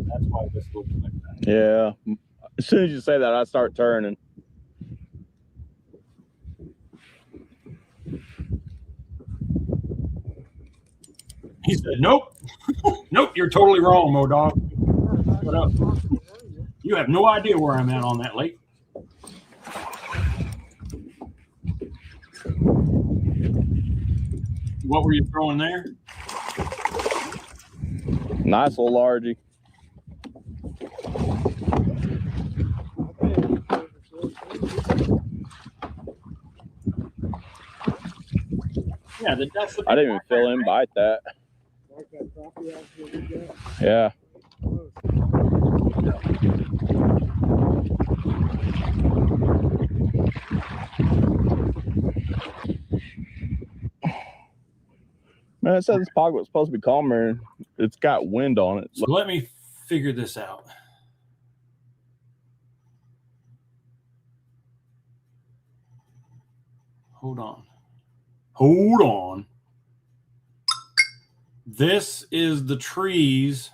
That's why this looks like that. Yeah. As soon as you say that, I start turning. He said, "Nope, nope, you're totally wrong, Modog. What up? You have no idea where I'm at on that lake." What were you throwing there? Nice little largie. Yeah, that's the I didn't even feel him bite that. Yeah. Man, it said this pocket was supposed to be calmer. It's got wind on it. So let me figure this out. Hold on. Hold on. This is the trees.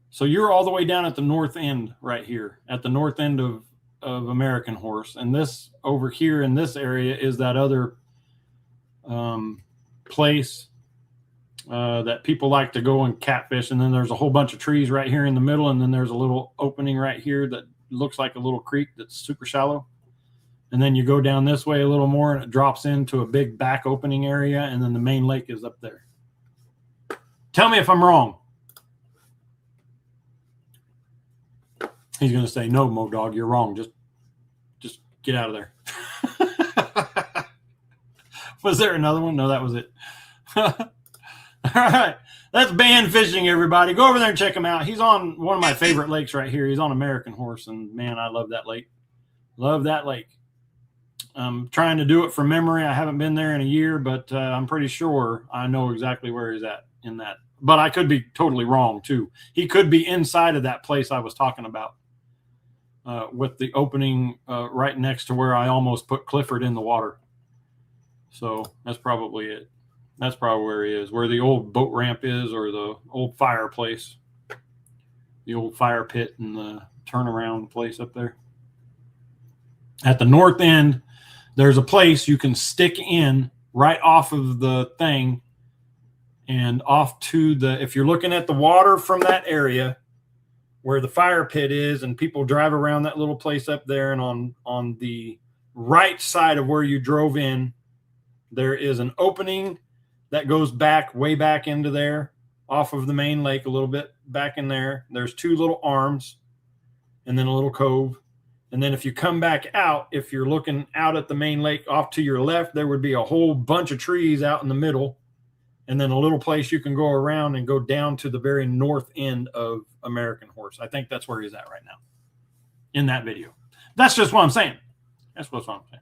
So you're all the way down at the north end right here, at the north end of American Horse. And this over here in this area is that other place that people like to go and catfish. And then there's a whole bunch of trees right here in the middle. And then there's a little opening right here that looks like a little creek that's super shallow. And then you go down this way a little more and it drops into a big back opening area. And then the main lake is up there. Tell me if I'm wrong. He's going to say, "No, Modog, you're wrong. Just get out of there." Was there another one? No, that was it. All right. That's Band Fishing, everybody. Go over there and check him out. He's on one of my favorite lakes right here. He's on American Horse. And, man, I love that lake. Love that lake. I'm trying to do it from memory. I haven't been there in a year, but I'm pretty sure I know exactly where he's at in that. But I could be totally wrong, too. He could be inside of that place I was talking about. With the opening right next to where I almost put Clifford in the water. So that's probably it. That's probably where he is, where the old boat ramp is, or the old fireplace, the old fire pit and the turnaround place up there. At the north end, there's a place you can stick in right off of the thing and off to the, if you're looking at the water from that area, where the fire pit is, and people drive around that little place up there, and on the right side of where you drove in, there is an opening that goes back, way back into there, off of the main lake a little bit, back in there. There's two little arms and then a little cove. And then if you come back out, if you're looking out at the main lake off to your left, there would be a whole bunch of trees out in the middle. and then a little place you can go around and go down to the very north end of American Horse. I think that's where he's at right now in that video. That's just what I'm saying. That's what I'm saying.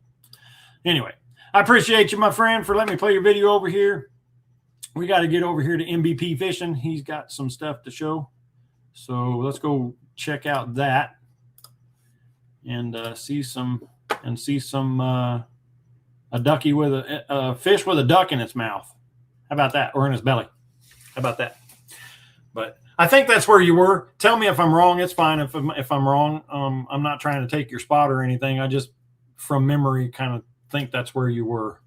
Anyway, I appreciate you, my friend, for letting me play your video over here. We got to get over here to MVP Fishing. He's got some stuff to show. So let's go check out that and see some a ducky with a fish with a duck in its mouth. How about that? Or in his belly. How about that? But I think that's where you were. Tell me if I'm wrong. It's fine if I'm wrong. I'm not trying to take your spot or anything. I just, from memory, kind of think that's where you were.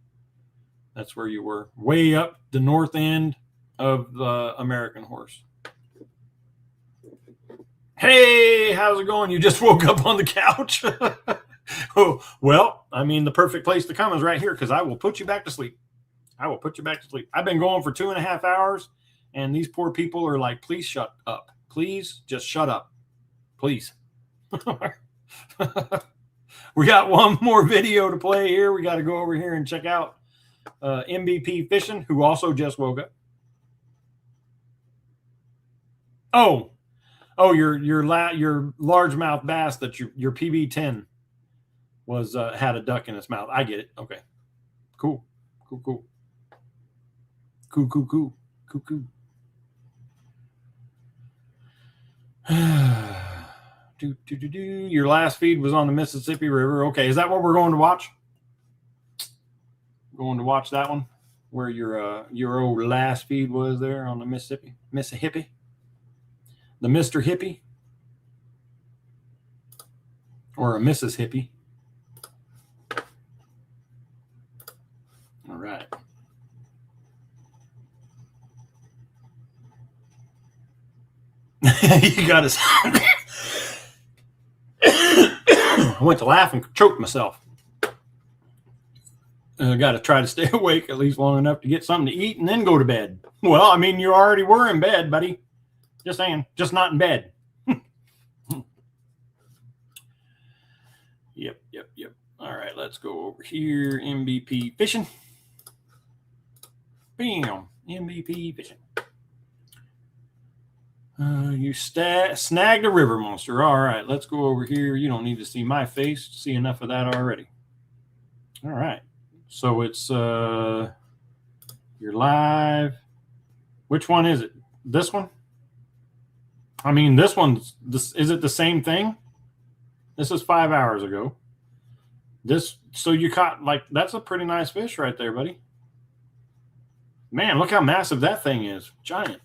That's where you were. Way up the north end of the American Horse. Hey, how's it going? You just woke up on the couch? Oh, well, I mean, the perfect place to come is right here because I will put you back to sleep. I will put you back to sleep. I've been going for 2.5 hours, and these poor people are like, please shut up. Please just shut up. Please. We got one more video to play here. We got to go over here and check out MVP Fishing, who also just woke up. Oh, your largemouth bass that your PB10 was had a duck in its mouth. I get it. Okay, cool. Your last feed was on the Mississippi River. Okay, is that what we're going to watch? Going to watch that one where your old last feed was there on the Mississippi, the Mr. Hippie, or a Mrs. Hippie. All right. You got to. I went to laugh and choked myself. Got to try to stay awake at least long enough to get something to eat and then go to bed. Well, I mean, you already were in bed, buddy. Just saying, just not in bed. Yep. All right, let's go over here. MVP Fishing. Bam. MVP Fishing. You snagged a river monster. All right, let's go over here. You don't need to see my face. See enough of that already. All right. So it's you're live. Which one is it? This one? I mean, this one's is it the same thing? This is 5 hours ago. So you caught, like, that's a pretty nice fish right there, buddy. Man, look how massive that thing is. Giant.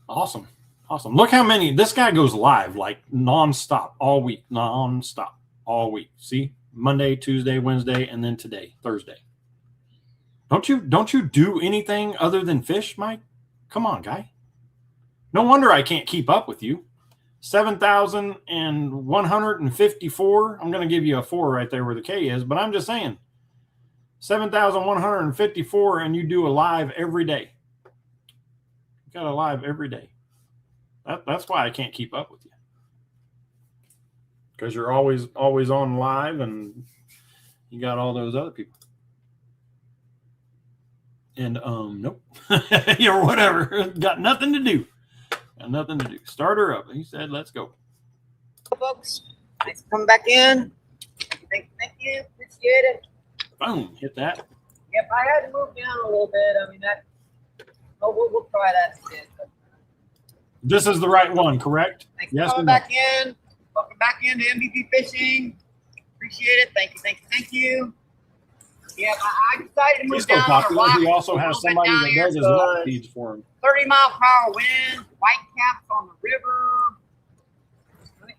Awesome. Look how many, this guy goes live like nonstop all week. See? Monday, Tuesday, Wednesday, and then today, Thursday. Don't you do anything other than fish, Mike? Come on, guy. No wonder I can't keep up with you. 7,154. I'm going to give you a 4 right there where the K is, but I'm just saying 7,154, and you do a live every day. You got a live every day. That's why I can't keep up with you. Because you're always on live, and you got all those other people. And nope. Or whatever. Got nothing to do. Start her up. He said, let's go. Folks, thanks for coming back in. Thank you. Appreciate it. Boom. Hit that. Yep, I had to move down a little bit. I mean, we'll try that instead. This is the right one, correct? Thanks for coming back in. Welcome back into MVP Fishing. Appreciate it. Thank you. Yeah, I decided to move down. He also has somebody that does his live feeds for him. 30-mile-per-hour winds, white caps on the river.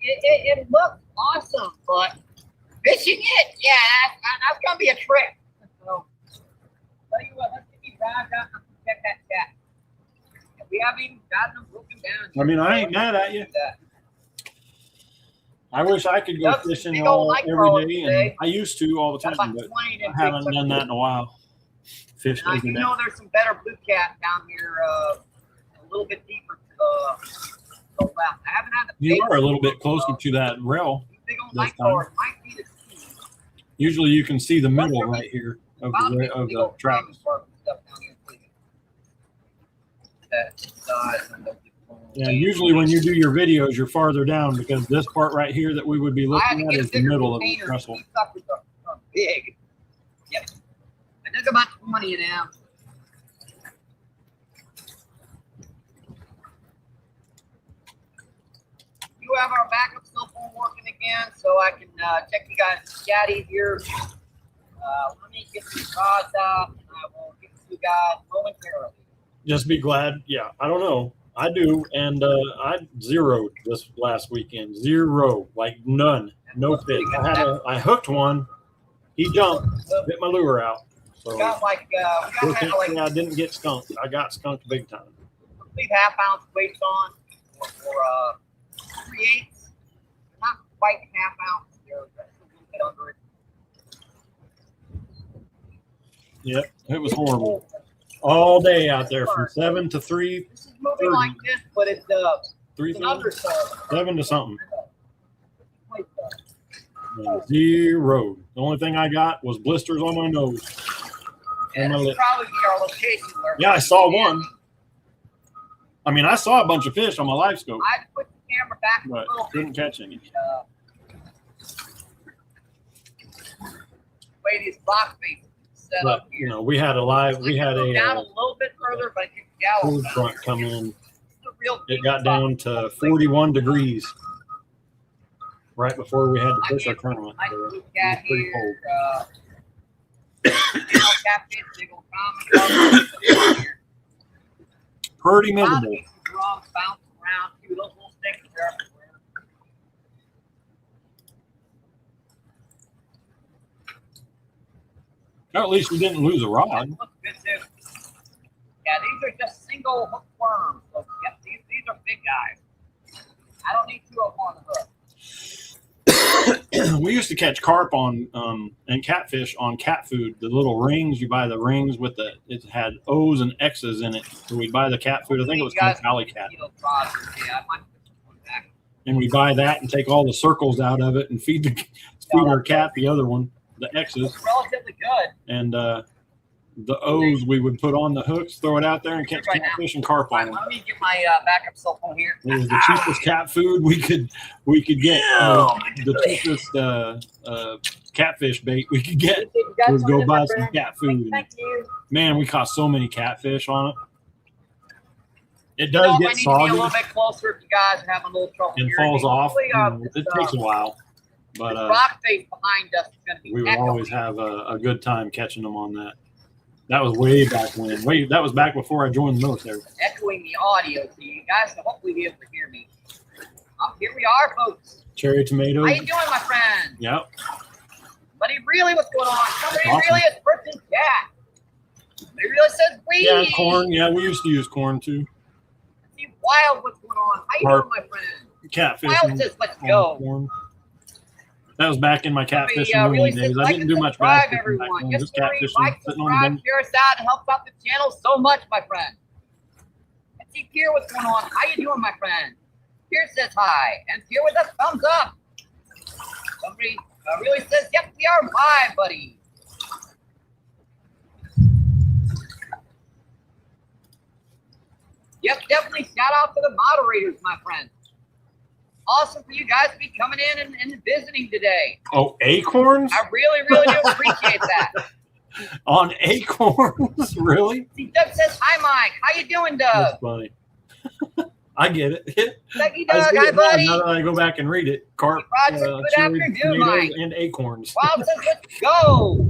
It looks awesome, but fishing it, yeah, that's gonna be a trip. So, tell you what, let's get these guys out and check that chat. We haven't even gotten them broken down. I mean, I ain't mad at you. I wish I could go fishing every day, and I used to all the time, but I haven't done that in a while. Fish. Now, you know, there's some better blue cat down here, a little bit deeper. I haven't had the. You are a little bit closer to that rail. Usually, you can see the middle right here. of Found the, big of the old track. farm stuff down here, please. That size and the- Yeah, usually when you do your videos, you're farther down because this part right here that we would be I had to looking at get a is the bigger middle of the container. trestle. These suckers are big. Yep. I took about 20 of them. You have our backup cell phone working again, so I can check you guys' caddy here. Let me get these rods out, and I will get to you guys momentarily. Just be glad. Yeah, I don't know. I do, and I zeroed this last weekend. Zero, like none, no fish. I hooked one. He jumped, bit my lure out. So We got like, we still got can't like say I didn't get skunked. I got skunked big time. leave half-ounce weights on or 3/8. Not quite half ounce. They're just a little bit under it. Yep, it was horrible. All day out there from 7 to 3, This is moving like this, but it's an 3:30, underside. 7 to something. And zero. The only thing I got was blisters on my nose. And my this lip. is probably our location where Yeah, I saw one. I mean, I saw a bunch of fish on my live scope, I had to put the camera back a but little bit. couldn't catch any. Way these rock faces set But up you here. know, we had a live, we had Go down a a little bit further, but you can food go. front come in. It's a real It big got spot. down to 41 degrees right before we had to push our tournament. Nice So blue it was cat pretty here. cold. You know, catfish, big old common here. Pretty A lot of miserable. these drums bounce around too. Those little sticks are everywhere. At least we didn't lose a rod. Looks good too. Yeah, these are just single hook worms. So, yep, these are big guys. I don't need two of them on the hook. We used to catch carp on and catfish on cat food. The little rings, you buy the rings with the, it had O's and X's in it. So we'd buy the cat food. I think it was called Alley Cat. Yeah, I might put this one back. And we buy that and take all the circles out of it and feed our cat the other one, the X's. It's relatively good. And the O's we would put on the hooks, throw it out there and catch Right now. catfish and carp All on right, them. let me get my backup cell phone here. It was the cheapest cat food we could get. The cheapest catfish bait we could get You guys was go wanted buy my some friend? cat food. Thank you. Man, we caught so many catfish on it. It So does I get need to be a soggy little bit closer if you guys are having a little trouble and hearing falls me. off. Hopefully, You know, this, it takes a while, but this rock face behind us is going to be we would echoing. always have a good time catching them on that. That was way back when. That was back before I joined the military. Echoing the audio to you guys, so hopefully be able to hear me. Here we are, folks. Cherry tomatoes. How you doing, my friend? Yep. Buddy, really, what's going on? Somebody Awesome. really is person cat. They really says we. Yeah, corn. Yeah, we used to use corn too. See, Wild, what's going on? How you Carp. doing, my friend? Catfish. Wild says, let's go. Corn. That was back in my catfishing Really days. says, I like didn't and do much subscribe, back everyone. then. Yes, Just sir. catfishing, Like, sitting on the subscribe, bench. share us out, and helps out the channel so much, my friend. Let's see Pierre, what's going on? How you doing, my friend? Pierre says hi, and Pierre with a thumbs up. Somebody really says, yep, we are live, buddy. Yep, definitely shout out to the moderators, my friend. Awesome for you guys to be coming in and visiting today. Oh, acorns? I really, really do appreciate that. On acorns? Really? See, Doug says, hi, Mike. How you doing, Doug? That's funny. I get it. Dougie I Doug, see hi, it now, buddy. now that I go back and read it. Carp, Roger, good cherry afternoon, tomatoes, Mike. and acorns. Wild says, let's go.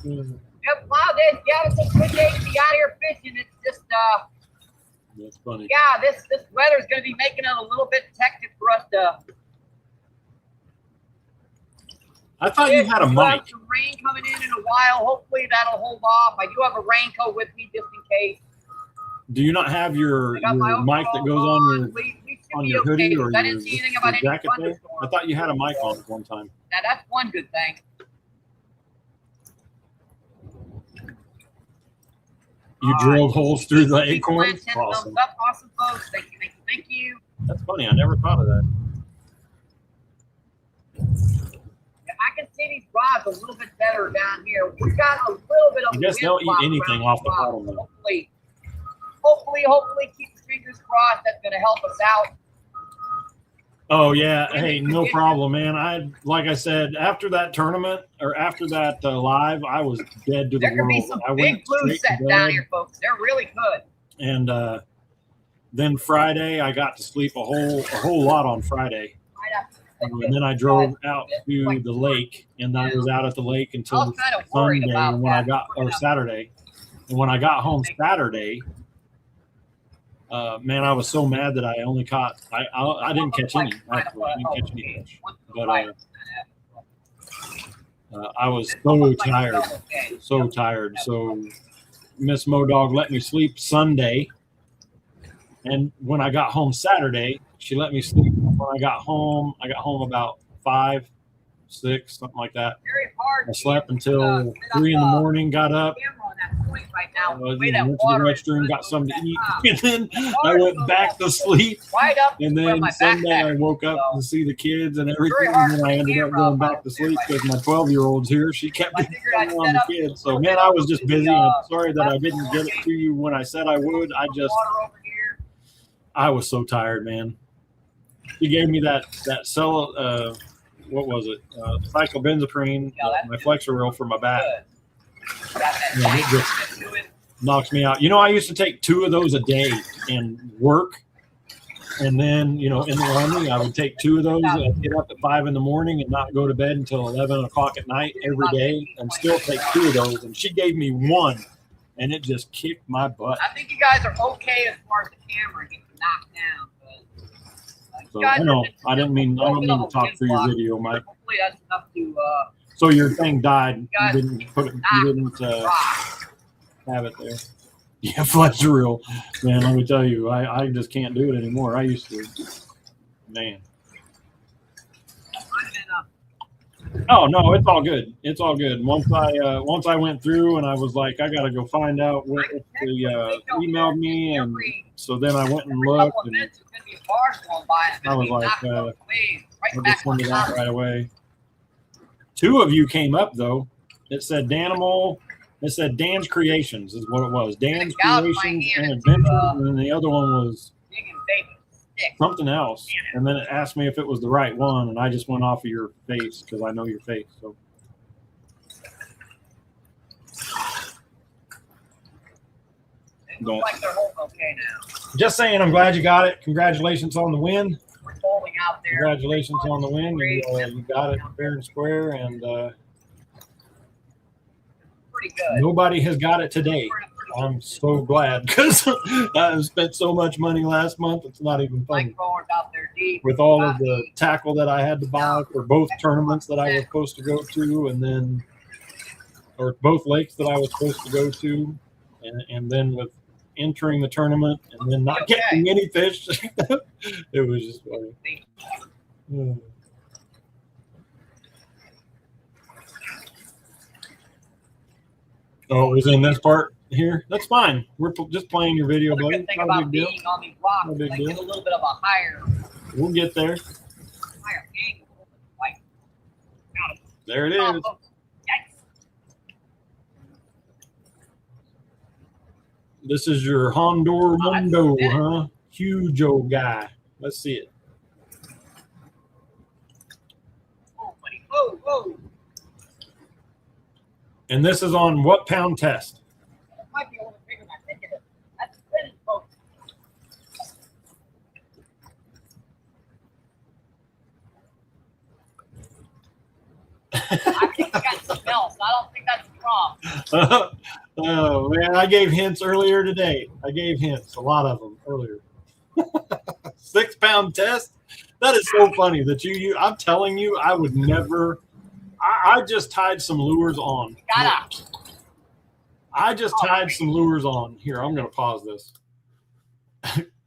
Yep, Wild says, yeah, it's a good day to be out here fishing. It's just, That's funny. yeah, this weather's going to be making it a little bit hectic for us to. I thought you had a We'll have mic. some rain coming in a while. Hopefully that'll hold off. I do have a raincoat with me just in case. Do you not have your I got my mic that overalls goes on We should on be your okay, hoodie or because I your, didn't see anything your about any jacket there? thunderstorms. I thought you had a mic on at one time. Now that's one good thing. You All drilled holes through the Keep acorns? playing 10 Awesome. thumbs up. Awesome, folks. Thank you, thank you, thank you. That's funny. I never thought of that. Yeah, I can see these rods a little bit better down here. We've got a little bit of. I guess wind they'll eat block anything around off the these rods. bottom, though. Hopefully, keep your fingers crossed. That's going to help us out. Oh yeah, hey, no problem, man. Like I said, after that tournament or after that live, I was dead to the There could be world. some I big went blues straight to setting down bed, here, folks. They're really good. and then Friday I got to sleep a whole lot on Friday, Right up. and then I drove out to the lake, and I was out at the lake I until was kind of worried Sunday. about And when I that. got or Saturday, and when I got home Saturday. Man, I was so mad that I only caught. I didn't catch any. Actually, I didn't catch any fish. But I was so tired. So Miss Modog let me sleep Sunday, and when I got home Saturday, she let me sleep. When I got home about 5, 6, something like that. Very hard. I slept until 3 in the morning. Got up. Camera on that point right now. The way Went that to the water is restroom, good got something to on eat, top. and then I went back to sleep. Right up And where then my Sunday I backpack woke up is, to see the kids and Very everything, hard and then to I see ended up camera going up back out to there sleep like because my 12-year-old's here. She kept I me figured I'd on set the up kids. So a man, little I bit was just of busy. the, I'm sorry that I didn't get it to you when I said I would. I water over here. was so tired, man. She gave me that cell. What was it? Cyclobenzaprine, Yeah, that's my Flexeril for my back. Good. Got that Yeah, it just tight to it. knocks me out. I used to take 2 of those a day and work. And then, in the Army, I would take 2 of those. I'd get up at 5 in the morning and not go to bed until 11 o'clock at night every day and still take 2 of those. And she gave me 1, and it just kicked my butt. I think you guys are okay as far as the camera getting knocked down. But, So you guys I know are I don't mean to talk through your video, Mike. Hopefully that's enough to So your thing died. guys You didn't put it. You didn't rock. have it there. Yeah, Flexeril, man. Let me tell you, I just can't do it anymore. I used to, man. Oh no, it's all good. It's all good. Once I went through and I was like, I gotta go find out what if they emailed me, and so then I went and looked, and I was like, I'll just send it out right away. 2 of you came up though. It said Danimal. It said Dan's Creations is what it was. Dan's Creations and Adventures, and then the other one was something else. And then it asked me if it was the right one, and I just went off of your face because I know your face. So. Looks like they're holding okay now. Just saying, I'm glad you got it. Congratulations on the win. We're holding out there. Congratulations on the win. You got it fair and square, and Pretty good. nobody has got it today. I'm so glad because I've spent so much money last month. It's not even funny. Mike Bowen's out there deep. With all of the tackle that I had to buy for both tournaments that I was supposed to go to, and then, or both lakes that I was supposed to go to, and then with entering the tournament and then not getting any fish, it was just funny. Oh, it was in this part here. That's fine. We're just playing your video, The buddy. good thing Not a about big deal. being on these rocks No is big they deal. get a little bit of a higher We'll get there. angle. Like, There it is. yikes. This is your Hondor Mundo, huh? Huge old guy. Let's see it. Whoa, buddy. Whoa, whoa. And this is on what pound test? It might be a little bigger than I think it is. That's spinning, folks. I think we got something else. I don't think that's wrong. Oh man, I gave hints earlier today. I gave hints, a lot of them earlier. 6 pound test. That is so funny that you. I'm telling you, I would never. I just tied some lures on. I just tied some lures on. Here, I'm going to pause this.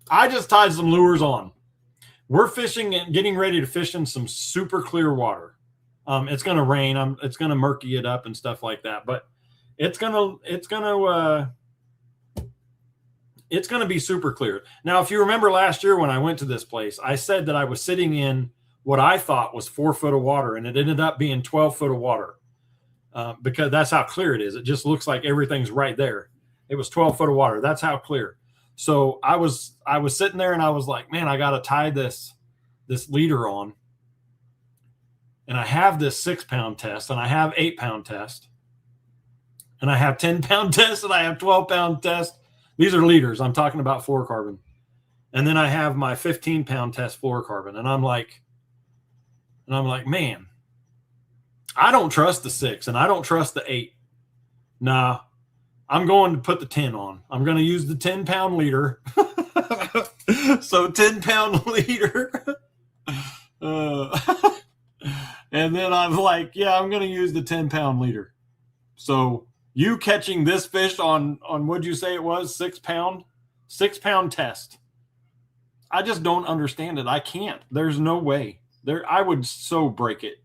I just tied some lures on. We're fishing and getting ready to fish in some super clear water. It's going to rain. It's going to murky it up and stuff like that. But it's going to be super clear. Now, if you remember last year when I went to this place, I said that I was sitting in what I thought was 4 foot of water, and it ended up being 12 foot of water because that's how clear it is. It just looks like everything's right there. It was 12 foot of water. That's how clear. So I was sitting there and I was like, man, I got to tie this leader on. And I have this 6 pound test, and I have 8 pound test, and I have 10 pound test, and I have 12 pound test. These are leaders. I'm talking about fluorocarbon. And then I have my 15 pound test fluorocarbon. And I'm like, man, I don't trust the 6 and I don't trust the 8. Nah, I'm going to put the 10 on. I'm going to use the 10 pound leader. So 10 pound leader. And then I'm like, yeah, I'm going to use the 10 pound leader. So you catching this fish on what'd you say it was? 6 pound test. I just don't understand it. I can't. There's no way. I would so break it.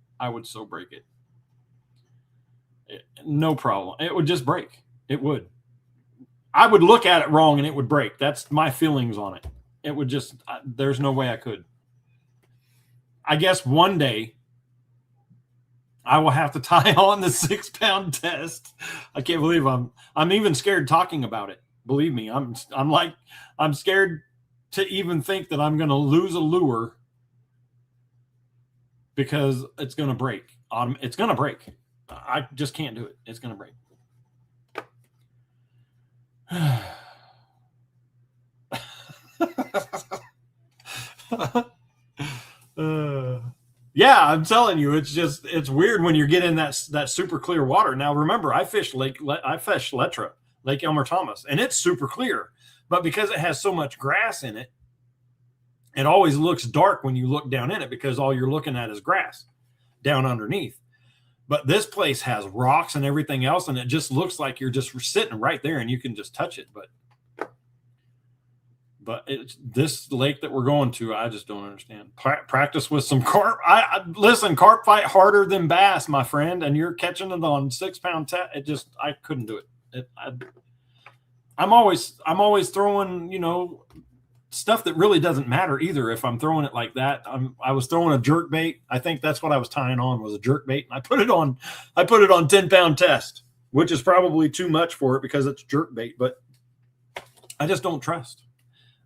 No problem. It would just break. It would. I would look at it wrong and it would break. That's my feelings on it. It would just, there's no way I could. I guess one day I will have to tie on the 6 pound test. I can't believe I'm even scared talking about it. Believe me, I'm scared to even think that I'm going to lose a lure because it's going to break. It's going to break. I just can't do it. It's going to break. Yeah, I'm telling you, it's weird when you're getting that super clear water. Now, remember, I fished Lettra, Lake Elmer Thomas, and it's super clear. But because it has so much grass in it, it always looks dark when you look down in it because all you're looking at is grass down underneath. But this place has rocks and everything else, and it just looks like you're just sitting right there and you can just touch it. But it's this lake that we're going to, I just don't understand. Practice with some carp. Listen, carp fight harder than bass, my friend, and you're catching it on 6 pound I couldn't do it. I'm always throwing, stuff that really doesn't matter either. If I'm throwing it like that, I was throwing a jerk bait. I think that's what I was tying on was a jerk bait. And I put it on 10 pound test, which is probably too much for it because it's jerk bait, but I just don't trust.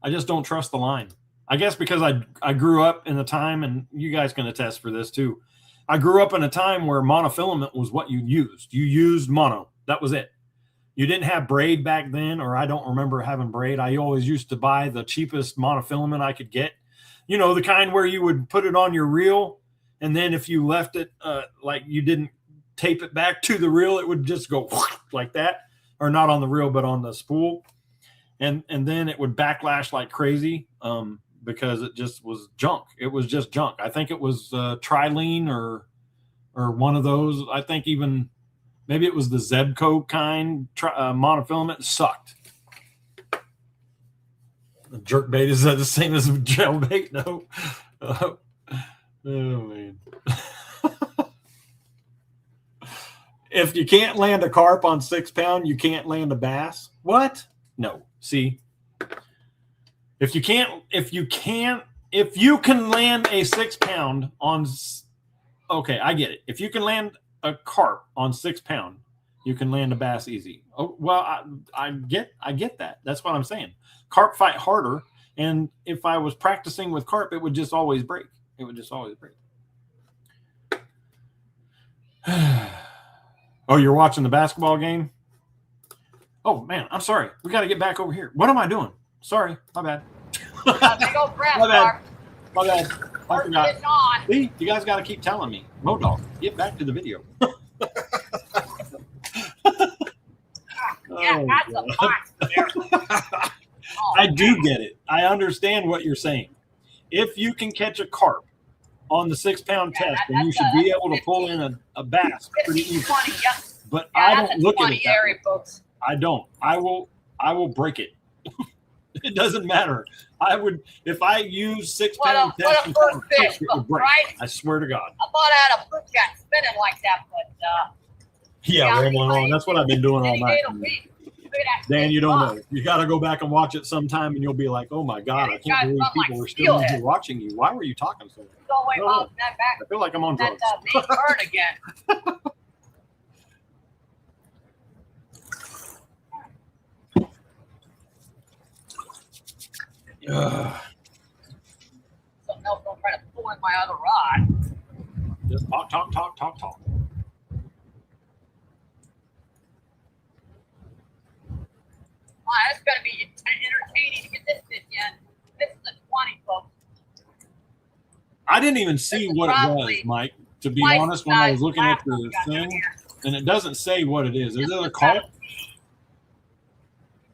I just don't trust the line. I guess because I grew up in a time, and you guys can attest for this too. I grew up in a time where monofilament was what you used. You used mono. That was it. You didn't have braid back then, or I don't remember having braid. I always used to buy the cheapest monofilament I could get. The kind where you would put it on your reel, and then if you left it like you didn't tape it back to the reel, it would just go like that, or not on the reel, but on the spool. And then it would backlash like crazy because it just was junk. It was just junk. I think it was Trilene or one of those. I think even maybe it was the Zebco kind monofilament. Sucked. The jerk bait is the same as gel bait. No. Oh man. If you can't land a carp on 6 pound, you can't land a bass. What? No. See, if you can land a 6 pound on, okay, I get it. If you can land a carp on 6 pound, you can land a bass easy. Oh, well, I get that. That's what I'm saying. Carp fight harder. And if I was practicing with carp, it would just always break. It would just always break. Oh, you're watching the basketball game? Oh, man, I'm sorry. We got to get back over here. What am I doing? Sorry. My bad. Big old crap, My bad. Mark. My bad. I forgot. Getting on. See, you guys got to keep telling me. Modog, get back to the video. Yeah, that's a box. I do get it. I understand what you're saying. If you can catch a carp on the 6 pound test, then you should be able to pull in a bass pretty easily. But I don't look at it that way. Folks. I don't. I will break it. It doesn't matter. I would if I use 6 pound test and first fish, it would break. right? I swear to God. I thought I had a foot cat spinning like that, but Yeah, yeah, rolling on. That's what I've been doing all any night. day it'll be. that. Dan, you don't fuck. know. You got to go back and watch it sometime, and you'll be like, "Oh my God, Yeah, I it's can't got believe something people like were still in steelhead. here watching you. Why were you talking so much? Go away, No, Mom. no. That back. I feel like I'm on That drugs." main bird again. Ugh. Something else don't try to pull in my other rod. Just talk. Wow, that's gonna be entertaining to get this fish in. This is a 20, folks. I didn't even see what it was, Probably Mike. To be twice honest, when I was the looking at size the last one we got down thing, here. and it doesn't say what it is. Is This it a is carp?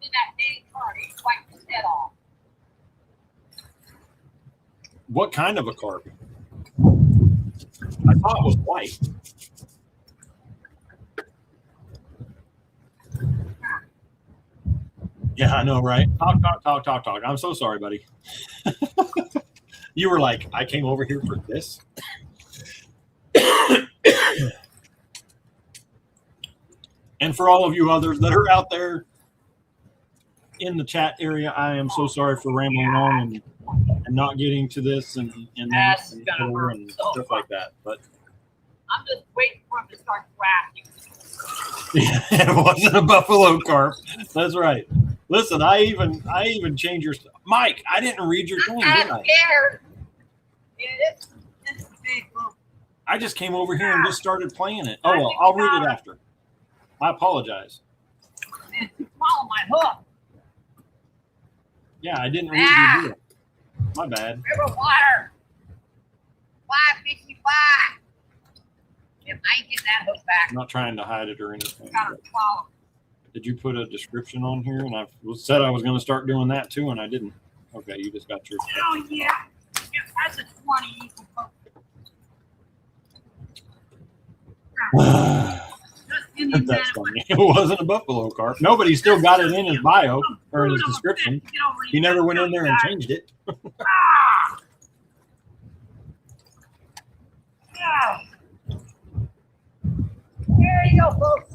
In that dang bird, he wiped his head off. What kind of a carp? I thought it was white. Yeah, I know, right? Talk. I'm so sorry, buddy. You were like, I came over here for this. And for all of you others that are out there in the chat area, I am so sorry for rambling on and not getting to this and that That's and gonna horror hurt and so stuff like that. But I'm just waiting for him to start crashing. it wasn't a buffalo carp. That's right. Listen, I even changed your stuff. Mike, I didn't read your thing, did I'm I? scared. Yeah, this is big. Look. I just came over here and just started playing it. Oh well, I'll read it after. I apologize. Man, you follow my hook. Yeah, I didn't read your deal. My bad. River water. 555. If I get that hook back, I'm not trying to hide it or anything. gotta follow. Did you put a description on here? And I said I was going to start doing that too, and I didn't. Okay, you just got your. Oh yeah. Yeah, that's a 20. Just give me That's that. funny. It wasn't a buffalo carp. Nobody still got it in his bio or in his description. Get over He here. never went in there and changed it. Ah! Ah! There you go, folks.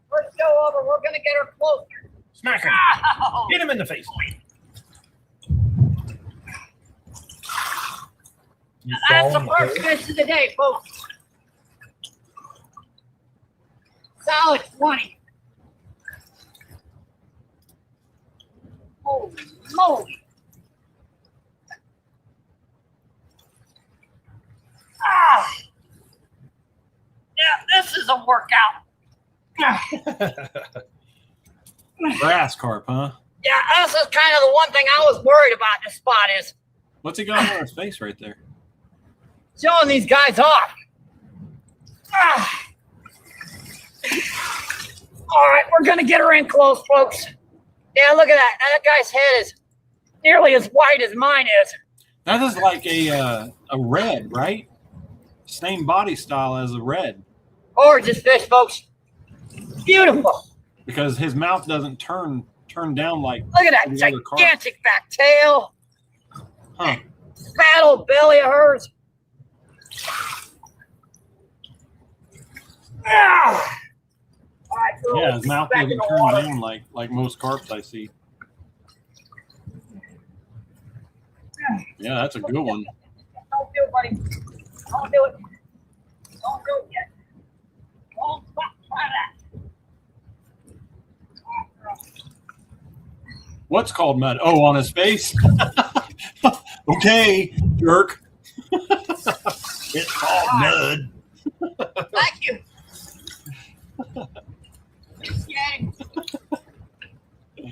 First go over, we're gonna get her closer. Smack him. Ow! Hit him in the face. You That's fall the in the first hole. fish of the day, folks. Solid 20. Holy moly. Ah. Yeah, this is a workout. Grass carp, huh? Yeah, this is kind of the one thing I was worried about in this spot is What's he got on his face right there? showing these guys off. Ah. All right, we're gonna get her in close, folks. Yeah, look at that. That guy's head is nearly as white as mine is. That is like a red, right? Same body style as a red, Gorgeous fish, folks. Beautiful. because his mouth doesn't turn down like. Look at that the other carp. gigantic back tail. Huh? Fat old belly of hers. Ah. All right, girl, Yeah, his mouth back in doesn't the turn water. down like most carps I see. Yeah, that's a good one. Don't do it, buddy. Don't do it. Don't do it yet. Don't stop. Try that. What's called mud? Oh, on his face. Okay, jerk. It's called mud. Thank you. Appreciate it.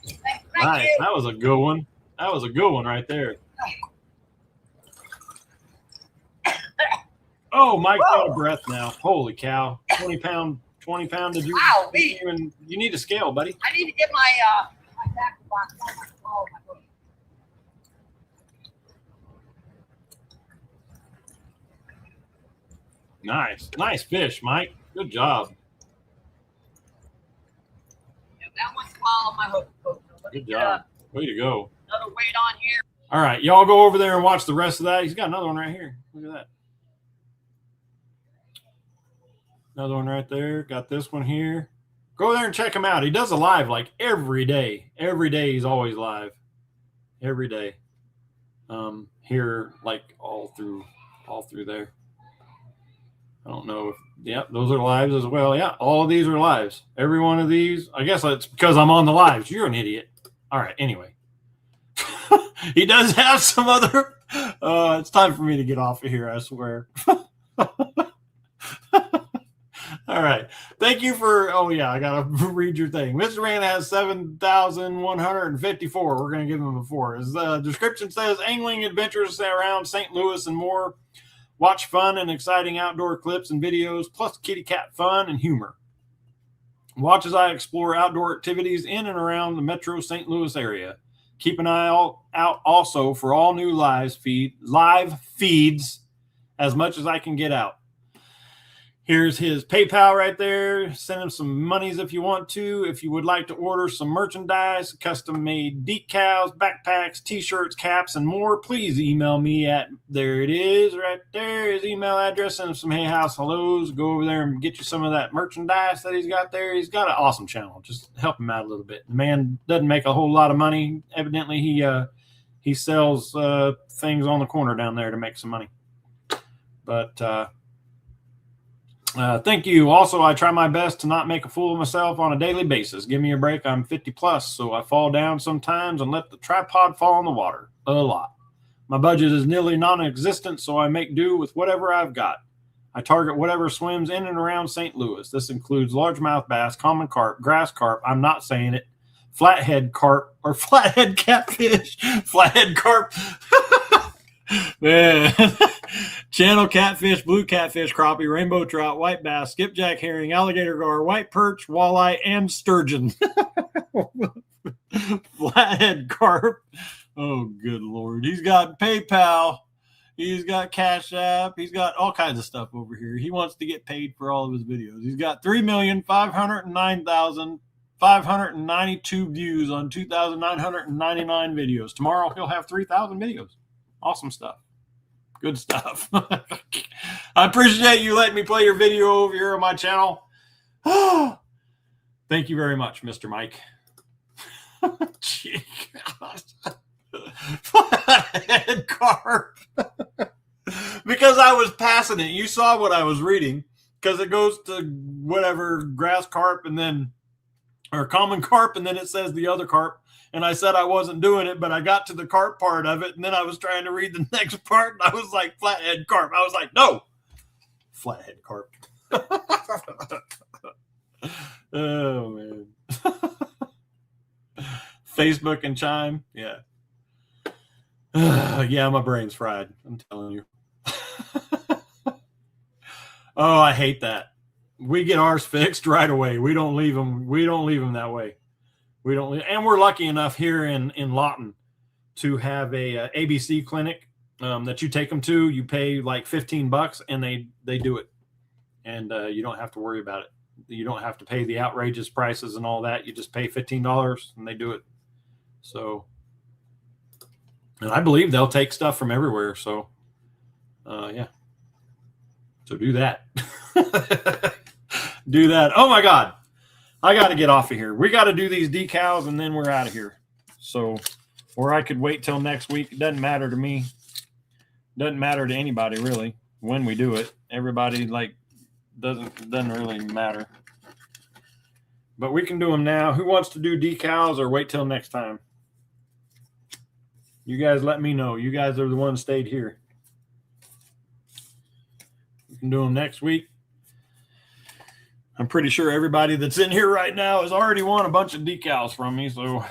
Thank Nice. you. That was a good one. That was a good one right there. Oh, Mike's out of breath now. Holy cow. 20 pound. Did you Wow, me. you need a scale, buddy. I need to get my my tackle box. Oh, my God. Nice fish, Mike. Good job. Yeah, that one's swallowed my hook. Folks. So let me Good get job. Way to go. another weight on here. All right, y'all go over there and watch the rest of that. He's got another one right here. Look at that. Another one right there. Got this one here. Go there and check him out. He does a live like every day. Every day he's always live. Every day. Here, like all through there. I don't know if, yep, those are lives as well. Yeah, all of these are lives. Every one of these. I guess it's because I'm on the lives. You're an idiot. All right, anyway. He does have some other. It's time for me to get off of here, I swear. All right. Thank you for. Oh, yeah, I got to read your thing. Mr. Man has 7,154. We're going to give him a 4. His description says angling adventures around St. Louis and more. Watch fun and exciting outdoor clips and videos, plus kitty cat fun and humor. Watch as I explore outdoor activities in and around the metro St. Louis area. Keep an eye out also for all new live feeds as much as I can get out. Here's his PayPal right there. Send him some monies if you want to. If you would like to order some merchandise, custom-made decals, backpacks, T-shirts, caps, and more, please email me at, there it is right there, his email address. Send him some Hey House hellos. Go over there and get you some of that merchandise that he's got there. He's got an awesome channel. Just help him out a little bit. The man doesn't make a whole lot of money. Evidently, he sells things on the corner down there to make some money. But thank you. Also, I try my best to not make a fool of myself on a daily basis. Give me a break. I'm 50 plus, so I fall down sometimes and let the tripod fall in the water a lot. My budget is nearly non-existent, so I make do with whatever I've got. I target whatever swims in and around St. Louis. This includes largemouth bass, common carp, grass carp, I'm not saying it, flathead carp, or flathead catfish, flathead carp. Man. Channel catfish, blue catfish, crappie, rainbow trout, white bass, skipjack herring, alligator gar, white perch, walleye, and sturgeon. Flathead carp. Oh, good Lord. He's got PayPal. He's got Cash App. He's got all kinds of stuff over here. He wants to get paid for all of his videos. He's got 3,509,592 views on 2,999 videos. Tomorrow he'll have 3,000 videos. Awesome stuff. Good stuff. I appreciate you letting me play your video over here on my channel. Thank you very much, Mr. Mike. Flathead carp. Because I was passing it. You saw what I was reading. Because it goes to whatever, grass carp and then, or common carp, and then it says the other carp. And I said I wasn't doing it, but I got to the carp part of it, and then I was trying to read the next part, and I was like, flathead carp. I was like, no. Flathead carp. Oh, man. Facebook and Chime. Yeah. Yeah, my brain's fried. I'm telling you. Oh, I hate that. We get ours fixed right away. We don't leave them that way. We don't, and we're lucky enough here in Lawton to have a ABC clinic that you take them to. You pay like $15 and they do it, and you don't have to worry about it. You don't have to pay the outrageous prices and all that. You just pay $15 and they do it. So, and I believe they'll take stuff from everywhere. So, yeah. So do that. Do that. Oh my God. I got to get off of here. We got to do these decals and then we're out of here. So, or I could wait till next week. It doesn't matter to me. Doesn't matter to anybody really when we do it. Everybody like doesn't really matter. But we can do them now. Who wants to do decals or wait till next time? You guys let me know. You guys are the ones stayed here. We can do them next week. I'm pretty sure everybody that's in here right now has already won a bunch of decals from me. So,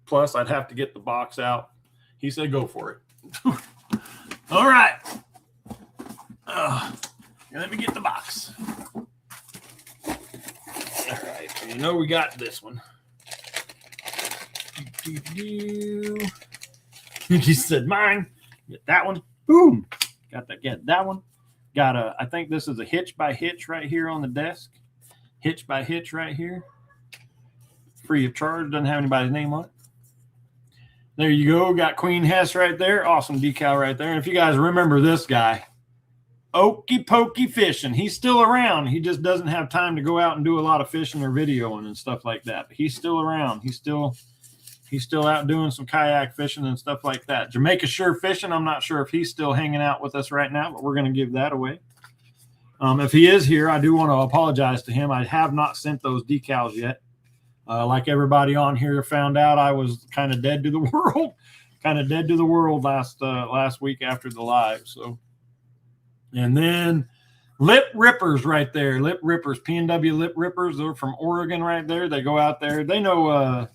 plus I'd have to get the box out. He said, go for it. All right. Let me get the box. All right. So you know we got this one. He said, mine. Get that one. Boom. Got that. Get that one. Got a, I think this is a hitch by hitch right here on the desk. Hitch by hitch right here. Free of charge. Doesn't have anybody's name on it. There you go. Got Queen Hess right there. Awesome decal right there. And if you guys remember this guy. Okey Pokey Fishing. He's still around. He just doesn't have time to go out and do a lot of fishing or videoing and stuff like that. But he's still around. He's still out doing some kayak fishing and stuff like that. Jamaica Sure Fishing. I'm not sure if he's still hanging out with us right now, but we're going to give that away. If he is here, I do want to apologize to him. I have not sent those decals yet. Like everybody on here found out, I was kind of dead to the world. Last week after the live. So, and then Lip Rippers right there. Lip Rippers, PNW Lip Rippers. They're from Oregon right there. They go out there. They know,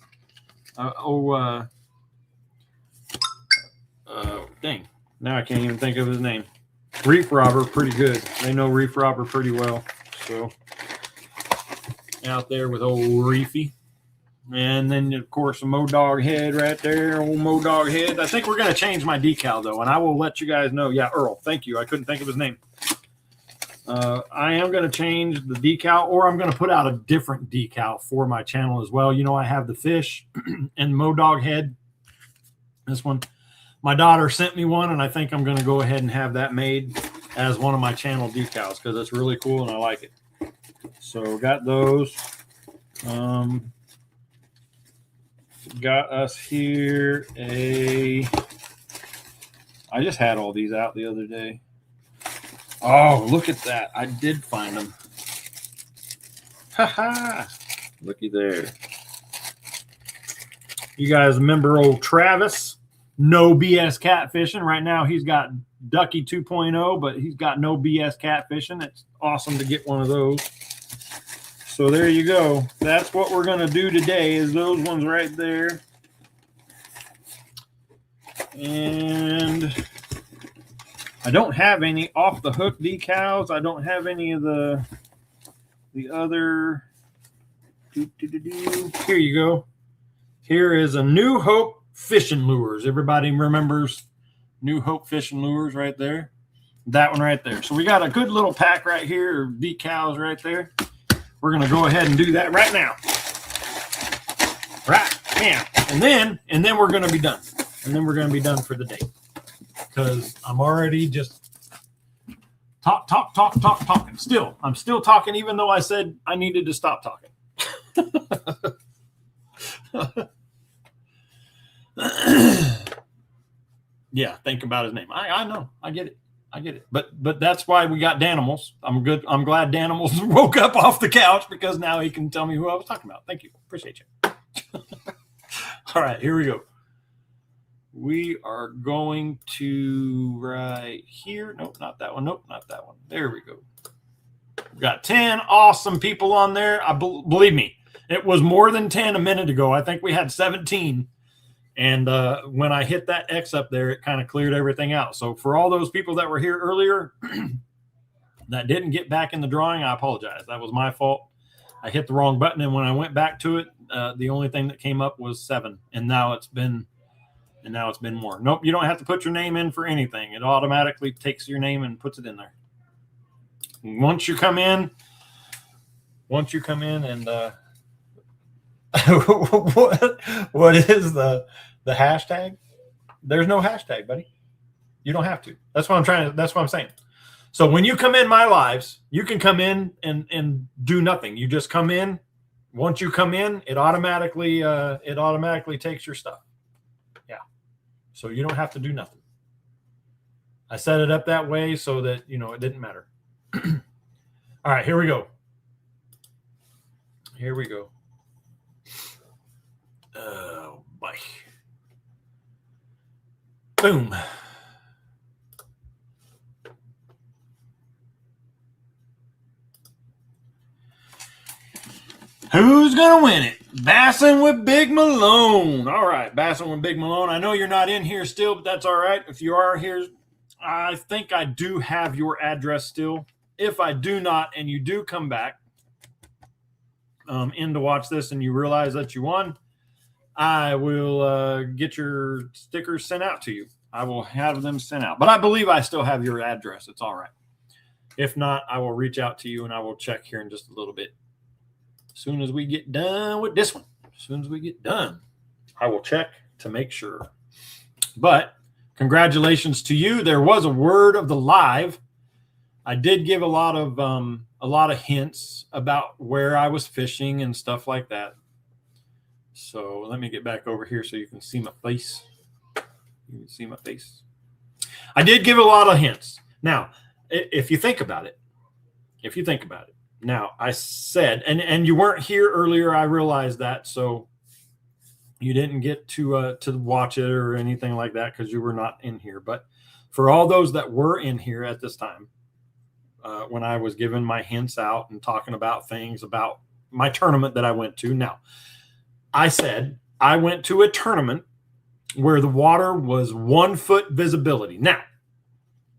dang. Now I can't even think of his name. Reef Robber, pretty good. They know Reef Robber pretty well. So, out there with old Reefy. And then, of course, a Modog Head right there. Old Modog Head. I think we're going to change my decal, though, and I will let you guys know. Yeah, Earl. Thank you. I couldn't think of his name. I am going to change the decal, or I'm going to put out a different decal for my channel as well. You know, I have the fish and Modog Head. This one. My daughter sent me one, and I think I'm going to go ahead and have that made as one of my channel decals because it's really cool, and I like it. So, got those. Got us here I just had all these out the other day. Oh, look at that. I did find them. Ha! Looky there. You guys remember old Travis? No BS catfishing. Right now he's got Ducky 2.0, but he's got no BS catfishing. It's awesome to get one of those. So there you go. That's what we're going to do today is those ones right there. And I don't have any off the hook decals. I don't have any of the other. Here you go. Here is a New Hope Fishing Lures. Everybody remembers New Hope Fishing Lures right there. That one right there. So we got a good little pack right here, decals right there. We're going to go ahead and do that right now. Right now. And then we're going to be done. And then we're going to be done for the day. Because I'm already just talking. I'm still talking even though I said I needed to stop talking. Yeah, think about his name. I know. I get it. But that's why we got Danimals. I'm glad Danimals woke up off the couch because now he can tell me who I was talking about. Thank you. Appreciate you. All right, here we go. We are going to right here. Nope, not that one. Nope, not that one. There we go. We've got 10 awesome people on there. Believe me, it was more than 10 a minute ago. I think we had 17. And when I hit that X up there, it kind of cleared everything out. So for all those people that were here earlier that didn't get back in the drawing, I apologize. That was my fault. I hit the wrong button. And when I went back to it, the only thing that came up was 7. And now it's been more. Nope, you don't have to put your name in for anything. It automatically takes your name and puts it in there. Once you come in and what is the hashtag? There's no hashtag, buddy. You don't have to. That's what I'm saying. So when you come in my lives, you can come in and do nothing. You just come in. Once you come in, it automatically takes your stuff. Yeah. So you don't have to do nothing. I set it up that way so that, it didn't matter. All right, here we go. Oh, boy. Boom. Who's going to win it? Bassing with Big Malone. All right, Bassing with Big Malone. I know you're not in here still, but that's all right. If you are here, I think I do have your address still. If I do not, and you do come back in to watch this and you realize that you won, I will get your stickers sent out to you. I will have them sent out. But I believe I still have your address. It's all right. If not, I will reach out to you and I will check here in just a little bit. As soon as we get done with this one, I will check to make sure. But congratulations to you. There was a word of the live I did give a lot of hints about where I was fishing and stuff like that. So let me get back over here so you can see my face. You can see my face. I did give a lot of hints. Now, if you think about it, now I said, and you weren't here earlier, I realized that, so you didn't get to watch it or anything like that because you were not in here. But for all those that were in here at this time, when I was giving my hints out and talking about things about my tournament that I went to. Now, I said I went to a tournament where the water was 1 foot visibility. Now,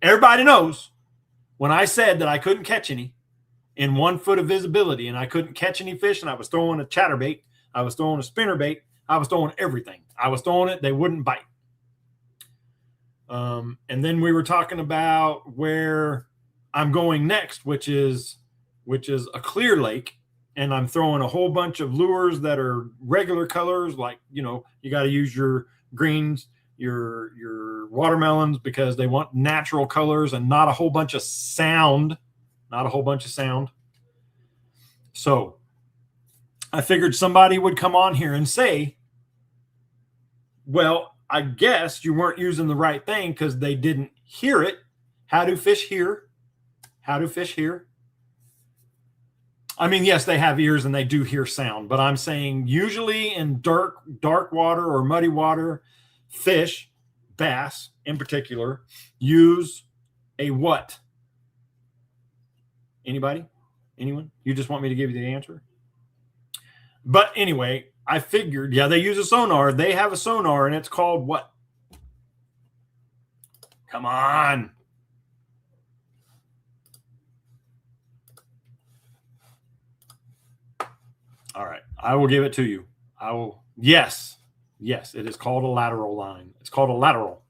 everybody knows when I said that I couldn't catch any in 1 foot of visibility and I couldn't catch any fish and I was throwing a chatterbait, I was throwing a spinnerbait, I was throwing everything. I was throwing it, they wouldn't bite. And then we were talking about where I'm going next, which is a clear lake, and I'm throwing a whole bunch of lures that are regular colors, like, you know, you got to use your greens, your watermelons, because they want natural colors and not a whole bunch of sound. So I figured somebody would come on here and say, well, I guess you weren't using the right thing because they didn't hear it. How do fish hear? How do fish hear? I mean, yes, they have ears and they do hear sound, but I'm saying usually in dark water or muddy water, fish, bass in particular, use a what? Anybody? Anyone? You just want me to give you the answer? But anyway, I figured, yeah, they use a sonar. They have a sonar, and it's called what? Come on. All right. I will give it to you. I will. Yes. Yes, it is called a lateral line. It's called a lateral.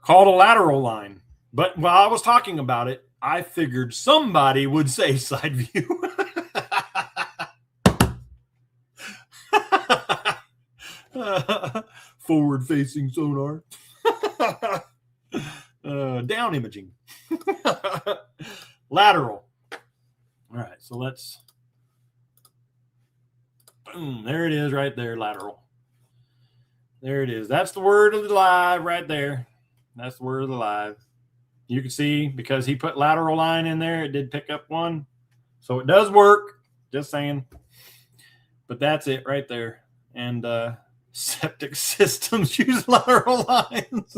Called a lateral line. But while I was talking about it, I figured somebody would say side view. Forward-facing sonar. Down imaging. Lateral. All right, so let's... Boom, there it is right there, lateral. There it is. That's the word of the live right there. That's the word of the live. You can see, because he put lateral line in there, it did pick up one. So it does work. Just saying. But that's it right there. And septic systems use lateral lines.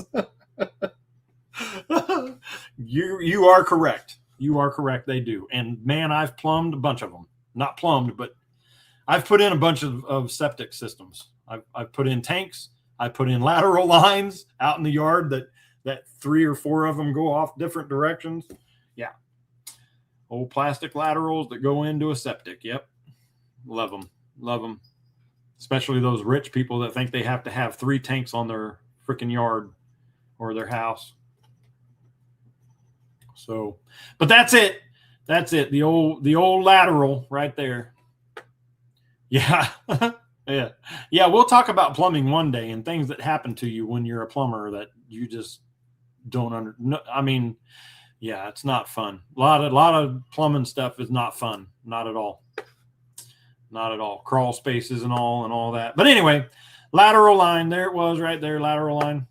You are correct. You are correct. They do. And man, I've plumbed a bunch of them. Not plumbed, but I've put in a bunch of septic systems. I've put in tanks. I put in lateral lines out in the yard that 3 or 4 of them go off different directions. Yeah. Old plastic laterals that go into a septic. Yep. Love them. Love them. Especially those rich people that think they have to have 3 tanks on their freaking yard or their house. So, but that's it. That's it. The old lateral right there. Yeah. Yeah. Yeah. We'll talk about plumbing one day and things that happen to you when you're a plumber that you just don't I mean, yeah, it's not fun. A lot of plumbing stuff is not fun. Not at all. Not at all. Crawl spaces and all that. But anyway, lateral line. There it was right there. Lateral line.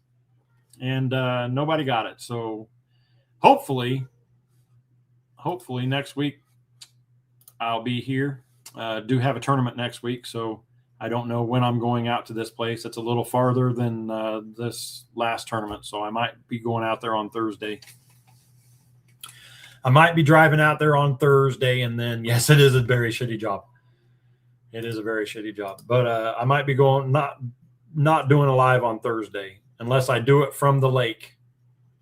And nobody got it. So hopefully next week I'll be here. Do have a tournament next week. So I don't know when I'm going out to this place. It's a little farther than this last tournament. So I might be going out there on Thursday. I might be driving out there on Thursday. And then, yes, it is a very shitty job. It is a very shitty job. But I might be going, not doing a live on Thursday unless I do it from the lake.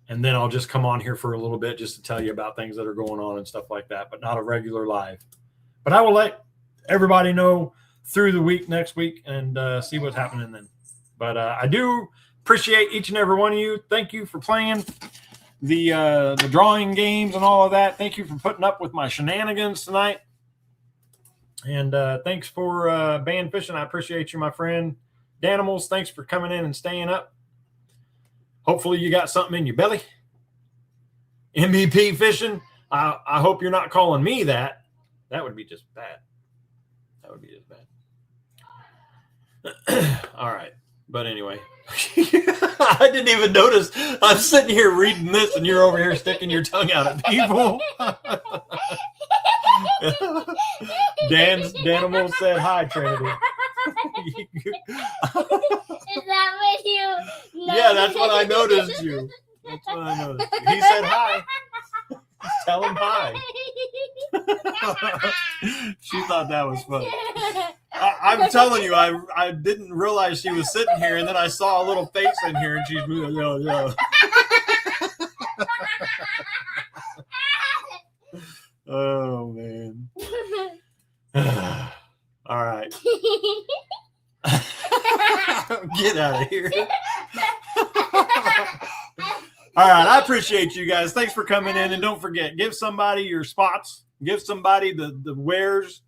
And then I'll just come on here for a little bit just to tell you about things that are going on and stuff like that, but not a regular live. But I will let everybody know through the week next week and see what's happening then. But I do appreciate each and every one of you. Thank you for playing the drawing games and all of that. Thank you for putting up with my shenanigans tonight. And thanks for band fishing. I appreciate you, my friend. Danimals, thanks for coming in and staying up. Hopefully you got something in your belly. MVP fishing. I hope you're not calling me that. That would be just bad. That would be just bad. All right. But anyway, I didn't even notice. I'm sitting here reading this and you're over here sticking your tongue out at people. Dan almost said hi, Trinity. Is that what you? Yeah, that's what I noticed you. That's what I noticed. He said hi. Tell him hi. She thought that was funny. I'm telling you, I didn't realize she was sitting here, and then I saw a little face in here, and she's moving. Yo. Oh man. All right. Get out of here. All right, I appreciate you guys. Thanks for coming in, and don't forget, give somebody your spots. Give somebody the wares.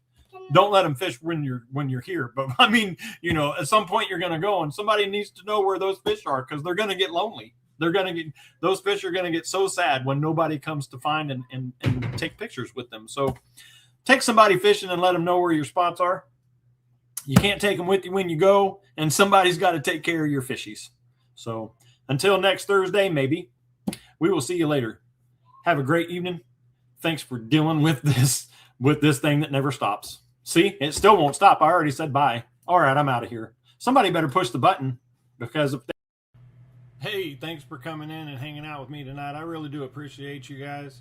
Don't let them fish when you're here. But I mean, you know, at some point you're going to go, and somebody needs to know where those fish are because they're going to get lonely. Those fish are going to get so sad when nobody comes to find and take pictures with them. So take somebody fishing and let them know where your spots are. You can't take them with you when you go, and somebody's got to take care of your fishies. So until next Thursday, maybe, we will see you later. Have a great evening. Thanks for dealing with this thing that never stops. See, it still won't stop. I already said bye. All right, I'm out of here. Somebody better push the button because hey, thanks for coming in and hanging out with me tonight. I really do appreciate you guys.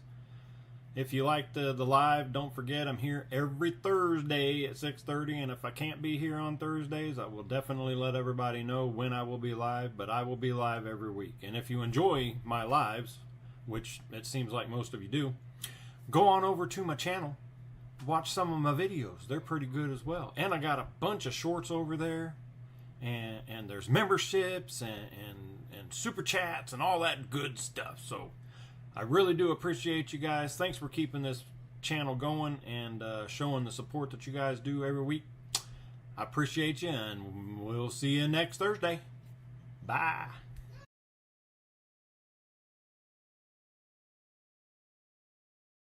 If you like the live, don't forget I'm here every Thursday at 6:30, and if I can't be here on Thursdays, I will definitely let everybody know when I will be live, but I will be live every week. And if you enjoy my lives, which it seems like most of you do, go on over to my channel, watch some of my videos. They're pretty good as well. And I got a bunch of shorts over there, and there's memberships and super chats and all that good stuff. So I really do appreciate you guys. Thanks for keeping this channel going and showing the support that you guys do every week. I appreciate you, and we'll see you next Thursday. Bye.